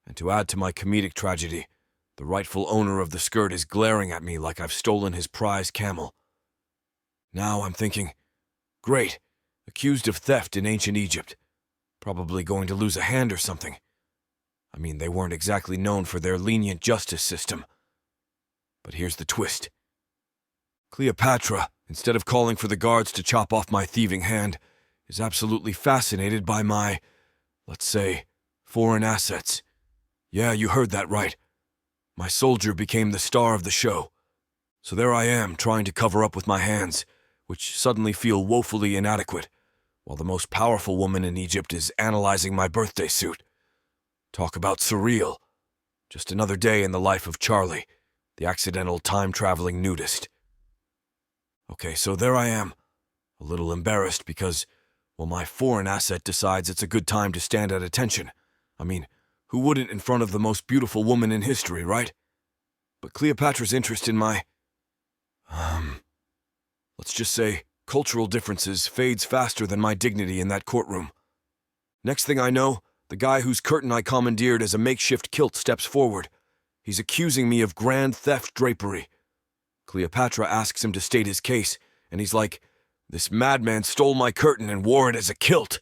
And to add to my comedic tragedy, the rightful owner of the skirt is glaring at me like I've stolen his prize camel. Now I'm thinking, great, accused of theft in ancient Egypt. Probably going to lose a hand or something. I mean, they weren't exactly known for their lenient justice system. But here's the twist. Cleopatra, instead of calling for the guards to chop off my thieving hand, is absolutely fascinated by my, let's say, foreign assets. Yeah, you heard that right. My soldier became the star of the show. So there I am, trying to cover up with my hands, which suddenly feel woefully inadequate, while the most powerful woman in Egypt is analyzing my birthday suit. Talk about surreal. Just another day in the life of Charlie, the accidental time-traveling nudist. Okay, so there I am, a little embarrassed because, well, my foreign asset decides it's a good time to stand at attention. I mean, who wouldn't in front of the most beautiful woman in history, right? But Cleopatra's interest in my, let's just say, cultural differences fades faster than my dignity in that courtroom. Next thing I know, the guy whose curtain I commandeered as a makeshift kilt steps forward. He's accusing me of grand theft drapery. Cleopatra asks him to state his case, and he's like, "This madman stole my curtain and wore it as a kilt."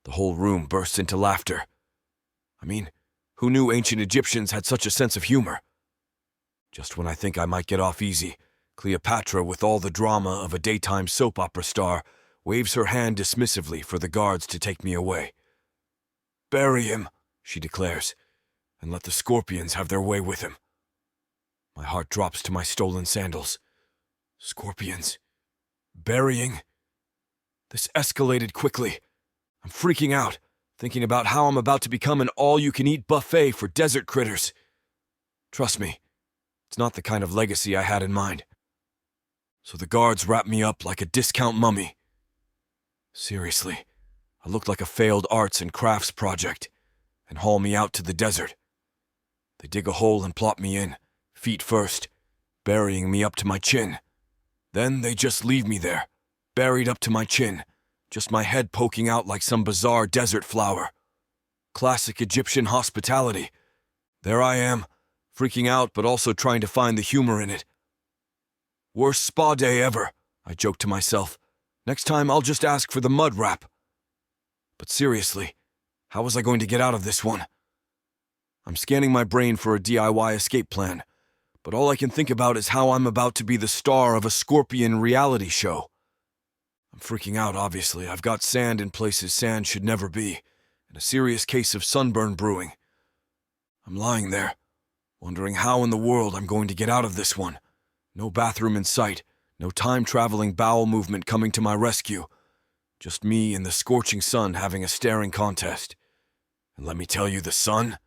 The whole room bursts into laughter. I mean, who knew ancient Egyptians had such a sense of humor? Just when I think I might get off easy, Cleopatra, with all the drama of a daytime soap opera star, waves her hand dismissively for the guards to take me away. "Bury him," she declares, "and let the scorpions have their way with him." My heart drops to my stolen sandals. Scorpions. Burying. This escalated quickly. I'm freaking out, thinking about how I'm about to become an all-you-can-eat buffet for desert critters. Trust me, it's not the kind of legacy I had in mind. So the guards wrap me up like a discount mummy. Seriously, I look like a failed arts and crafts project, and haul me out to the desert. They dig a hole and plop me in, feet first, burying me up to my chin. Then they just leave me there, buried up to my chin, just my head poking out like some bizarre desert flower. Classic Egyptian hospitality. There I am, freaking out but also trying to find the humor in it. Worst spa day ever, I joke to myself. Next time I'll just ask for the mud wrap. But seriously, how was I going to get out of this one? I'm scanning my brain for a DIY escape plan, but all I can think about is how I'm about to be the star of a scorpion reality show. I'm freaking out, obviously. I've got sand in places sand should never be, and a serious case of sunburn brewing. I'm lying there, wondering how in the world I'm going to get out of this one. No bathroom in sight, no time-traveling bowel movement coming to my rescue. Just me and the scorching sun having a staring contest. And let me tell you, the sun?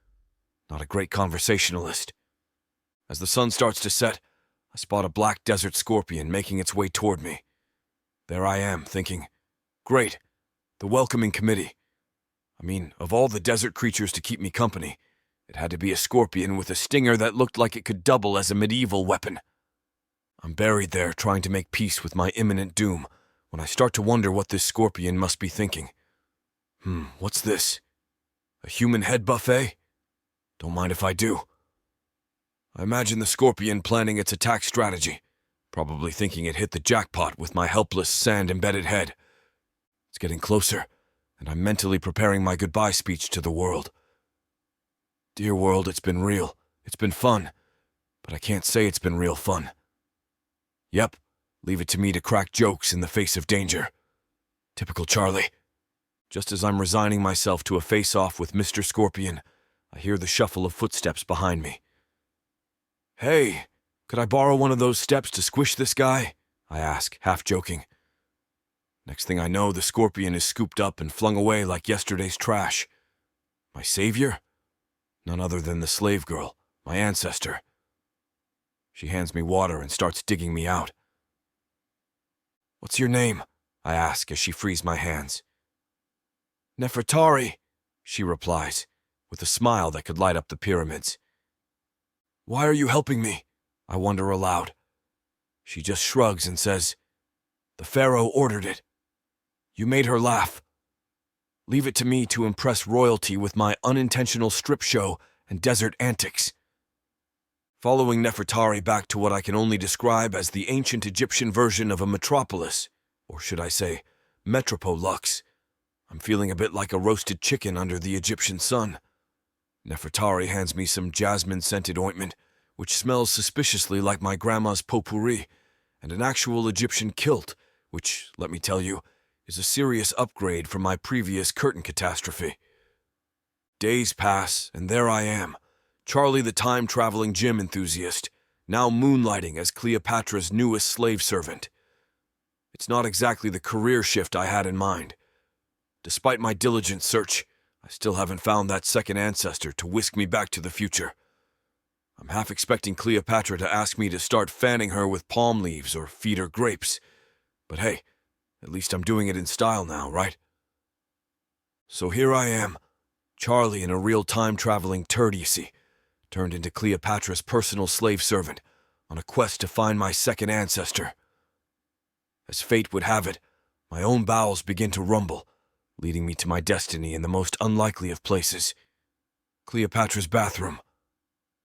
Not a great conversationalist. As the sun starts to set, I spot a black desert scorpion making its way toward me. There I am, thinking, great, the welcoming committee. I mean, of all the desert creatures to keep me company, it had to be a scorpion with a stinger that looked like it could double as a medieval weapon. I'm buried there trying to make peace with my imminent doom when I start to wonder what this scorpion must be thinking. What's this? A human head buffet? Don't mind if I do. I imagine the scorpion planning its attack strategy, probably thinking it hit the jackpot with my helpless, sand-embedded head. It's getting closer, and I'm mentally preparing my goodbye speech to the world. Dear world, it's been real. It's been fun. But I can't say it's been real fun. Yep, leave it to me to crack jokes in the face of danger. Typical Charlie. Just as I'm resigning myself to a face-off with Mr. Scorpion, I hear the shuffle of footsteps behind me. Hey, could I borrow one of those steps to squish this guy? I ask, half joking. Next thing I know, the scorpion is scooped up and flung away like yesterday's trash. My savior? None other than the slave girl, my ancestor. She hands me water and starts digging me out. What's your name? I ask as she frees my hands. Nefertari, she replies, with a smile that could light up the pyramids. Why are you helping me? I wonder aloud. She just shrugs and says, The pharaoh ordered it. You made her laugh. Leave it to me to impress royalty with my unintentional strip show and desert antics. Following Nefertari back to what I can only describe as the ancient Egyptian version of a metropolis, or should I say, Metropolux, I'm feeling a bit like a roasted chicken under the Egyptian sun. Nefertari hands me some jasmine-scented ointment, which smells suspiciously like my grandma's potpourri, and an actual Egyptian kilt, which, let me tell you, is a serious upgrade from my previous curtain catastrophe. Days pass, and there I am, Charlie the time-traveling gym enthusiast, now moonlighting as Cleopatra's newest slave servant. It's not exactly the career shift I had in mind. Despite my diligent search, I still haven't found that second ancestor to whisk me back to the future. I'm half expecting Cleopatra to ask me to start fanning her with palm leaves or feed her grapes. But hey, at least I'm doing it in style now, right? So here I am, Charlie in a real time-traveling Turd-Yssey, turned into Cleopatra's personal slave servant, on a quest to find my second ancestor. As fate would have it, my own bowels begin to rumble, leading me to my destiny in the most unlikely of places, Cleopatra's bathroom.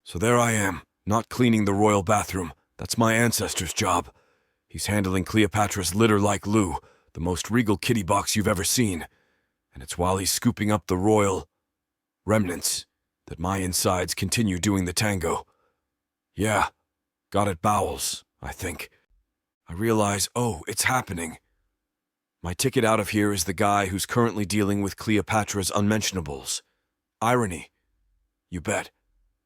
So there I am, not cleaning the royal bathroom. That's my ancestor's job. He's handling Cleopatra's litter-like loo, the most regal kitty box you've ever seen. And it's while he's scooping up the royal remnants that my insides continue doing the tango. Yeah, got it bowels, I think. I realize, it's happening. My ticket out of here is the guy who's currently dealing with Cleopatra's unmentionables. Irony. You bet.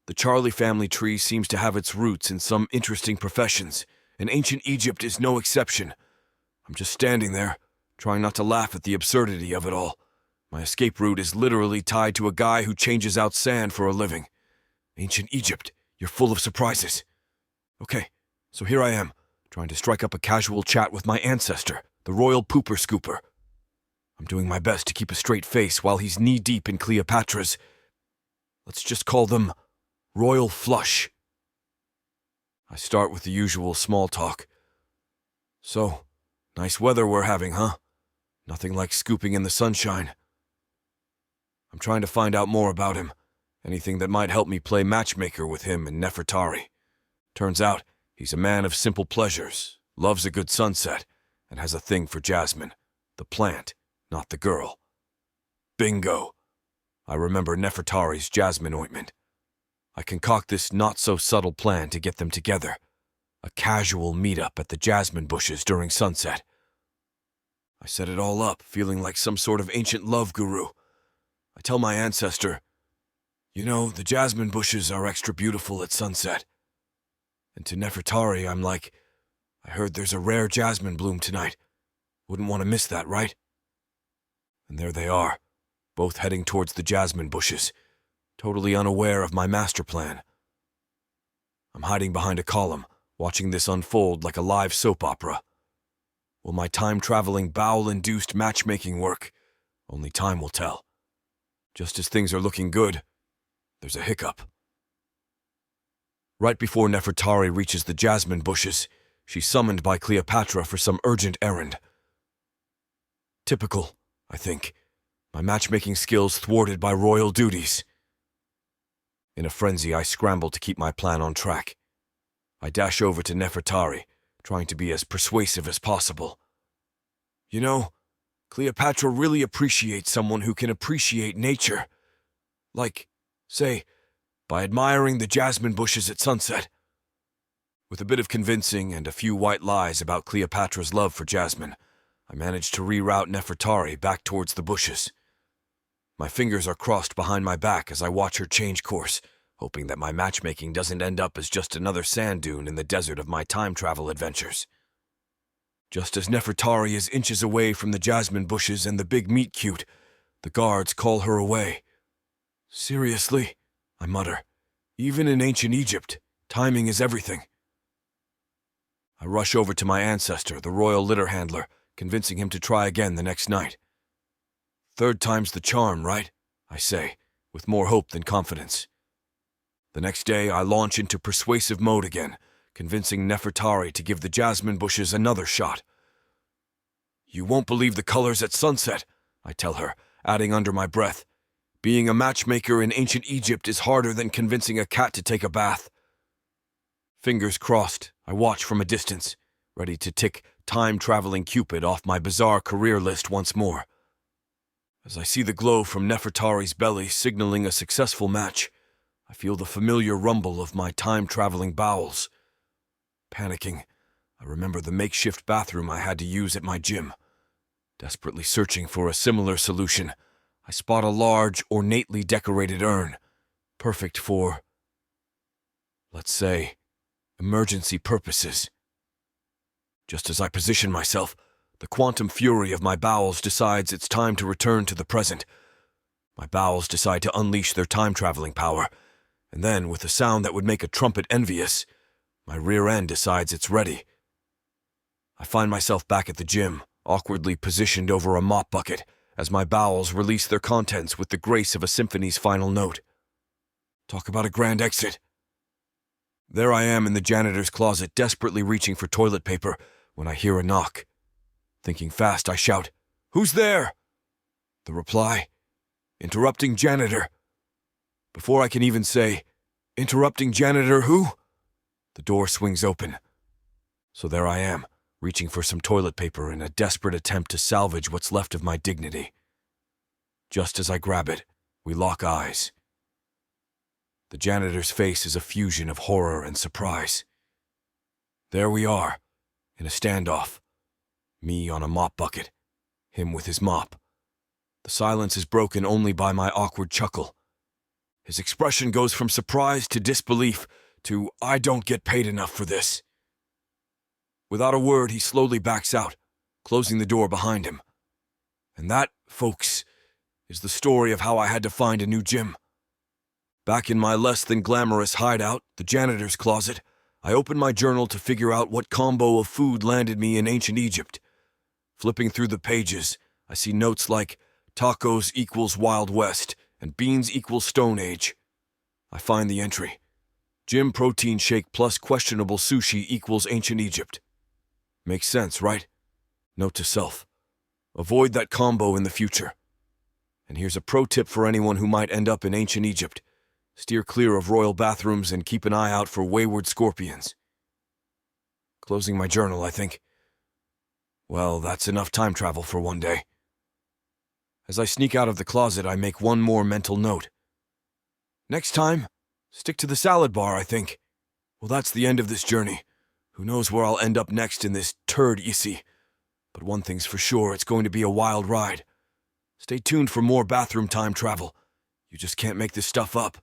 The Charlie family tree seems to have its roots in some interesting professions, and ancient Egypt is no exception. I'm just standing there, trying not to laugh at the absurdity of it all. My escape route is literally tied to a guy who changes out sand for a living. Ancient Egypt, you're full of surprises. Okay, so here I am, trying to strike up a casual chat with my ancestor, the royal pooper scooper. I'm doing my best to keep a straight face while he's knee-deep in Cleopatra's, let's just call them, royal flush. I start with the usual small talk. So, nice weather we're having, huh? Nothing like scooping in the sunshine. I'm trying to find out more about him, anything that might help me play matchmaker with him and Nefertari. Turns out, he's a man of simple pleasures, loves a good sunset, and has a thing for jasmine, the plant, not the girl. Bingo! I remember Nefertari's jasmine ointment. I concoct this not-so-subtle plan to get them together. A casual meet-up at the jasmine bushes during sunset. I set it all up, feeling like some sort of ancient love guru. I tell my ancestor, "You know, the jasmine bushes are extra beautiful at sunset." And to Nefertari, I'm like, "I heard there's a rare jasmine bloom tonight. Wouldn't want to miss that, right?" And there they are, both heading towards the jasmine bushes, totally unaware of my master plan. I'm hiding behind a column, watching this unfold like a live soap opera. Will my time-traveling, bowel-induced matchmaking work? Only time will tell. Just as things are looking good, there's a hiccup. Right before Nefertari reaches the jasmine bushes, she's summoned by Cleopatra for some urgent errand. Typical, I think. My matchmaking skills thwarted by royal duties. In a frenzy, I scramble to keep my plan on track. I dash over to Nefertari, trying to be as persuasive as possible. "You know, Cleopatra really appreciates someone who can appreciate nature. Like, say, by admiring the jasmine bushes at sunset." With a bit of convincing and a few white lies about Cleopatra's love for jasmine, I manage to reroute Nefertari back towards the bushes. My fingers are crossed behind my back as I watch her change course, hoping that my matchmaking doesn't end up as just another sand dune in the desert of my time travel adventures. Just as Nefertari is inches away from the jasmine bushes and the big meet-cute, the guards call her away. "Seriously?" I mutter. "Even in ancient Egypt, timing is everything." I rush over to my ancestor, the royal litter handler, convincing him to try again the next night. "Third time's the charm, right?" I say, with more hope than confidence. The next day, I launch into persuasive mode again, convincing Nefertari to give the jasmine bushes another shot. "You won't believe the colors at sunset," I tell her, adding under my breath, "Being a matchmaker in ancient Egypt is harder than convincing a cat to take a bath." Fingers crossed, I watch from a distance, ready to tick time-traveling Cupid off my bizarre career list once more. As I see the glow from Nefertari's belly signaling a successful match, I feel the familiar rumble of my time-traveling bowels. Panicking, I remember the makeshift bathroom I had to use at my gym. Desperately searching for a similar solution, I spot a large, ornately decorated urn, perfect for, let's say, emergency purposes. Just as I position myself, the quantum fury of my bowels decides it's time to return to the present. My bowels decide to unleash their time-traveling power, and then, with a sound that would make a trumpet envious, my rear end decides it's ready. I find myself back at the gym, awkwardly positioned over a mop bucket, as my bowels release their contents with the grace of a symphony's final note. Talk about a grand exit. There I am in the janitor's closet, desperately reaching for toilet paper, when I hear a knock. Thinking fast, I shout, "Who's there?" The reply, "Interrupting janitor." Before I can even say, "Interrupting janitor who?" the door swings open. So there I am, reaching for some toilet paper in a desperate attempt to salvage what's left of my dignity. Just as I grab it, we lock eyes. The janitor's face is a fusion of horror and surprise. There we are, in a standoff. Me on a mop bucket, him with his mop. The silence is broken only by my awkward chuckle. His expression goes from surprise to disbelief to "I don't get paid enough for this." Without a word, he slowly backs out, closing the door behind him. And that, folks, is the story of how I had to find a new gym. Back in my less than glamorous hideout, the janitor's closet, I opened my journal to figure out what combo of food landed me in ancient Egypt. Flipping through the pages, I see notes like tacos equals Wild West and beans equals Stone Age. I find the entry. Gym protein shake plus questionable sushi equals ancient Egypt. Makes sense, right? Note to self. Avoid that combo in the future. And here's a pro tip for anyone who might end up in ancient Egypt. Steer clear of royal bathrooms and keep an eye out for wayward scorpions. Closing my journal, I think, Well, that's enough time travel for one day. As I sneak out of the closet, I make one more mental note. Next time, stick to the salad bar, I think. Well, that's the end of this journey. Who knows where I'll end up next in this Turd-Yssey. But one thing's for sure, it's going to be a wild ride. Stay tuned for more bathroom time travel. You just can't make this stuff up.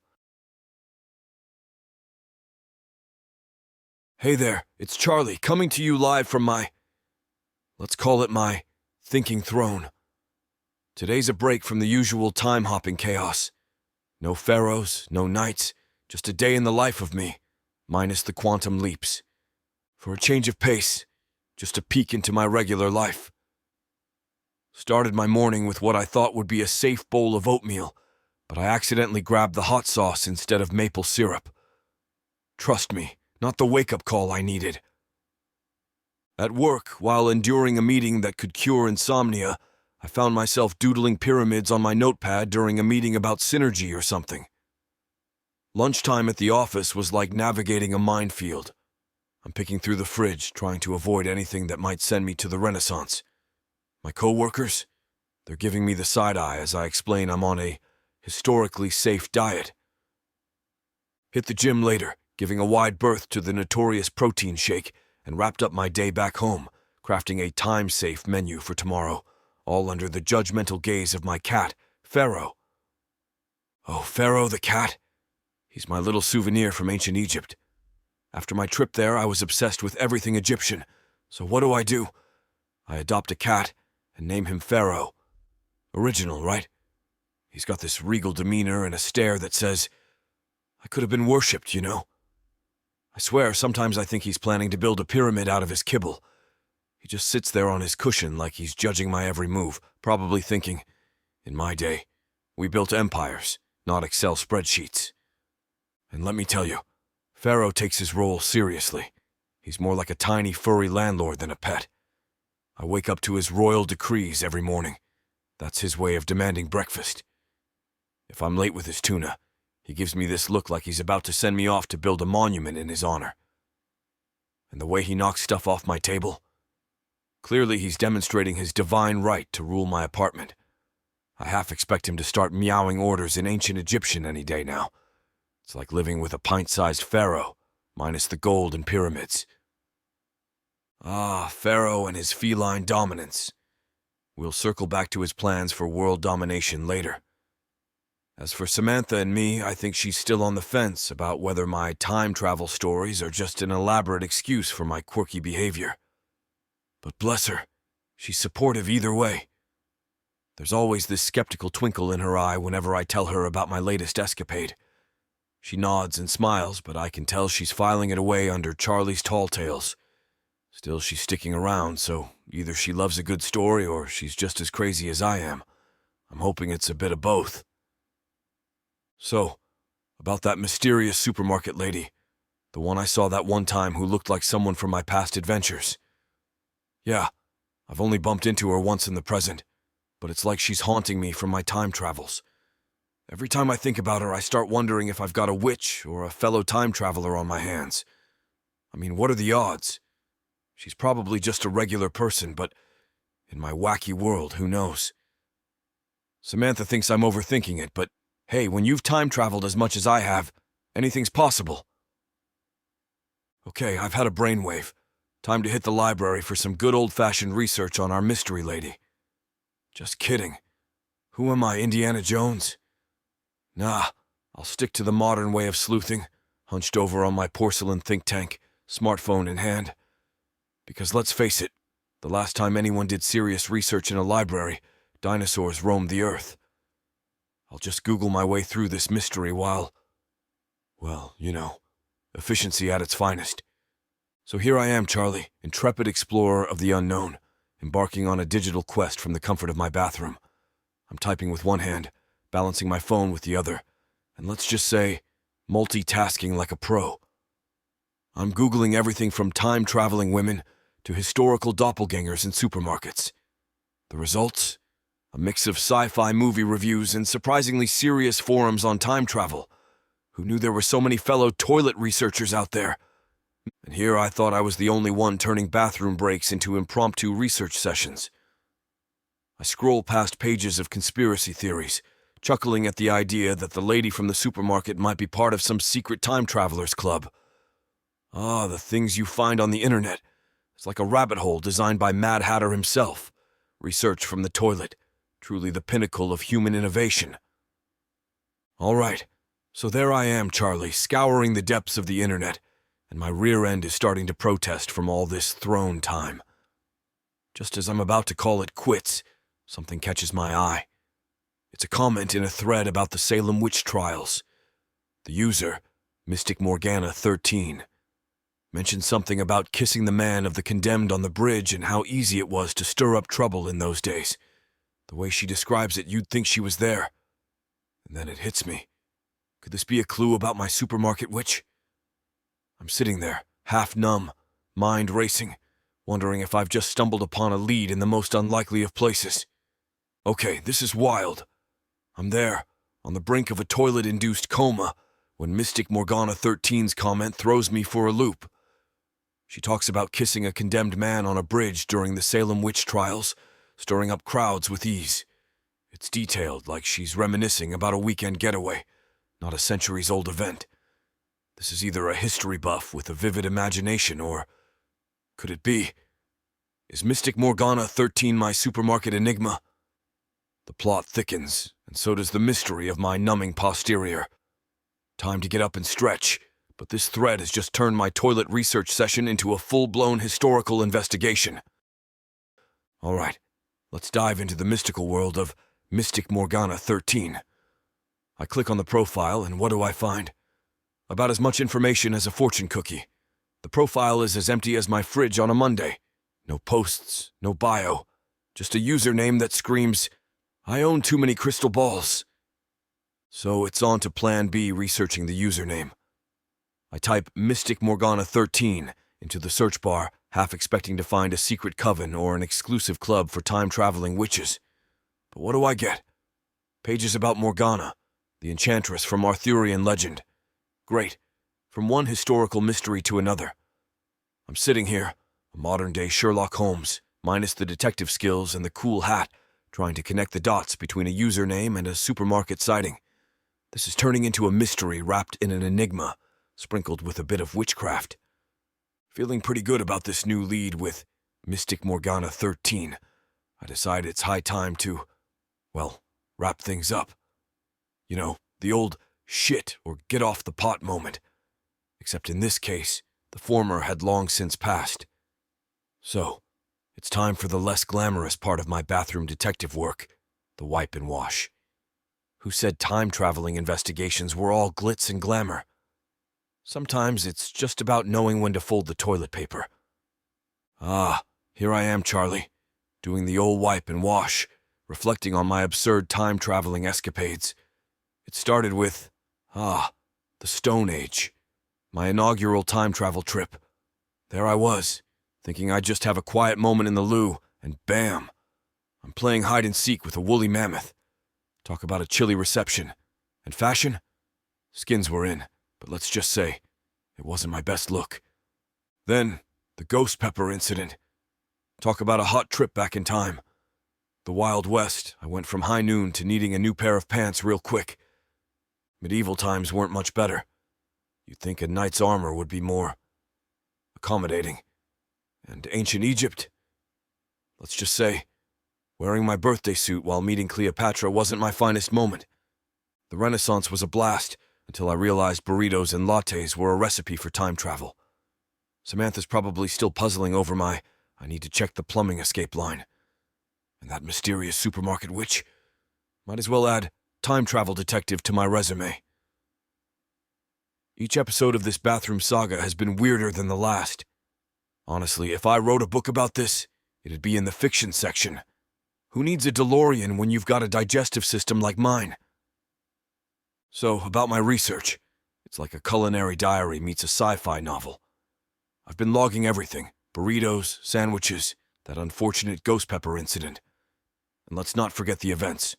Hey there, it's Charlie, coming to you live from let's call it my thinking throne. Today's a break from the usual time-hopping chaos. No pharaohs, no knights, just a day in the life of me, minus the quantum leaps. For a change of pace, just a peek into my regular life. Started my morning with what I thought would be a safe bowl of oatmeal, but I accidentally grabbed the hot sauce instead of maple syrup. Trust me, not the wake-up call I needed. At work, while enduring a meeting that could cure insomnia, I found myself doodling pyramids on my notepad during a meeting about synergy or something. Lunchtime at the office was like navigating a minefield. I'm picking through the fridge, trying to avoid anything that might send me to the Renaissance. My coworkers, they're giving me the side eye as I explain I'm on a historically safe diet. Hit the gym later, giving a wide berth to the notorious protein shake, and wrapped up my day back home, crafting a time-safe menu for tomorrow, all under the judgmental gaze of my cat, Pharaoh. Oh, Pharaoh the cat. He's my little souvenir from ancient Egypt. After my trip there, I was obsessed with everything Egyptian, so what do? I adopt a cat and name him Pharaoh. Original, right? He's got this regal demeanor and a stare that says, I could have been worshipped, you know? I swear, sometimes I think he's planning to build a pyramid out of his kibble. He just sits there on his cushion like he's judging my every move, probably thinking, in my day, we built empires, not Excel spreadsheets. And let me tell you, Pharaoh takes his role seriously. He's more like a tiny furry landlord than a pet. I wake up to his royal decrees every morning. That's his way of demanding breakfast. If I'm late with his tuna, he gives me this look like he's about to send me off to build a monument in his honor. And the way he knocks stuff off my table? Clearly he's demonstrating his divine right to rule my apartment. I half expect him to start meowing orders in ancient Egyptian any day now. It's like living with a pint-sized pharaoh, minus the gold and pyramids. Ah, Pharaoh and his feline dominance. We'll circle back to his plans for world domination later. As for Samantha and me, I think she's still on the fence about whether my time travel stories are just an elaborate excuse for my quirky behavior. But bless her, she's supportive either way. There's always this skeptical twinkle in her eye whenever I tell her about my latest escapade. She nods and smiles, but I can tell she's filing it away under Charlie's tall tales. Still, she's sticking around, so either she loves a good story or she's just as crazy as I am. I'm hoping it's a bit of both. So, about that mysterious supermarket lady, the one I saw that one time who looked like someone from my past adventures. Yeah, I've only bumped into her once in the present, but it's like she's haunting me from my time travels. Every time I think about her, I start wondering if I've got a witch or a fellow time traveler on my hands. I mean, what are the odds? She's probably just a regular person, but in my wacky world, who knows? Samantha thinks I'm overthinking it, but hey, when you've time traveled as much as I have, anything's possible. Okay, I've had a brainwave. Time to hit the library for some good old-fashioned research on our mystery lady. Just kidding. Who am I, Indiana Jones? Nah, I'll stick to the modern way of sleuthing, hunched over on my porcelain think tank, smartphone in hand. Because let's face it, the last time anyone did serious research in a library, dinosaurs roamed the earth. I'll just Google my way through this mystery while, well, you know, efficiency at its finest. So here I am, Charlie, intrepid explorer of the unknown, embarking on a digital quest from the comfort of my bathroom. I'm typing with one hand, balancing my phone with the other, and let's just say, multitasking like a pro. I'm Googling everything from time-traveling women to historical doppelgangers in supermarkets. The results? A mix of sci-fi movie reviews and surprisingly serious forums on time travel. Who knew there were so many fellow toilet researchers out there? And here I thought I was the only one turning bathroom breaks into impromptu research sessions. I scroll past pages of conspiracy theories, chuckling at the idea that the lady from the supermarket might be part of some secret time travelers club. Ah, the things you find on the internet. It's like a rabbit hole designed by Mad Hatter himself. Research from the toilet, truly the pinnacle of human innovation. All right, so there I am, Charlie, scouring the depths of the internet, and my rear end is starting to protest from all this throne time. Just as I'm about to call it quits, something catches my eye. It's a comment in a thread about the Salem witch trials. The user, Mystic Morgana 13, mentioned something about kissing the man of the condemned on the bridge and how easy it was to stir up trouble in those days. The way she describes it, you'd think she was there. And then it hits me. Could this be a clue about my supermarket witch? I'm sitting there, half numb, mind racing, wondering if I've just stumbled upon a lead in the most unlikely of places. Okay, this is wild. I'm there, on the brink of a toilet-induced coma, when Mystic Morgana 13's comment throws me for a loop. She talks about kissing a condemned man on a bridge during the Salem witch trials, stirring up crowds with ease. It's detailed like she's reminiscing about a weekend getaway, not a centuries-old event. This is either a history buff with a vivid imagination, or could it be? Is Mystic Morgana 13 my supermarket enigma? The plot thickens, and so does the mystery of my numbing posterior. Time to get up and stretch, but this thread has just turned my toilet research session into a full-blown historical investigation. All right, let's dive into the mystical world of Mystic Morgana 13. I click on the profile, and what do I find? About as much information as a fortune cookie. The profile is as empty as my fridge on a Monday. No posts, no bio, just a username that screams, "I own too many crystal balls." So it's on to Plan B, researching the username. I type Mystic Morgana 13 into the search bar, half expecting to find a secret coven or an exclusive club for time-traveling witches. But what do I get? Pages about Morgana, the enchantress from Arthurian legend. Great. From one historical mystery to another. I'm sitting here, a modern-day Sherlock Holmes, minus the detective skills and the cool hat, trying to connect the dots between a username and a supermarket sighting. This is turning into a mystery wrapped in an enigma, sprinkled with a bit of witchcraft. Feeling pretty good about this new lead with Mystic Morgana 13. I decide it's high time to, well, wrap things up. You know, the old shit or get off the pot moment. Except in this case, the former had long since passed. So, it's time for the less glamorous part of my bathroom detective work, the wipe and wash. Who said time-traveling investigations were all glitz and glamour? Sometimes it's just about knowing when to fold the toilet paper. Ah, here I am, Charlie, doing the old wipe and wash, reflecting on my absurd time-traveling escapades. It started with, the Stone Age, my inaugural time-travel trip. There I was, thinking I'd just have a quiet moment in the loo, and bam! I'm playing hide-and-seek with a woolly mammoth. Talk about a chilly reception. And fashion? Skins were in, but let's just say, it wasn't my best look. Then, the ghost pepper incident. Talk about a hot trip back in time. The Wild West, I went from high noon to needing a new pair of pants real quick. Medieval times weren't much better. You'd think a knight's armor would be more accommodating. And ancient Egypt? Let's just say, wearing my birthday suit while meeting Cleopatra wasn't my finest moment. The Renaissance was a blast until I realized burritos and lattes were a recipe for time travel. Samantha's probably still puzzling over my "I need to check the plumbing escape" line. And that mysterious supermarket witch? Might as well add time travel detective to my resume. Each episode of this bathroom saga has been weirder than the last. Honestly, if I wrote a book about this, it'd be in the fiction section. Who needs a DeLorean when you've got a digestive system like mine? So, about my research. It's like a culinary diary meets a sci-fi novel. I've been logging everything: burritos, sandwiches, that unfortunate ghost pepper incident. And let's not forget the events.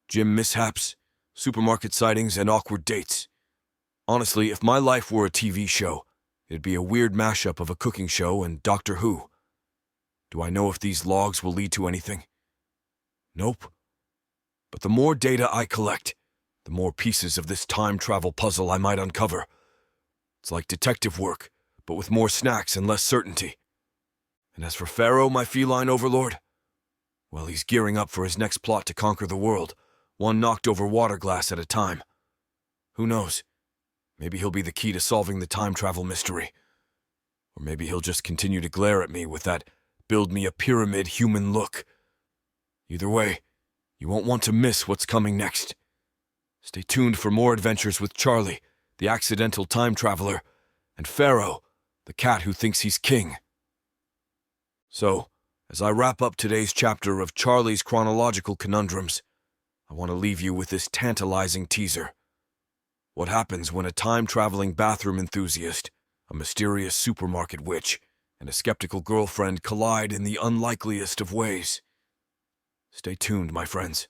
Gym mishaps, supermarket sightings, and awkward dates. Honestly, if my life were a TV show, It'd be a weird mashup of a cooking show and Doctor Who. Do I know if these logs will lead to anything? Nope. But the more data I collect, the more pieces of this time travel puzzle I might uncover. It's like detective work, but with more snacks and less certainty. And as for Pharaoh, my feline overlord, well, he's gearing up for his next plot to conquer the world, one knocked over water glass at a time. Who knows? Maybe he'll be the key to solving the time travel mystery. Or maybe he'll just continue to glare at me with that build-me-a-pyramid human look. Either way, you won't want to miss what's coming next. Stay tuned for more adventures with Charlie, the accidental time traveler, and Pharaoh, the cat who thinks he's king. So, as I wrap up today's chapter of Charlie's Chronological Conundrums, I want to leave you with this tantalizing teaser. What happens when a time-traveling bathroom enthusiast, a mysterious supermarket witch, and a skeptical girlfriend collide in the unlikeliest of ways? Stay tuned, my friends.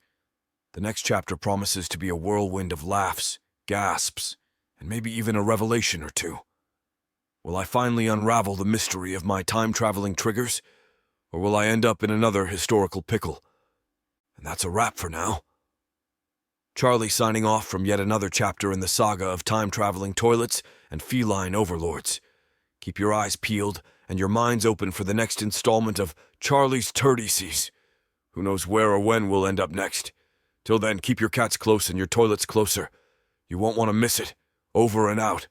The next chapter promises to be a whirlwind of laughs, gasps, and maybe even a revelation or two. Will I finally unravel the mystery of my time-traveling triggers, or will I end up in another historical pickle? And that's a wrap for now. Charlie signing off from yet another chapter in the saga of time-traveling toilets and feline overlords. Keep your eyes peeled and your minds open for the next installment of Charlie's Turd-Ysseys. Who knows where or when we'll end up next. Till then, keep your cats close and your toilets closer. You won't want to miss it. Over and out.